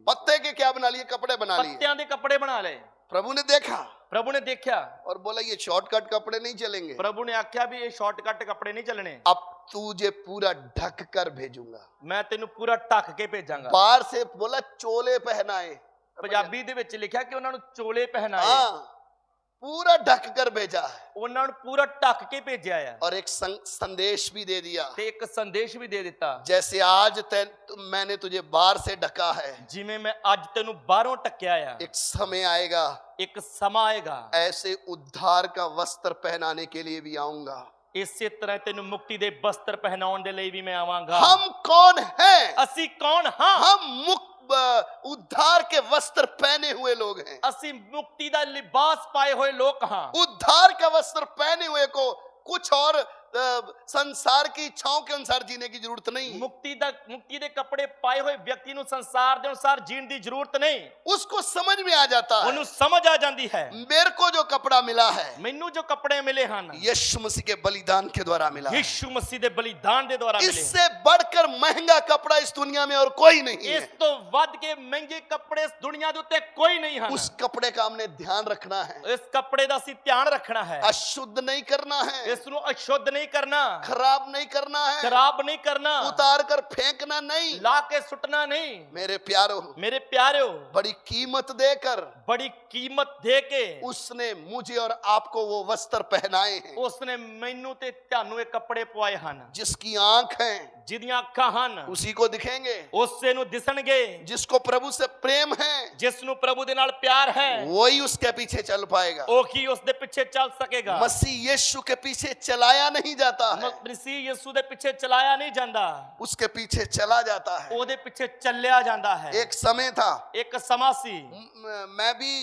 पत्ते के क्या बना लिए? कपड़े बना लिए। ਪੱਤਿਆਂ ਦੇ ਕੱਪੜੇ ਬਣਾ ਲਏ। प्रभु ने देखा ਪ੍ਰਭੂ ਨੇ ਦੇਖਿਆ, और बोला ये शॉर्टकट कपड़े नहीं चलेंगे, ਪ੍ਰਭੂ ਨੇ ਆਖਿਆ ਵੀ ਇਹ ਸ਼ਾਰਟਕਟ ਕੱਪੜੇ ਨਹੀਂ ਚੱਲਣੇ, अब तुझे पूरा ढक कर भेजूंगा। ਮੈਂ ਤੈਨੂੰ ਪੂਰਾ ਢੱਕ ਕੇ ਭੇਜਾਂਗਾ। बाहर से बोला चोले पहनाए, ਪੰਜਾਬੀ ਦੇ ਵਿੱਚ ਲਿਖਿਆ ਕਿ ਉਹਨਾਂ ਨੂੰ ਚੋਲੇ ਪਹਿਨਾਏ, हाँ पूरा ढक कर भेजा है। ਉਹਨਾਂ ਨੂੰ ਪੂਰਾ ਢੱਕ ਕੇ ਭੇਜਿਆ ਆ, और एक संदेश भी दे दिया, ਤੇ ਇੱਕ ਸੰਦੇਸ਼ ਵੀ ਦੇ ਦਿੱਤਾ, जैसे आज मैंने तुझे बाहर से ढका है, ਜਿਵੇਂ ਮੈਂ ਅੱਜ ਤੈਨੂੰ ਬਾਹਰੋਂ ਢੱਕਿਆ ਆ, एक समय आएगा ਇੱਕ ਸਮਾਂ ਆਏਗਾ, ऐसे उद्धार का वस्त्र पहनाने के लिए भी आऊंगा। ਇਸੇ ਤਰ੍ਹਾਂ ਤੈਨੂੰ ਮੁਕਤੀ ਦੇ ਬਸਤਰ ਪਹਿਨਾਉਣ ਦੇ ਲਈ ਵੀ ਮੈਂ ਆਵਾਂਗਾ। हम कौन हैं? ਅਸੀਂ ਕੌਣ ਹਾਂ? हम उद्धार के वस्त्र पहने हुए लोग हैं। ਅਸੀਂ ਮੁਕਤੀ ਦਾ ਲਿਬਾਸ ਪਾਏ ਹੋਏ ਲੋਕ ਹਾਂ। उद्धार का वस्त्र पहने हुए को कुछ और संसार की इच्छाओं के अनुसार जीने की जरूरत नहीं है। ਮੁਕਤੀ ਦੇ ਕੱਪੜੇ ਪਾਏ ਹੋਏ ਵਿਅਕਤੀ ਨੂੰ ਸੰਸਾਰ ਦੇ ਅਨੁਸਾਰ ਜੀਣ ਦੀ ਜ਼ਰੂਰਤ ਨਹੀਂ। उसको समझ में आ जाता है ਉਹਨੂੰ ਸਮਝ ਆ ਜਾਂਦੀ ਹੈ मेरे को जो कपड़ा मिला है ਮੈਨੂੰ ਜੋ ਕੱਪੜੇ ਮਿਲੇ ਹਨ यीशु मसीह के बलिदान के द्वारा मिला है। ਯਿਸੂ ਮਸੀਹ ਦੇ ਬਲੀਦਾਨ ਦੇ ਦੁਆਰਾ ਮਿਲੇ ਹਨ। इससे बढ़कर महंगा कपड़ा इस दुनिया में और कोई नहीं ਇਸ है। ਤੋਂ ਵੱਧ ਕੇ ਮਹਿੰਗੇ ਕੱਪੜੇ ਇਸ ਦੁਨੀਆ ਦੇ ਉੱਤੇ ਕੋਈ ਨਹੀਂ ਹਨ। उस कपड़े का हमने ध्यान रखना है, ਇਸ ਕੱਪੜੇ ਦਾ ਅਸੀਂ ਧਿਆਨ ਰੱਖਣਾ ਹੈ। अशुद्ध नहीं करना है, ਇਸ ਨੂੰ ਅਸ਼ੁੱਧ ਨਹੀਂ ਕਰਨਾ, खराब नहीं करना है, ਖਰਾਬ ਨਹੀਂ ਕਰਨਾ, उतार कर फेंकना नहीं। ਲਾ ਕੇ ਸੁੱਟਣਾ ਨਹੀਂ। मेरे प्यारो, ਮੇਰੇ ਪਿਆਰਿਓ बड़ी कीमत देकर ਬੜੀ ਕੀਮਤ ਦੇ ਕੇ उसने मुझे और आपको वो वस्त्र पहनाए हैं। ਉਸਨੇ ਮੈਨੂੰ ਤੇ ਤੁਹਾਨੂੰ ਇਹ ਕੱਪੜੇ ਪਵਾਏ ਹਨ। जिसकी आंख है ਜਿਹਦੀਆਂ ਅੱਖਾਂ ਹਨ उसी को दिखेंगे, ਉਸੇ ਨੂੰ ਦਿਸਣਗੇ। जिसको प्रभु से प्रेम है ਜਿਸ ਨੂੰ ਪ੍ਰਭੂ ਦੇ ਨਾਲ ਪਿਆਰ ਹੈ वही उसके पीछे चल पाएगा। ਉਹ ਹੀ ਉਸ ਦੇ ਪਿੱਛੇ ਚੱਲ ਸਕੇਗਾ। मसीह यीशु के पीछे चलाया नहीं जाता है, ਮਸੀਹ ਯਿਸੂ ਦੇ ਪਿੱਛੇ ਚਲਾਇਆ ਨਹੀਂ ਜਾਂਦਾ, उसके पीछे चला जाता है। ਉਹਦੇ ਪਿੱਛੇ ਚੱਲਿਆ ਜਾਂਦਾ ਹੈ। एक समय था ਇੱਕ ਸਮਾਂ ਸੀ मैं भी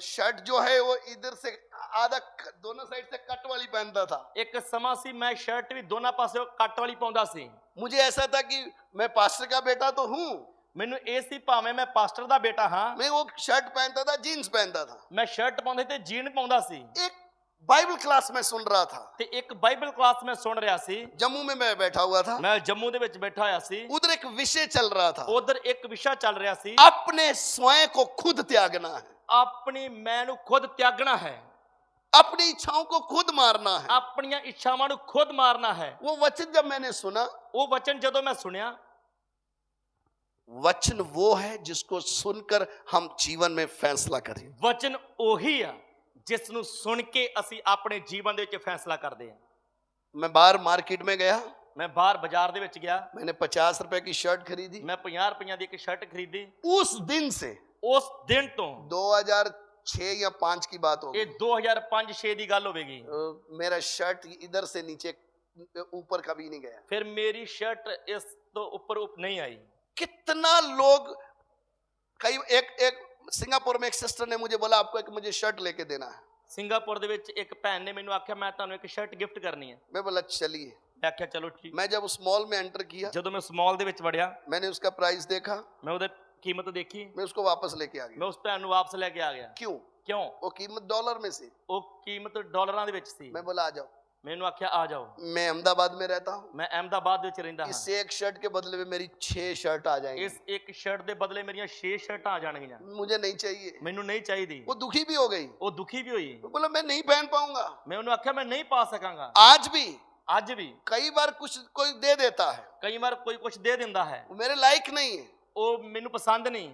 शर्ट जो है वो इधर से आधा दोनों साइड से कट वाली पहनता था। ਇੱਕ ਸਮਾਂ ਸੀ ਮੈਂ ਸ਼ਰਟ ਵੀ ਦੋਨਾਂ ਪਾਸੇ ਕੱਟ ਵਾਲੀ ਪਾਉਂਦਾ ਸੀ। मुझे ऐसा था कि मैं पास्टर का बेटा तो हूँ, ਮੈਨੂੰ ਇਹ ਸੀ ਭਾਵੇਂ ਮੈਂ ਪਾਸਟਰ ਦਾ ਬੇਟਾ ਹਾਂ, मैं वो शर्ट पहनता था, जीन्स पहनता था। ਮੈਂ ਸ਼ਰਟ ਪਾਉਂਦਾ ਤੇ ਜੀਨ ਪਾਉਂਦਾ ਸੀ। एक बाइबल क्लास में सुन रहा था, ਤੇ ਇੱਕ ਬਾਈਬਲ ਕਲਾਸ ਮੈਂ ਸੁਣ ਰਿਹਾ ਸੀ। जम्मू में मैं बैठा हुआ था, ਮੈਂ ਜੰਮੂ ਦੇ ਵਿੱਚ ਬੈਠਾ ਹੋਇਆ ਸੀ। उधर एक विषय चल रहा था, ਉਧਰ ਇੱਕ ਵਿਸ਼ਾ ਚੱਲ ਰਿਹਾ ਸੀ, अपने स्वयं को खुद त्यागना है, ਆਪਣੀ ਮੈਂ ਨੂੰ ਖੁਦ ਤਿਆਗਣਾ ਹੈ, अपनी इच्छाओं को खुद मारना है। ਆਪਣੀਆਂ ਇੱਛਾਵਾਂ ਨੂੰ ਖੁਦ ਮਾਰਨਾ ਹੈ। वो वचन जब मैंने सुना, ਉਹ ਵਚਨ ਜਦੋਂ ਮੈਂ ਸੁਣਿਆ, वचन वो है जिसको सुनकर हम जीवन में फैसला करें। ਵਚਨ ਉਹੀ ਆ ਜਿਸ ਨੂੰ ਸੁਣ ਕੇ ਅਸੀਂ ਆਪਣੇ ਜੀਵਨ ਦੇ ਵਿੱਚ ਫੈਸਲਾ ਕਰਦੇ ਹਾਂ। मैं बाहर मार्केट में गया, ਮੈਂ ਬਾਹਰ ਬਾਜ਼ਾਰ ਦੇ ਵਿੱਚ ਗਿਆ, मैंने 50 रुपए की शर्ट खरीदी। ਮੈਂ 50 ਰੁਪਈਆਂ ਦੀ ਇੱਕ ਸ਼ਰਟ ਖਰੀਦੀ। उस दिन से ਉਸ ਦਿਨ ਤੋਂ 2006 या 5 की बात होगी, ਇਹ 2005-6 ਦੀ ਗੱਲ ਹੋਵੇਗੀ, मेरा शर्ट इधर से नीचे ऊपर कभी नहीं गया। ਫਿਰ ਮੇਰੀ ਸ਼ਰਟ ਇਸ ਤੋਂ ਉੱਪਰ ਨਹੀਂ ਆਈ। कितना लोग, कई एक सिंगापुर में एक सिस्टर ने मुझे बोला आपको एक मुझे शर्ट लेके देना है। ਸਿੰਗਾਪੁਰ ਦੇ ਵਿੱਚ ਇੱਕ ਭੈਣ ਨੇ ਮੈਨੂੰ ਆਖਿਆ ਮੈਂ ਤੁਹਾਨੂੰ ਇੱਕ ਸ਼ਰਟ ਗਿਫਟ ਕਰਨੀ ਹੈ। मैं बोला चलिए। ਮੈਂ ਆਖਿਆ ਚਲੋ ਠੀਕ। मैं जब उस मॉल में एंटर किया, ਜਦੋਂ ਮੈਂ ਉਸ ਮਾਲ ਦੇ ਵਿੱਚ ਵੜਿਆ, मैंने उसका प्राइस देखा, ਮੈਂ ਉਹਦੀ ਕੀਮਤ ਦੇਖੀ, मैं उसको वापस लेके आ गया। ਮੈਂ ਉਸ ਭੈਣ ਨੂੰ ਵਾਪਸ ਲੈ ਕੇ ਆ ਗਿਆ। क्यों? ਕਿਉਂ? वो कीमत डॉलर में से। ਉਹ ਕੀਮਤ ਡਾਲਰਾਂ ਦੇ ਵਿੱਚ ਸੀ। मैं बोला आ जाओ। ਮੈਨੂੰ ਆਖਿਆ ਆ ਜਾਓ। मैं अहमदाबाद में रहता हूँ, ਮੈਂ ਅਹਿਮਦਾਬਾਦ ਵਿੱਚ ਰਹਿੰਦਾ ਹਾਂ। इससे एक शर्ट के बदले में मेरी 6 शर्ट आ जाएंगी। ਇਸ ਇੱਕ ਸ਼ਰਟ ਦੇ ਬਦਲੇ ਮੇਰੀਆਂ 6 ਸ਼ਰਟਾਂ ਆ ਜਾਣਗੀਆਂ। मुझे नहीं चाहिए। ਮੈਨੂੰ ਨਹੀਂ ਚਾਹੀਦੀ। वो दुखी भी हो गई, ਉਹ ਦੁਖੀ ਵੀ ਹੋਈ। वो बोला मैं नहीं पहन पाऊंगा। ਮੈਂ ਉਹਨੂੰ ਆਖਿਆ ਮੈਂ ਨਹੀਂ ਪਾ ਸਕਾਂਗਾ। आज भी ਅੱਜ ਵੀ कई बार कुछ कोई दे देता है, ਕਈ ਵਾਰ ਕੋਈ ਕੁਝ ਦੇ ਦਿੰਦਾ ਹੈ, वो मेरे लायक नहीं है। ਉਹ ਮੈਨੂੰ ਪਸੰਦ ਨਹੀਂ।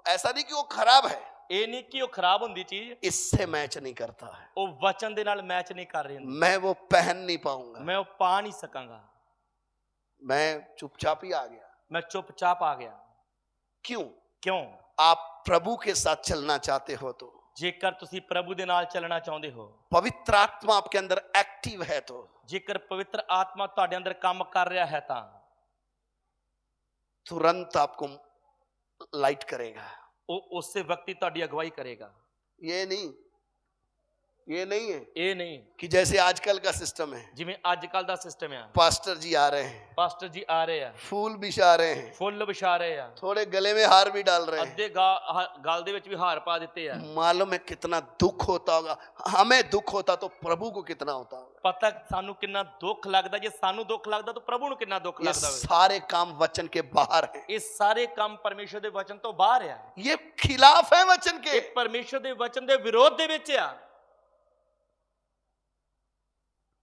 ऐसा नहीं कि वो खराब है, ਇਹ ਨਹੀਂ ਕਿ ਉਹ ਖਰਾਬ ਹੁੰਦੀ ਚੀਜ਼, इससे मैच नहीं करता है। ਉਹ ਵਚਨ ਦੇ ਨਾਲ ਮੈਚ ਨਹੀਂ ਕਰ ਰਹੀ ਹੁੰਦੀ। मैं वो पहन नहीं पाऊंगा। ਮੈਂ ਉਹ ਪਾ ਨਹੀਂ ਸਕਾਂਗਾ। मैं चुपचाप ही आ गया। ਮੈਂ ਚੁੱਪਚਾਪ ਆ ਗਿਆ। क्यों? ਕਿਉਂ? आप प्रभु के साथ चलना चाहते हो तो, ਜੇਕਰ ਤੁਸੀਂ ਪ੍ਰਭੂ ਦੇ ਨਾਲ ਚੱਲਣਾ ਚਾਹੁੰਦੇ ਹੋ, पवित्र आत्मा आपके अंदर एक्टिव है तो, ਜੇਕਰ ਪਵਿੱਤਰ ਆਤਮਾ ਤੁਹਾਡੇ ਅੰਦਰ ਕੰਮ ਕਰ ਰਿਹਾ ਹੈ ਤਾਂ तुरंत आपको लाइट करेगा। ਉਹ ਉਸੇ ਵਕਤ ਹੀ ਤੁਹਾਡੀ ਅਗਵਾਈ ਕਰੇਗਾ। ये नहीं है ਇਹ ਨਹੀਂ कि जैसे आजकल का सिस्टम है, ਜਿਵੇਂ ਅੱਜ ਕੱਲ ਦਾ ਸਿਸਟਮ ਆ, पास्टर जी आ रहे हैं, ਪਾਸਟਰ ਜੀ ਆ ਰਹੇ ਆ, फूल बिछा रहे हैं, ਫੁੱਲ ਵਿਛਾ ਰਹੇ ਆ, थोड़े गले में हार भी डाल रहे हैं। ਅੱਧੇ ਗਲ ਦੇ ਵਿੱਚ ਵੀ ਹਾਰ ਪਾ ਦਿੱਤੇ ਆ। मालूम है कितना दुख होता होगा? हमें दुख होता तो प्रभु को कितना होता होगा? ਪਤਾ ਸਾਨੂੰ ਕਿੰਨਾ ਦੁੱਖ ਲੱਗਦਾ। ਜੇ ਸਾਨੂੰ ਦੁੱਖ ਲੱਗਦਾ ਤਾਂ ਪ੍ਰਭੂ ਨੂੰ ਕਿੰਨਾ ਦੁੱਖ ये ਲੱਗਦਾ ਹੋਵੇ। सारे काम वचन के बाहर हैं। ਇਹ ਸਾਰੇ ਕੰਮ ਪਰਮੇਸ਼ਰ ਦੇ ਵਚਨ ਤੋਂ ਬਾਹਰ ਆ। ये खिलाफ है वचन के। ਇਹ ਪਰਮੇਸ਼ਰ ਦੇ ਵਚਨ ਦੇ ਵਿਰੋਧ ਦੇ ਵਿੱਚ ਆ।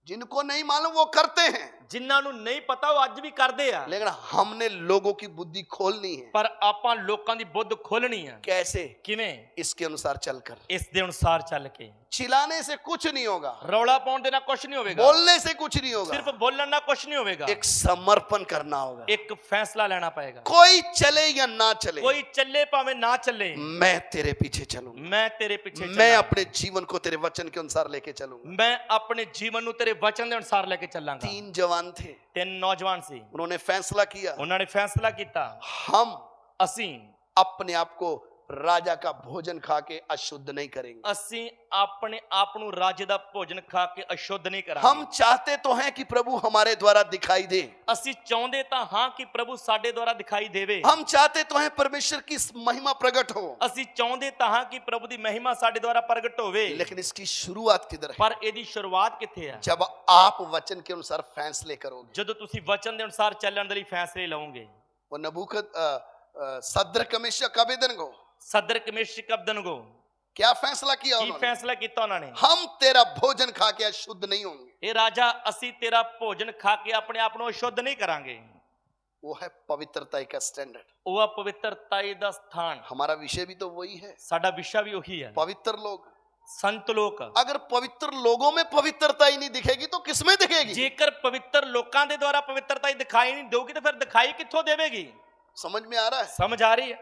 जिनको नहीं मालूम वो करते हैं, ਜਿਨ੍ਹਾਂ ਨੂੰ ਨਹੀਂ ਪਤਾ ਉਹ ਅੱਜ ਵੀ ਕਰਦੇ ਆ। लेकिन हमने लोगों की बुद्धि खोलनी है। ਪਰ ਆਪਾਂ ਲੋਕਾਂ ਦੀ ਬੁੱਧ ਖੋਲਣੀ ਆ। कैसे? ਕਿਵੇਂ? इसके अनुसार चलकर। ਇਸ ਦੇ ਅਨੁਸਾਰ ਚੱਲ ਕੇ। चिल्लाने से कुछ नहीं होगा, ਰੌਲਾ ਪਾਉਣ ਦੇ ਨਾਲ ਕੁਝ ਨਹੀਂ ਹੋਵੇਗਾ, बोलने से कुछ नहीं होगा, ਸਿਰਫ ਬੋਲਣ ਨਾਲ ਕੁਝ ਨਹੀਂ ਹੋਵੇਗਾ। एक समर्पण करना होगा। ਇੱਕ ਫੈਸਲਾ ਲੈਣਾ ਪਏਗਾ। कोई चले या ना चले, ਕੋਈ ਚੱਲੇ ਭਾਵੇਂ ਨਾ ਚੱਲੇ, मैं तेरे पीछे चलूंगा। ਮੈਂ ਤੇਰੇ ਪਿੱਛੇ मैं ਚੱਲਾਂਗਾ। अपने जीवन को तेरे वचन के अनुसार लेके चलूंगा। ਮੈਂ ਆਪਣੇ ਜੀਵਨ ਨੂੰ ਤੇਰੇ ਵਚਨ ਦੇ ਅਨੁਸਾਰ ਲੈ ਕੇ ਚੱਲਾਂਗਾ। 3 जवान थे, 3 ਨੌਜਵਾਨ ਸੀ। उन्होंने फैसला किया ਉਹਨਾਂ ਨੇ ਫੈਸਲਾ ਕੀਤਾ हम ਅਸੀਂ अपने आप को राजा का भोजन खा के अशुद्ध नहीं करेंगे। ਅਸੀਂ ਆਪਣੇ ਆਪ ਨੂੰ ਰਾਜੇ ਦਾ ਭੋਜਨ ਖਾ ਕੇ ਅਸ਼ੁੱਧ ਨਹੀਂ हम ਕਰਾਂਗੇ। चाहते तो हैं कि प्रभु हमारे द्वारा दिखाई दे, ਅਸੀਂ ਚਾਹੁੰਦੇ ਤਾਂ ਹਾਂ ਕਿ ਪ੍ਰਭੂ ਸਾਡੇ ਦੁਆਰਾ ਦਿਖਾਈ ਦੇਵੇ। हम चाहते तो हैं परमेश्वर की महिमा प्रकट हो, ਅਸੀਂ ਚਾਹੁੰਦੇ ਤਾਂ ਹਾਂ ਕਿ ਪ੍ਰਭੂ ਦੀ ਮਹਿਮਾ ਸਾਡੇ ਦੁਆਰਾ ਪ੍ਰਗਟ ਹੋਵੇ। लेकिन इसकी शुरुआत किधर है? ਪਰ ਇਹਦੀ ਸ਼ੁਰੂਆਤ ਕਿੱਥੇ ਹੈ? जब आप वचन के अनुसार फैसले करोगे। ਜਦੋਂ ਤੁਸੀਂ ਵਚਨ ਦੇ ਅਨੁਸਾਰ ਚੱਲਣ ਦੇ ਲਈ ਫੈਸਲੇ ਲਓਗੇ। वो सद्रक मेशक अबेदनगो ਸਦਰਕ ਮੇਸ਼ਕ ਅਬਦਨਗੋ क्या फैसला किया ਕੀ उन्होंने? ਫੈਸਲਾ ਕੀਤਾ ਉਹਨਾਂ ਨੇ? हम तेरा भोजन खा के अशुद्ध नहीं होंगे। ਇਹ ਰਾਜਾ ਅਸੀਂ ਤੇਰਾ ਭੋਜਨ ਖਾ ਕੇ ਆਪਣੇ ਆਪ ਨੂੰ ਅਸ਼ੁੱਧ ਨਹੀਂ ਕਰਾਂਗੇ। वो है पवित्रता का स्टैंडर्ड। ਉਹ ਆ ਪਵਿੱਤਰਤਾ ਦਾ ਸਥਾਨ। हमारा विषय भी तो वही है, ਸਾਡਾ ਵਿਸ਼ਾ ਵੀ ਉਹੀ ਹੈ। पवित्र लोग। ਸੰਤ ਲੋਕ। अगर पवित्र लोगों में पवित्रता ही नहीं दिखेगी तो किसमें दिखेगी? ਜੇਕਰ ਪਵਿੱਤਰ ਲੋਕਾਂ ਦੇ ਦੁਆਰਾ ਪਵਿੱਤਰਤਾ ਹੀ ਦਿਖਾਈ ਨਹੀਂ ਦੇਊਗੀ ਤਾਂ ਫਿਰ ਦਿਖਾਈ ਕਿੱਥੋਂ ਦੇਵੇਗੀ? समझ में आ रहा है? ਸਮਝ ਆ ਰਹੀ ਹੈ?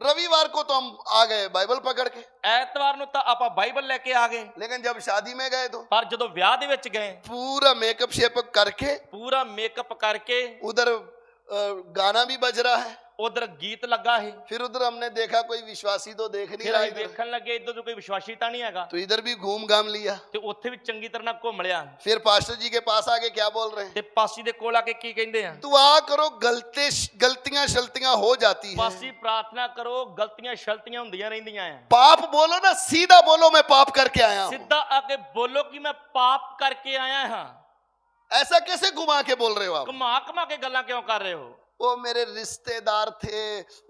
रविवार को तो हम आ गए बाइबल पकड़ के, ਐਤਵਾਰ ਨੂੰ ਤਾਂ ਆਪਾਂ ਬਾਈਬਲ ਲੈ ਕੇ ਆ ਗਏ, लेकिन जब शादी में गए तो ਪਰ ਜਦੋਂ ਵਿਆਹ ਦੇ ਵਿੱਚ ਗਏ पूरा मेकअप शेपअप करके, ਪੂਰਾ ਮੇਕਅਪ ਕਰਕੇ, उधर गाना भी बज रहा है, ਉਧਰ ਗੀਤ ਲੱਗਾ ਹੈ, फिर उधर हमने देखा कोई विश्वासी तो देख नहीं ਫਿਰ रहा ਅਸੀਂ इधर, ਵੇਖਣ ਲੱਗੇ ਇੱਧਰ ਤੋਂ ਕੋਈ ਵਿਸ਼ਵਾਸੀ ਤਾਂ ਨਹੀਂ ਹੈਗਾ, तो इधर भी घूम घाम लिया। ਤੇ ਉੱਥੇ ਵੀ ਚੰਗੀ ਤਰ੍ਹਾਂ ਨਾਲ ਘੁੰਮ ਲਿਆ। फिर पास्टर जी के पास आके क्या बोल रहे हैं? ਤੇ ਪਾਸੀ ਦੇ ਕੋਲ ਆ ਕੇ ਕੀ ਕਹਿੰਦੇ ਆ? दुआ करो, गलतियां शलतियां हो जाती है। ਪਾਸੀ ਪ੍ਰਾਰਥਨਾ ਕਰੋ, ਗਲਤੀਆਂ ਸ਼ਲਤੀਆਂ ਹੁੰਦੀਆਂ ਰਹਿੰਦੀਆਂ ਆ। पाप बोलो ना, सीधा बोलो मैं पाप करके आया हूं। ਸਿੱਧਾ ਆ ਕੇ ਬੋਲੋ ਕਿ ਮੈਂ ਪਾਪ ਕਰਕੇ ਆਇਆ ਹਾਂ। ऐसा कैसे घुमा के बोल रहे हो आप? ਘੁਮਾ ਘੁਮਾ ਕੇ ਗੱਲਾਂ ਕਿਉਂ ਕਰ ਰਹੇ ਹੋ? वो मेरे रिश्तेदार थे,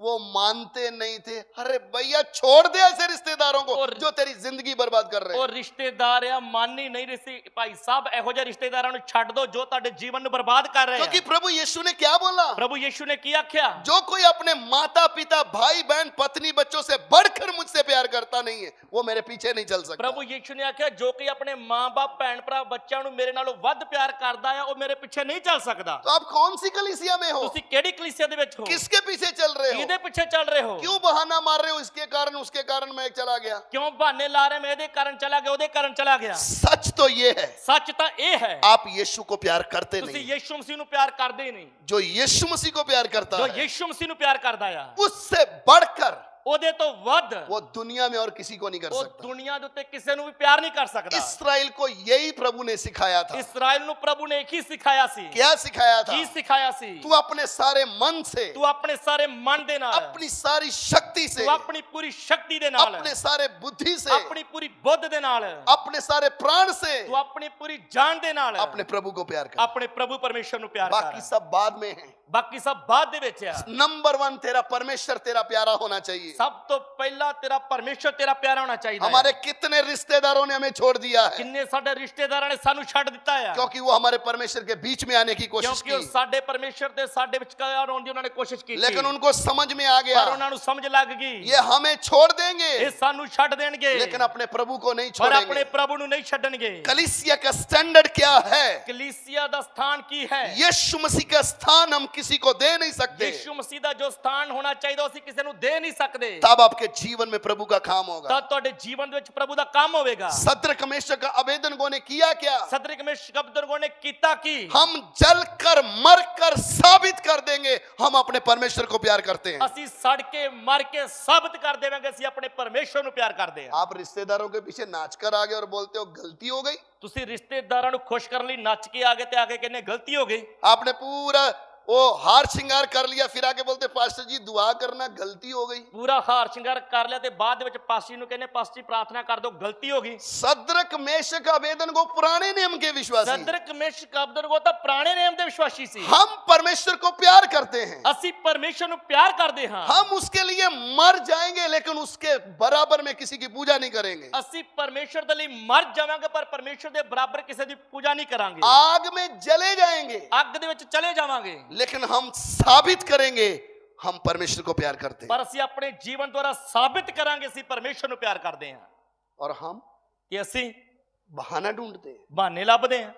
वो मानते नहीं थे। अरे भैया छोड़ दे ऐसे रिश्तेदारों को और- जो तेरी जिंदगी बर्बाद कर रहे ਉਹ हैं। ਰਿਸ਼ਤੇਦਾਰ ਆ ਮੰਨ ਹੀ ਨਹੀਂ ਰਹੀ। ਭਾਈ ਸਾਹਿਬ ਇਹੋ ਜਿਹੇ ਰਿਸ਼ਤੇਦਾਰਾਂ ਨੂੰ ਛੱਡ ਦਿਓ ਜੋ ਤੁਹਾਡੇ ਜੀਵਨ ਨੂੰ ਬਰਬਾਦ ਕਰ ਰਹੇ क्योंकि ਆ। प्रभु यीशु ने क्या बोला? ਪ੍ਰਭੂ ਯੀਸ਼ੂ ਨੇ ਕੀ ਆਖਿਆ? जो कोई अपने माता पिता भाई बहन पत्नी बच्चों से बढ़कर मुझसे प्यार करता नहीं है, वो मेरे पीछे नहीं चल सकता। ਪ੍ਰਭੂ ਯੀਸ਼ੂ ਨੇ ਆਖਿਆ ਜੋ ਕਿ ਆਪਣੇ ਮਾਂ-ਬਾਪ ਭੈਣ ਭਰਾ ਬੱਚਿਆਂ ਨੂੰ ਮੇਰੇ ਨਾਲੋਂ ਵੱਧ ਪਿਆਰ ਕਰਦਾ ਆ ਉਹ ਮੇਰੇ ਪਿੱਛੇ ਨਹੀਂ ਚੱਲ ਸਕਦਾ। तो आप कौन सी कलीसिया में हो? ਤੁਸੀਂ ਕਿਹੜੀ ਕਲੀਸਿਆ ਦੇ ਵਿੱਚ ਹੋ? किसके पीछे चल रहे हो? ਕਿਹਦੇ ਪਿੱਛੇ ਚੱਲ ਰਹੇ ਹੋ? क्यों बहाना मार रहे हो? इसके कारण उसके कारण मैं चला गया। ਕਿਉਂ ਬਹਾਨੇ ਲਾ ਰਹੇ? ਮੈਂ ਇਹਦੇ ਕਾਰਨ ਚਲਾ ਗਿਆ, ਉਹਦੇ ਕਾਰਨ ਚਲਾ ਗਿਆ। सच तो ये है, ਸੱਚ ਤਾਂ ਇਹ ਹੈ आप यीशु को प्यार करते ਤੁਸੀਂ नहीं। ਯੀਸ਼ੂ ਮਸੀਹ ਨੂੰ ਪਿਆਰ ਕਰਦੇ ਹੀ ਨਹੀਂ। जो यीशु मसीह को प्यार करता ਜੋ है, ਯੀਸ਼ੂ ਮਸੀਹ ਨੂੰ ਪਿਆਰ ਕਰਦਾ ਆ उससे बढ़कर ਉਹਦੇ ਤੋਂ ਵੱਧ वो दुनिया में और किसी को नहीं कर ਉਹ सकता। ਦੁਨੀਆ ਦੇ ਉੱਤੇ ਕਿਸੇ ਨੂੰ ਵੀ ਪਿਆਰ ਨਹੀਂ ਕਰ ਸਕਦਾ। इस्राएल को यही प्रभु ने सिखाया था। ਇਸਰਾਇਲ ਨੂੰ ਪ੍ਰਭੂ ਨੇ ਇੱਕ ਹੀ ਸਿਖਾਇਆ ਸੀ। क्या सिखाया था? ਕੀ ਸਿਖਾਇਆ ਸੀ? तू अपने सारे मन से, ਤੂੰ ਆਪਣੇ ਸਾਰੇ ਮਨ ਦੇ ਨਾਲ, अपनी सारी शक्ति से, ਤੂੰ ਆਪਣੀ ਪੂਰੀ ਸ਼ਕਤੀ ਦੇ ਨਾਲ, अपने सारे बुद्धि से, ਆਪਣੀ ਪੂਰੀ ਬੁੱਧ ਦੇ ਨਾਲ, अपने सारे प्राण से ਤੂੰ ਆਪਣੀ ਪੂਰੀ ਜਾਨ ਦੇ ਨਾਲ अपने प्रभु को प्यार कर। ਆਪਣੇ ਪ੍ਰਭੂ ਪਰਮੇਸ਼ਰ ਨੂੰ ਪਿਆਰ बाकी ਕਰ। सब बाद में है। ਬਾਕੀ ਸਭ ਬਾਅਦ ਦੇ ਵਿੱਚ ਆ। नंबर 1 तेरा परमेश्वर तेरा प्यारा होना चाहिए। ਸਭ ਤੋਂ ਪਹਿਲਾਂ ਤੇਰਾ ਪਰਮੇਸ਼ਰ ਤੇਰਾ ਪਿਆਰਾ ਹੋਣਾ ਚਾਹੀਦਾ ਹੈ। हमारे कितने रिश्तेदारों ने हमें छोड़ दिया है ਕਿੰਨੇ ਸਾਡੇ ਰਿਸ਼ਤੇਦਾਰਾਂ ਨੇ ਸਾਨੂੰ ਛੱਡ ਦਿੱਤਾ ਆ क्योंकि वो हमारे परमेश्वर के बीच में आने की कोशिश ਕਿਉਂਕਿ ਉਹ की, ਸਾਡੇ ਪਰਮੇਸ਼ਰ ਤੇ ਸਾਡੇ ਵਿਚਕਾਰ ਆਉਣ ਦੀ ਉਹਨਾਂ ਨੇ ਕੋਸ਼ਿਸ਼ ਕੀਤੀ। लेकिन उनको समझ में आ ਪਰ गया ਉਹਨਾਂ ਨੂੰ ਸਮਝ ਲੱਗ ਗਈ ये हमें छोड़ देंगे, ਇਹ ਸਾਨੂੰ ਛੱਡ ਦੇਣਗੇ लेकिन अपने प्रभु को नहीं ਪਰ ਆਪਣੇ छोड़ेंगे। ਪ੍ਰਭੂ ਨੂੰ ਨਹੀਂ ਛੱਡਣਗੇ। कलीसिया का स्टैंडर्ड क्या है? ਕਲੀਸਿया ਦਾ ਸਥਾਨ ਕੀ ਹੈ? यीशु मसीह का स्थान हम किसी को दे नहीं सकते। ਯੀਸ਼ੂ ਮਸੀਹ ਦਾ ਜੋ ਸਥਾਨ ਹੋਣਾ ਚਾਹੀਦਾ ਉਹ ਅਸੀਂ ਕਿਸੇ ਨੂੰ ਦੇ ਨਹੀਂ ਸਕਦੇ। तब आपके जीवन में प्रभु का काम होगा। ਤਾਂ ਤੁਹਾਡੇ ਜੀਵਨ ਦੇ ਵਿੱਚ ਪ੍ਰਭੂ ਦਾ ਕੰਮ ਹੋਵੇਗਾ। सद्रक मेशक का अबेदनगो ने किया क्या? ਸਦਰਕ ਮੇਸ਼ਕ ਅਬਦਨਗੋ ने ਕੀਤਾ ਕੀ? हम जलकर मरकर साबित कर देंगे हम अपने परमेश्वर को प्यार करते हैं। ਅਸੀਂ ਸੜ ਕੇ ਮਰ ਕੇ ਸਾਬਤ ਕਰ ਦੇਵਾਂਗੇ ਅਸੀਂ ਆਪਣੇ ਪਰਮੇਸ਼ਰ ਨੂੰ ਪਿਆਰ ਕਰਦੇ ਹਾਂ। आप रिश्तेदारों के पीछे नाचकर आ गए और बोलते हो गलती हो गई। ਤੁਸੀਂ ਰਿਸ਼ਤੇਦਾਰਾਂ ਨੂੰ ਖੁਸ਼ ਕਰਨ ਲਈ ਨੱਚ ਕੇ ਆ ਗਏ ਤੇ ਆ ਕੇ ਕਹਿੰਦੇ ਗਲਤੀ ਹੋ ਗਈ। आपने पूरा वो हार श्रृंगार कर लिया, फिर आके बोलते पास्टर जी दुआ करना, गलती हो गई। ਪੂਰਾ ਹਾਰ ਸ਼ਿੰਗਾਰ ਕਰ ਲਿਆ ਤੇ ਬਾਅਦ ਦੇ ਵਿੱਚ ਪਾਸੀ ਨੂੰ ਕਹਿੰਦੇ ਪਾਸਟਰ ਜੀ ਪ੍ਰਾਰਥਨਾ ਕਰ ਦਿਓ ਗਲਤੀ ਹੋ ਗਈ। सद्रक मेशक अबेदनगो पुराने नियम के विश्वासी, ਸਦਰਕ ਮੇਸ਼ਕ ਅਬਦਨਗੋ ਤਾਂ ਪੁਰਾਣੇ ਨਿਯਮ ਦੇ ਵਿਸ਼ਵਾਸੀ ਸੀ। हम परमेश्वर को प्यार करते हैं, ਅਸੀਂ ਪਰਮੇਸ਼ਰ ਨੂੰ ਪਿਆਰ ਕਰਦੇ ਹਾਂ। हम उसके लिए मर जाएंगे लेकिन उसके बराबर में किसी की पूजा नहीं करेंगे। ਅਸੀਂ ਪਰਮੇਸ਼ਰ ਦੇ ਲਈ ਮਰ ਜਾਵਾਂਗੇ ਪਰ ਪਰਮੇਸ਼ਰ ਦੇ ਬਰਾਬਰ ਕਿਸੇ ਦੀ ਪੂਜਾ ਨਹੀਂ ਕਰਾਂਗੇ। आग में जले जाएंगे ਅੱਗ ਦੇ ਵਿੱਚ ਚਲੇ ਜਾਵਾਂਗੇ लेकिन हम साबित करेंगे हम परमेश्वर को प्यार करते हैं। ਪਰ ਅਸੀਂ ਆਪਣੇ ਜੀਵਨ ਦੁਆਰਾ ਸਾਬਿਤ ਕਰਾਂਗੇ ਅਸੀਂ ਪਰਮੇਸ਼ਰ ਨੂੰ ਪਿਆਰ ਕਰਦੇ ਹਾਂ। और हम ਕਿ ਅਸੀਂ बहाना ढूंढते हैं ਬਹਾਨੇ ਲੱਭਦੇ ਹਾਂ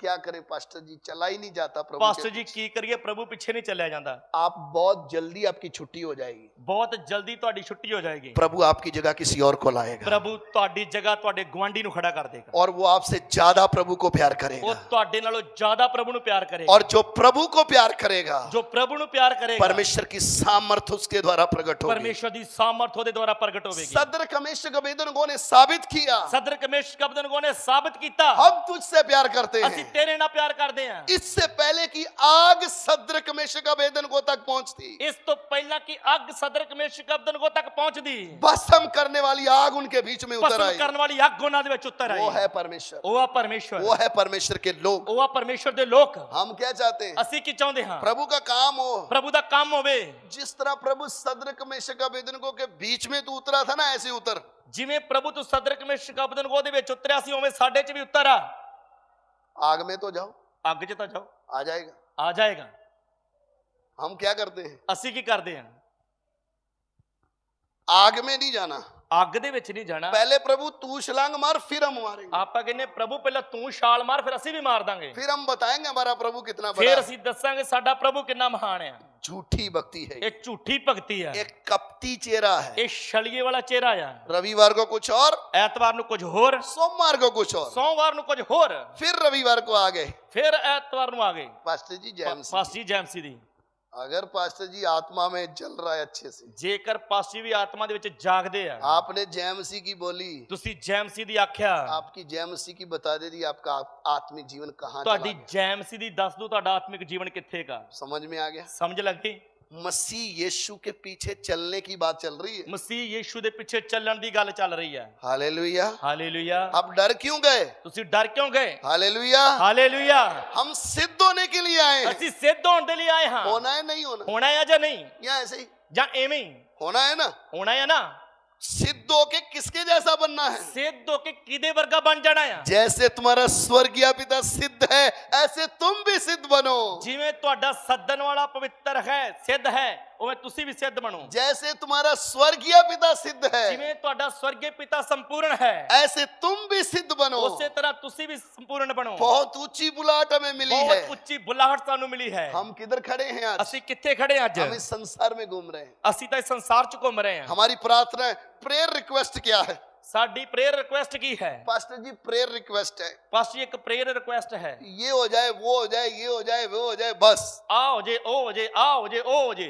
क्या करें पास्टर जी, चला ही नहीं जाता प्रभु के ਪਾਸਟਰ ਜੀ ਕੀ ਕਰੀਏ, ਪ੍ਰਭੂ ਪਿੱਛੇ ਨਹੀਂ ਚੱਲਿਆ ਜਾਂਦਾ। आप बहुत जल्दी आपकी छुट्टी हो जाएगी, ਬਹੁਤ ਜਲਦੀ ਤੁਹਾਡੀ ਛੁੱਟੀ ਹੋ ਜਾਏਗੀ। प्रभु आपकी जगह किसी और को लाएगा ਪ੍ਰਭੂ ਤੁਹਾਡੀ ਜਗ੍ਹਾ ਤੁਹਾਡੇ ਗਵਾਂਢੀ ਨੂੰ ਖੜਾ ਕਰ ਦੇਗਾ। और वो आपसे ज्यादा प्रभु को प्यार ਉਹ करेगा। ਤੁਹਾਡੇ ਨਾਲੋਂ ਜ਼ਿਆਦਾ ਪ੍ਰਭੂ ਨੂੰ ਪਿਆਰ ਕਰੇਗਾ। और जो प्रभु को प्यार करेगा, ਜੋ ਪ੍ਰਭੂ ਨੂੰ ਪਿਆਰ ਕਰੇਗਾ, परमेश्वर की सामर्थ उसके द्वारा प्रकट होगी। ਪਰਮੇਸ਼ਰ ਦੀ ਸਾਮਰਥ ਉਹਦੇ ਦੁਆਰਾ ਪ੍ਰਗਟ ਹੋਵੇਗੀ। सदरक मेशक अबेदनगो ने साबित किया, ਸਦਰਕ ਮੇਸ਼ਕ ਅਬਦਨਗੋ ਨੇ ਸਾਬਤ ਕੀਤਾ, हम तुझसे प्यार करते ਅਸੀਂ हैं। ਤੇਰੇ ਨਾਲ ਪਿਆਰ ਕਰਦੇ ਹਾਂ। इससे पहले कि आग सदरक मेशक अबेदनगो तक पहुंचती, ਇਸ ਤੋਂ ਪਹਿਲਾਂ ਕਿ ਅੱਗ ਸਦਰਕ ਮੇਸ਼ਕ ਅਬਦਨਗੋ ਤੱਕ ਪਹੁੰਚਦੀ, भस्म करने वाली आग उनके बीच में उतर ਭਸਮ आई। ਕਰਨ ਵਾਲੀ ਅੱਗ ਉਹਨਾਂ ਦੇ ਵਿੱਚ ਉਤਰ ਆਈ। वो है परमेश्वर, ਉਹ ਆ ਪਰਮੇਸ਼ਰ, वो है परमेश्वर के लोग। ਉਹ ਆ ਪਰਮੇਸ਼ਰ ਦੇ ਲੋਕ। हम क्या चाहते हैं? ਅਸੀਂ ਕੀ ਚਾਹੁੰਦੇ ਹਾਂ? प्रभु का काम हो। ਪ੍ਰਭੂ ਦਾ ਕੰਮ ਹੋਵੇ। जिस तरह प्रभु सदरक मेशक अबेदनगो के बीच में तू उतरा था ना, ऐसे उतर। ਜਿਵੇਂ ਪ੍ਰਭੂ ਤੂੰ ਸਦਰਕ ਮੇਸ਼ਕ ਅਬਦਨਗੋ ਦੇ ਵਿੱਚ ਉਤਰਿਆ ਸੀ, ਉਵੇਂ ਸਾਡੇ 'ਚ ਵੀ ਉਤਰ ਆ। आग में तो जाओ, ਅੱਗ 'ਚ ਤਾਂ ਜਾਓ, आ जाएगा। ਆ ਜਾਏਗਾ। हम क्या करते हैं? ਅਸੀਂ ਕੀ ਕਰਦੇ ਹਾਂ? आग में नहीं जाना, ਅੱਗ ਦੇ ਵਿੱਚ ਨਹੀਂ ਜਾਣਾ। पहले प्रभु तू छलांग मार, फिर हम मारेंगे, ਆਪਾਂ ਕਹਿੰਦੇ ਪ੍ਰਭੂ ਪਹਿਲਾਂ ਤੂੰ ਛਾਲ ਮਾਰ, ਫਿਰ ਅਸੀਂ ਵੀ ਮਾਰ ਦਾਂਗੇ। फिर हम बताएंगे हमारा प्रभु कितना बड़ा ਫਿਰ है। ਅਸੀਂ ਦੱਸਾਂਗੇ ਸਾਡਾ ਪ੍ਰਭੂ ਕਿੰਨਾ ਮਹਾਨ ਆ। झूठी भक्ति है, ਇਹ ਝੂਠੀ ਭਗਤੀ ਆ, एक कपटी चेहरा है। ਇਹ ਛਲੀਏ ਵਾਲਾ ਚਿਹਰਾ ਆ। रविवार को कुछ और, ਐਤਵਾਰ ਨੂੰ ਕੁਝ ਹੋਰ, सोमवार को कुछ और, ਸੋਮਵਾਰ ਨੂੰ ਕੁਝ ਹੋਰ, फिर रविवार को आ गए। ਫਿਰ ਐਤਵਾਰ ਨੂੰ ਆ ਗਏ। पास्टर जी जैमसी, ਪਾਸਟਰ ਜੀ ਜੈਮਸੀ ਦੀ, अगर पास्टर जी आत्मा में जल रहा है अच्छे से, ਜੇਕਰ ਪਾਸਟਰ ਜੀ ਵੀ ਆਤਮਾ ਦੇ ਵਿੱਚ ਜਾਗਦੇ ਆ, आपने जैमसी की बोली, ਤੁਸੀਂ ਜੈਮਸੀ ਦੀ ਆਖਿਆ, आपकी जैमसी की बता दे दी, आपका आत्मिक जीवन कहाँ चला ਤੁਹਾਡੀ गया। ਜੈਮਸੀ ਦੀ ਦੱਸ ਦੋ ਤੁਹਾਡਾ ਆਤਮਿਕ ਜੀਵਨ ਕਿੱਥੇ ਗਾ। समझ में आ गया? ਸਮਝ ਲੱਗੀ? मसीह यीशु के पीछे चलने की बात चल रही है। ਮਸੀਹ ਯੀਸ਼ੂ ਦੇ ਪਿੱਛੇ ਚੱਲਣ ਦੀ ਗੱਲ ਚੱਲ ਰਹੀ ਹੈ। हालेलुया। ਹਾਲੇਲੂਇਆ। आप डर क्यों गए? ਤੁਸੀਂ ਡਰ ਕਿਉਂ ਗਏ? हालेलुया। ਹਾਲੇਲੂਇਆ। हम सिद्ध होने के लिए आए हैं। ਅਸੀਂ ਸਿੱਧ ਹੋਣ ਦੇ ਲਈ ਆਏ ਹਾਂ। होना है नहीं होना? ਹੋਣਾ ਹੈ ਜਾਂ ਨਹੀਂ, या ऐसे ही ਜਾਂ ਐਵੇਂ ਹੀ होना है ना? ਹੋਣਾ ਹੈ ਨਾ। सिद्ध होके किसके जैसा बनना है? ਸਿੱਧ ਹੋ ਕੇ ਕਿਹਦੇ ਵਰਗਾ ਬਣ ਜਾਣਾ ਆ। जैसे तुम्हारा स्वर्गीय पिता सिद्ध है, ऐसे तुम भी सिद्ध बनो। ਜਿਵੇਂ ਤੁਹਾਡਾ ਸੱਦਣ ਵਾਲਾ ਪਵਿੱਤਰ ਹੈ, ਸਿੱਧ ਹੈ, ਉਵੇਂ ਤੁਸੀਂ ਵੀ ਸਿੱਧ ਬਣੋ। जैसे तुम्हारा स्वर्गीय पिता सिद्ध है, ਜਿਵੇਂ ਤੁਹਾਡਾ ਸਵਰਗੀ ਪਿਤਾ ਸੰਪੂਰਨ ਹੈ, ऐसे तुम भी सिद्ध बनो। ਉਸੇ ਤਰ੍ਹਾਂ ਤੁਸੀਂ ਵੀ ਸੰਪੂਰਨ ਬਣੋ। बहुत ऊंची बुलाहट हमें मिली है। ਬਹੁਤ ਉੱਚੀ ਬੁਲਾਹਟ ਸਾਨੂੰ ਮਿਲੀ ਹੈ। हम किधर खड़े हैं आज? ਅਸੀਂ ਕਿੱਥੇ ਖੜੇ ਹਾਂ ਅੱਜ? हम इस संसार में घूम रहे हैं। ਅਸੀਂ ਤਾਂ ਇਸ ਸੰਸਾਰ 'ਚ ਘੁੰਮ ਰਹੇ ਹਾਂ। हमारी प्रार्थना है, प्रेयर रिक्वेस्ट क्या है? ਸਾਡੀ ਪ੍ਰੇਅਰ ਰਿਕੁਐਸਟ ਕੀ ਹੈ? पास्टर जी प्रेयर रिक्वेस्ट है, ਪਾਸਟਰ ਜੀ ਇੱਕ ਪ੍ਰੇਅਰ ਰਿਕੁਐਸਟ ਹੈ। ये हो जाए, वो हो जाए, ये हो जाए, वो हो जाए, बस। ਆ ਹੋ ਜੇ, ਉਹ ਹੋ ਜੇ, ਆ ਹੋ ਜੇ, ਉਹ ਹੋ ਜੇ।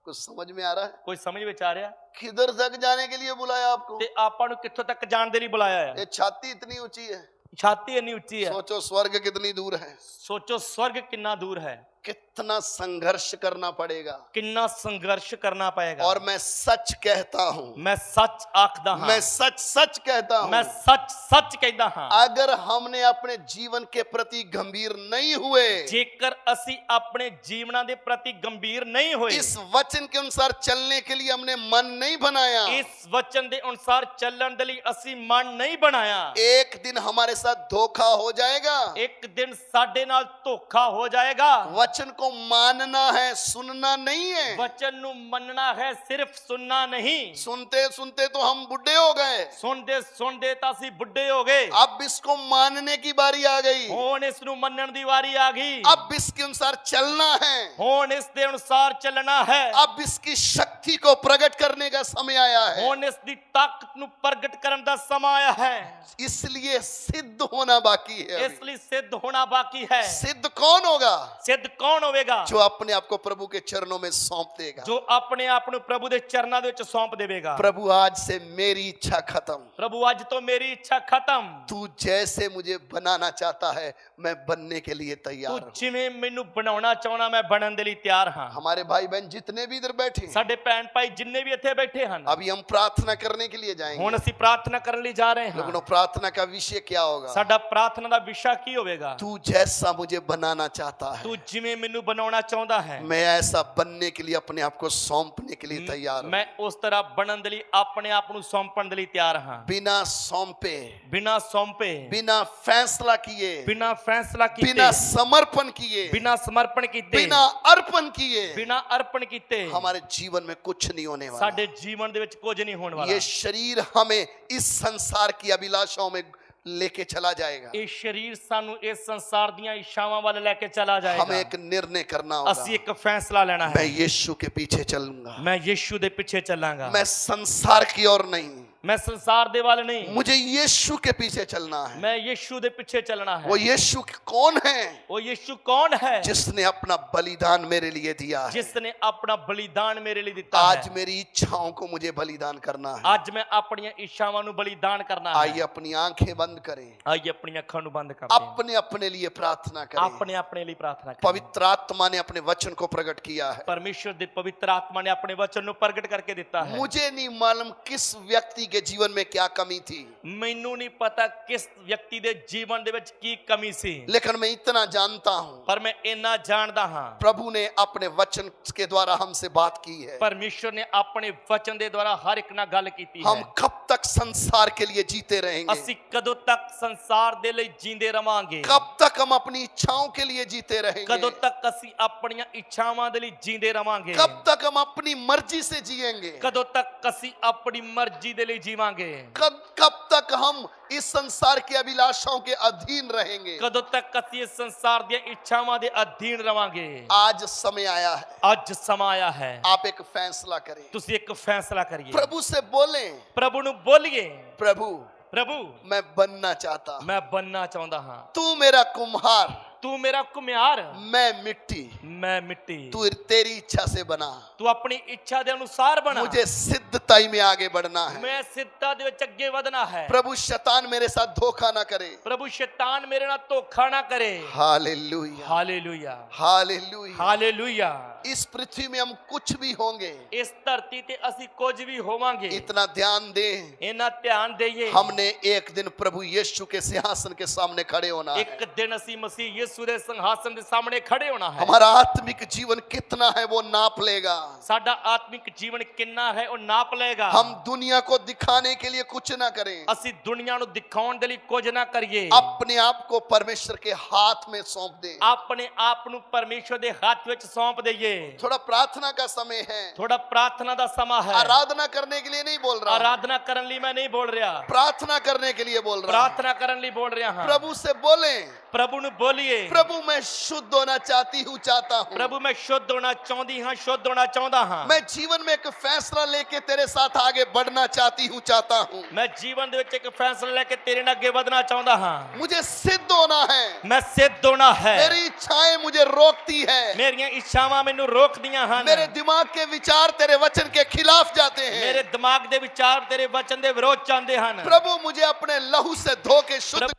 कुछ समझ में आ रहा है? ਕੋਈ ਸਮਝ ਵਿੱਚ ਆ ਰਿਹਾ? किधर तक जाने के लिए बुलाया आपको? ਤੇ ਆਪਾਂ ਨੂੰ ਕਿੱਥੋਂ ਤੱਕ ਜਾਣ ਦੇ ਲਈ ਬੁਲਾਇਆ ਹੈ? ये छाती इतनी ऊंची है, ਛਾਤੀ ਇੰਨੀ ਉੱਚੀ ਹੈ। सोचो स्वर्ग कितनी दूर है। ਸੋਚੋ ਸਵਰਗ ਕਿੰਨਾ ਦੂਰ ਹੈ। कितना संघर्ष करना पड़ेगा। ਕਿੰਨਾ ਸੰਘਰਸ਼ ਕਰਨਾ ਪਏਗਾ। और मैं सच कहता हूं, ਮੈਂ ਸੱਚ ਆਖਦਾ ਹਾਂ, मैं सच सच कहता ਮੈਂ हूं, ਸੱਚ ਸੱਚ ਕਹਿੰਦਾ ਹਾਂ। अगर हमने अपने जीवन के प्रति गंभीर नहीं हुए, ਜੇਕਰ ਅਸੀਂ ਆਪਣੇ ਜੀਵਨਾਂ ਦੇ ਪ੍ਰਤੀ ਗੰਭੀਰ ਨਹੀਂ ਹੋਏ, इस वचन के अनुसार चलने के लिए हमने मन नहीं बनाया, ਇਸ ਵਚਨ ਦੇ ਅਨੁਸਾਰ ਚੱਲਣ ਦੇ ਲਈ ਅਸੀਂ ਮਨ ਨਹੀਂ ਬਣਾਇਆ, एक दिन हमारे साथ धोखा हो जाएगा। ਇੱਕ ਦਿਨ ਸਾਡੇ ਨਾਲ ਧੋਖਾ ਹੋ ਜਾਏਗਾ। वचन को मानना है, सुनना नहीं है। ਵਚਨ ਨੂੰ ਮੰਨਣਾ ਹੈ, ਸਿਰਫ ਸੁਣਨਾ नहीं। सुनते सुनते तो हम बुढ़े हो गए, ਸੁਣਦੇ ਸੁਣਦੇ ਤਾਂ ਅਸੀਂ ਬੁੱਢੇ ਹੋ ਗਏ। अब इसको मानने की बारी आ गई। ਹੁਣ ਇਸ ਨੂੰ ਮੰਨਣ ਦੀ ਵਾਰੀ ਆ ਗਈ। अब इसके अनुसार चलना है, ਹੁਣ ਇਸ ਦੇ ਅਨੁਸਾਰ ਚੱਲਣਾ ਹੈ। अब इसकी शक्ति को प्रकट करने का समय आया है। ਹੁਣ ਇਸ ਦੀ ਤਾਕਤ ਨੂੰ ਪ੍ਰਗਟ ਕਰਨ ਦਾ ਸਮਾਂ ਆਇਆ ਹੈ। इसलिए सिद्ध होना बाकी है ਇਸ अभी। ਲਈ ਸਿੱਧ ਹੋਣਾ ਬਾਕੀ ਹੈ। सिद्ध कौन होगा? ਸਿੱਧ ਕੌਣ ਹੋਵੇਗਾ? जो अपने आप को प्रभु के चरणों में सौंप देगा। ਜੋ ਆਪਣੇ ਆਪ ਨੂੰ ਪ੍ਰਭੂ ਦੇ ਚਰਨਾਂ ਦੇ ਵਿੱਚ ਸੌਂਪ ਦੇਵੇਗਾ। प्रभु आज से मेरी इच्छा खत्म, ਪ੍ਰਭੂ ਅੱਜ ਤੋਂ ਮੇਰੀ ਇੱਛਾ ਖਤਮ। तू जैसे मुझे बनाना चाहता है, मैं बनने के लिए तैयार ਤੂੰ हूं। ਜਿਵੇਂ ਮੈਨੂੰ ਬਣਾਉਣਾ ਚਾਹਣਾ ਮੈਂ ਬਣਨ ਦੇ ਲਈ ਤਿਆਰ ਹਾਂ। हमारे भाई बहन जितने भी इधर बैठे हैं, ਸਾਡੇ ਭੈਣ ਭਾਈ ਜਿੰਨੇ ਵੀ ਇੱਥੇ ਬੈਠੇ ਹਨ, अभी हम प्रार्थना करने के लिए जाएंगे। ਹੁਣ ਅਸੀਂ ਪ੍ਰਾਰਥਨਾ ਕਰਨ ਲਈ ਜਾ ਰਹੇ लेकिन ਹਾਂ। प्रार्थना का विषय क्या होगा? ਸਾਡਾ ਪ੍ਰਾਰਥਨਾ ਦਾ ਵਿਸ਼ਾ ਕੀ ਹੋਵੇਗਾ? तू जैसा मुझे बनाना चाहता है, ਤੂੰ ਜਿਵੇਂ ਮੈਨੂੰ ਬਣਾਉਣਾ ਚਾਹੁੰਦਾ ਹੈ, मैं ऐसा बनने के लिए अपने आप को सौंपने के लिए तैयार हूं। ਮੈਂ ਉਸ ਤਰ੍ਹਾਂ ਬਣਨ ਦੇ ਲਈ ਆਪਣੇ ਆਪ ਨੂੰ ਸੌਂਪਣ ਦੇ ਲਈ ਤਿਆਰ ਹਾਂ। बिना सौंपे, ਬਿਨਾਂ ਸੌਂਪੇ, बिना फैसला किए, ਬਿਨਾਂ ਫੈਸਲਾ ਕੀਤੇ, बिना समर्पण किए, ਬਿਨਾਂ ਸਮਰਪਣ ਕੀਤੇ, बिना अर्पण किए, ਬਿਨਾਂ ਅਰਪਣ ਕੀਤੇ हमारे जीवन में कुछ नहीं होने वाला। ਸਾਡੇ ਜੀਵਨ ਦੇ ਵਿੱਚ ਕੁਝ ਨਹੀਂ ਹੋਣ ਵਾਲਾ। ये शरीर हमें इस संसार की अभिलाषाओं में लेके चला जाएगा। ਇਹ ਸਰੀਰ ਸਾਨੂੰ ਇਸ ਸੰਸਾਰ ਦੀਆਂ ਇੱਛਾਵਾਂ ਵੱਲ ਲੈ ਕੇ ਚਲਾ हमें ਜਾਏਗਾ। एक निर्णय करना ਅਸੀਂ होगा। ਇੱਕ ਫੈਸਲਾ ਲੈਣਾ मैं ਹੈ। यीशु के पीछे चलूंगा, ਮੈਂ ਯੀਸ਼ੂ ਦੇ ਪਿੱਛੇ ਚੱਲਾਂਗਾ। मैं संसार की ओर नहीं, ਮੈਂ ਸੰਸਾਰ ਦੇ ਵੱਲ ਨਹੀਂ, मुझे यीशु के पीछे चलना है। ਮੈਂ ਯੀਸ਼ੂ ਦੇ ਪਿੱਛੇ ਚੱਲਣਾ ਹੈ। वो यीशु कौन है? ਉਹ ਯੀਸ਼ੂ ਕੌਣ ਹੈ? जिसने अपना बलिदान मेरे लिए दिया है। ਜਿਸ ਨੇ ਆਪਣਾ ਬਲੀਦਾਨ ਮੇਰੇ ਲਈ ਦਿੱਤਾ आज ਹੈ। मेरी इच्छाओं को मुझे बलिदान करना है। ਅੱਜ ਮੈਂ ਆਪਣੀਆਂ ਇੱਛਾਵਾਂ ਨੂੰ ਬਲੀਦਾਨ ਕਰਨਾ ਹੈ। आइए अपनी आंखें बंद करें, ਆइए ਆਪਣੀਆਂ ਅੱਖਾਂ ਨੂੰ ਬੰਦ ਕਰਦੇ ਹਾਂ। अपने अपने लिए प्रार्थना करें। ਆਪਣੇ ਆਪਣੇ ਲਈ ਪ੍ਰਾਰਥਨਾ ਕਰੀਏ। पवित्र आत्मा ने अपने वचन को प्रकट किया है। ਪਰਮੇਸ਼ਰ ਦੇ ਪਵਿੱਤਰ ਆਤਮਾ ਨੇ ਆਪਣੇ ਵਚਨ ਨੂੰ ਪ੍ਰਗਟ ਕਰਕੇ ਦਿੱਤਾ ਹੈ। मुझे नहीं मालूम किस व्यक्ति के जीवन में क्या कमी थी, ਮੈਨੂੰ ਨਹੀਂ ਪਤਾ ਕਿਸ ਵਿਅਕਤੀ ਦੇ ਜੀਵਨ ਦੇ ਵਿੱਚ ਕੀ ਕਮੀ ਸੀ, लेकिन मैं इतना जानता हूं, ਪਰ ਮੈਂ ਇੰਨਾ ਜਾਣਦਾ ਹਾਂ प्रभु ने अपने वचन के द्वारा हमसे बात की है। ਪਰਮੇਸ਼ਰ ਨੇ ਆਪਣੇ ਵਚਨ ਦੇ ਦੁਆਰਾ ਹਰ ਇੱਕ ਨਾਲ ਗੱਲ ਕੀਤੀ हम ਹੈ। कब तक संसार के लिए जीते रहेंगे? ਅਸੀਂ ਕਦੋਂ ਤੱਕ ਸੰਸਾਰ ਦੇ ਲਈ ਜੀਂਦੇ ਰਵਾਂਗੇ? कब तक हम अपनी इच्छाओं के लिए जीते रहेंगे? ਕਦੋਂ ਤੱਕ ਅਸੀਂ ਆਪਣੀਆਂ ਇੱਛਾਵਾਂ ਦੇ ਲਈ ਜੀਂਦੇ ਰਵਾਂਗੇ? कब तक हम अपनी मर्जी से जिएंगे? ਕਦੋਂ ਤੱਕ ਅਸੀਂ ਆਪਣੀ ਮਰਜ਼ੀ ਦੇ ਲਈ ਜੀਵਾਂਗੇ? कब तक हम इस संसार की अभिलाषाओं के अधीन रहेंगे? ਕਦੋਂ ਤੱਕ ਅਸੀਂ ਇਸ ਸੰਸਾਰ ਦੀਆਂ ਇੱਛਾਵਾਂ ਦੇ ਅਧੀਨ ਰਵਾਂਗੇ? आज समय आया है, ਅੱਜ ਸਮਾਂ ਆਇਆ ਹੈ, आप एक फैसला करें। ਤੁਸੀਂ ਇੱਕ ਫੈਸਲਾ ਕਰੀਏ। प्रभु से बोलें, ਪ੍ਰਭੂ ਨੂੰ ਬੋਲੀਏ, प्रभु ਪ੍ਰਭੂ मैं बनना चाहता हूं, ਮੈਂ बनना ਚਾਹੁੰਦਾ ਹਾਂ। तू मेरा कुम्हार, ਤੂੰ ਮੇਰਾ ਘੁਮਿਆਰ, मैं मिट्टी, ਮੈਂ ਮਿੱਟੀ। तू तेरी इच्छा से बना। ਤੂੰ ਆਪਣੀ ਇੱਛਾ ਦੇ ਅਨੁਸਾਰ ਬਣਾ। मुझे सिद्धताई में आगे बढ़ना है। ਮੈਂ ਸਿੱਧਤਾ ਦੇ ਵਿੱਚ ਅੱਗੇ ਵਧਣਾ ਹੈ। प्रभु शैतान मेरे साथ धोखा ना करे। ਪ੍ਰਭੂ ਸ਼ੈਤਾਨ ਮੇਰੇ ਨਾਲ ਧੋਖਾ ਨਾ ਕਰੇ। Hallelujah, hallelujah, hallelujah. ਹਾਲੇਲੂਇਆ। इस पृथ्वी में हम कुछ भी होंगे, ਇਸ ਧਰਤੀ ਤੇ ਅਸੀਂ ਕੁਝ ਵੀ ਹੋਵਾਂਗੇ। इतना ध्यान दें, ਇਹਨਾਂ ਧਿਆਨ ਦੇਈਏ। हमने एक दिन प्रभु यीशु के सिंहासन के सामने खड़े होना है। ਇੱਕ ਦਿਨ ਅਸੀਂ ਮਸੀਹ ਯਿਸੂ ਦੇ ਸਿੰਘਾਸਨ ਦੇ ਸਾਹਮਣੇ ਖੜੇ ਹੋਣਾ ਹੈ। हमारा आत्मिक जीवन कितना है वो नाप लेगा। ਸਾਡਾ ਆਤਮਿਕ ਜੀਵਨ ਕਿੰਨਾ ਹੈ ਉਹ ਨਾਪ ਲਏਗਾ। हम दुनिया को दिखाने के लिए कुछ ना करें, ਅਸੀਂ ਦੁਨੀਆ ਨੂੰ ਦਿਖਾਉਣ ਦੇ ਲਈ ਕੁਝ ਨਾ ਕਰੀਏ। अपने आप को परमेश्वर के हाथ में सौंप दें। ਆਪਣੇ ਆਪ ਨੂੰ ਪਰਮੇਸ਼ਰ ਦੇ ਹੱਥ ਵਿੱਚ ਸੌਂਪ ਦਈਏ। थोड़ा प्रार्थना का समय है, ਥੋੜਾ ਪ੍ਰਾਰਥਨਾ ਦਾ ਸਮਾਂ ਹੈ। आराधना करने के लिए नहीं बोल रहा हूं, ਆਰਾਧਨਾ ਕਰਨ ਲਈ ਮੈਂ ਨਹੀਂ ਬੋਲ ਰਿਹਾ, प्रार्थना करने के लिए बोल रहा हूं। ਪ੍ਰਾਰਥਨਾ ਕਰਨ ਲਈ ਬੋਲ ਰਿਹਾ ਹਾਂ। प्रभु से बोलें, ਪ੍ਰਭੂ ਨੂੰ ਬੋਲੀਏ, प्रभु मैं शुद्ध होना चाहती हूँ, चाहता हूँ। ਪ੍ਰਭੂ ਮੈਂ ਸ਼ੁੱਧ ਹੋਣਾ ਚਾਹੁੰਦੀ ਹਾਂ, ਸ਼ੁੱਧ ਹੋਣਾ ਚਾਹੁੰਦਾ ਹਾਂ। मैं जीवन में एक फैसला लेके तेरे साथ आगे बढ़ना चाहती हूँ, चाहता हूँ। ਮੈਂ ਜੀਵਨ ਦੇ ਵਿੱਚ ਇੱਕ ਫੈਸਲਾ ਲੈ ਕੇ ਤੇਰੇ ਨਾਲ ਅੱਗੇ ਵਧਣਾ ਚਾਹੁੰਦਾ ਹਾਂ। मुझे सिद्ध होना है, ਮੈਂ ਸਿੱਧ ਹੋਣਾ ਹੈ। मेरी इच्छाएं मुझे रोकती है, ਮੇਰੀਆਂ ਇੱਛਾਵਾਂ ਮੈਨੂੰ ਰੋਕਦੀਆਂ ਹਨ। मेरे दिमाग के विचार तेरे वचन के खिलाफ जाते ਮੇਰੇ हैं। ਦਿਮਾਗ ਦੇ ਵਿਚਾਰ ਤੇਰੇ ਵਚਨ ਦੇ ਵਿਰੋਧ ਚਾਹੁੰਦੇ ਹਨ। प्रभु मुझे अपने लहू से धो के शुद्ध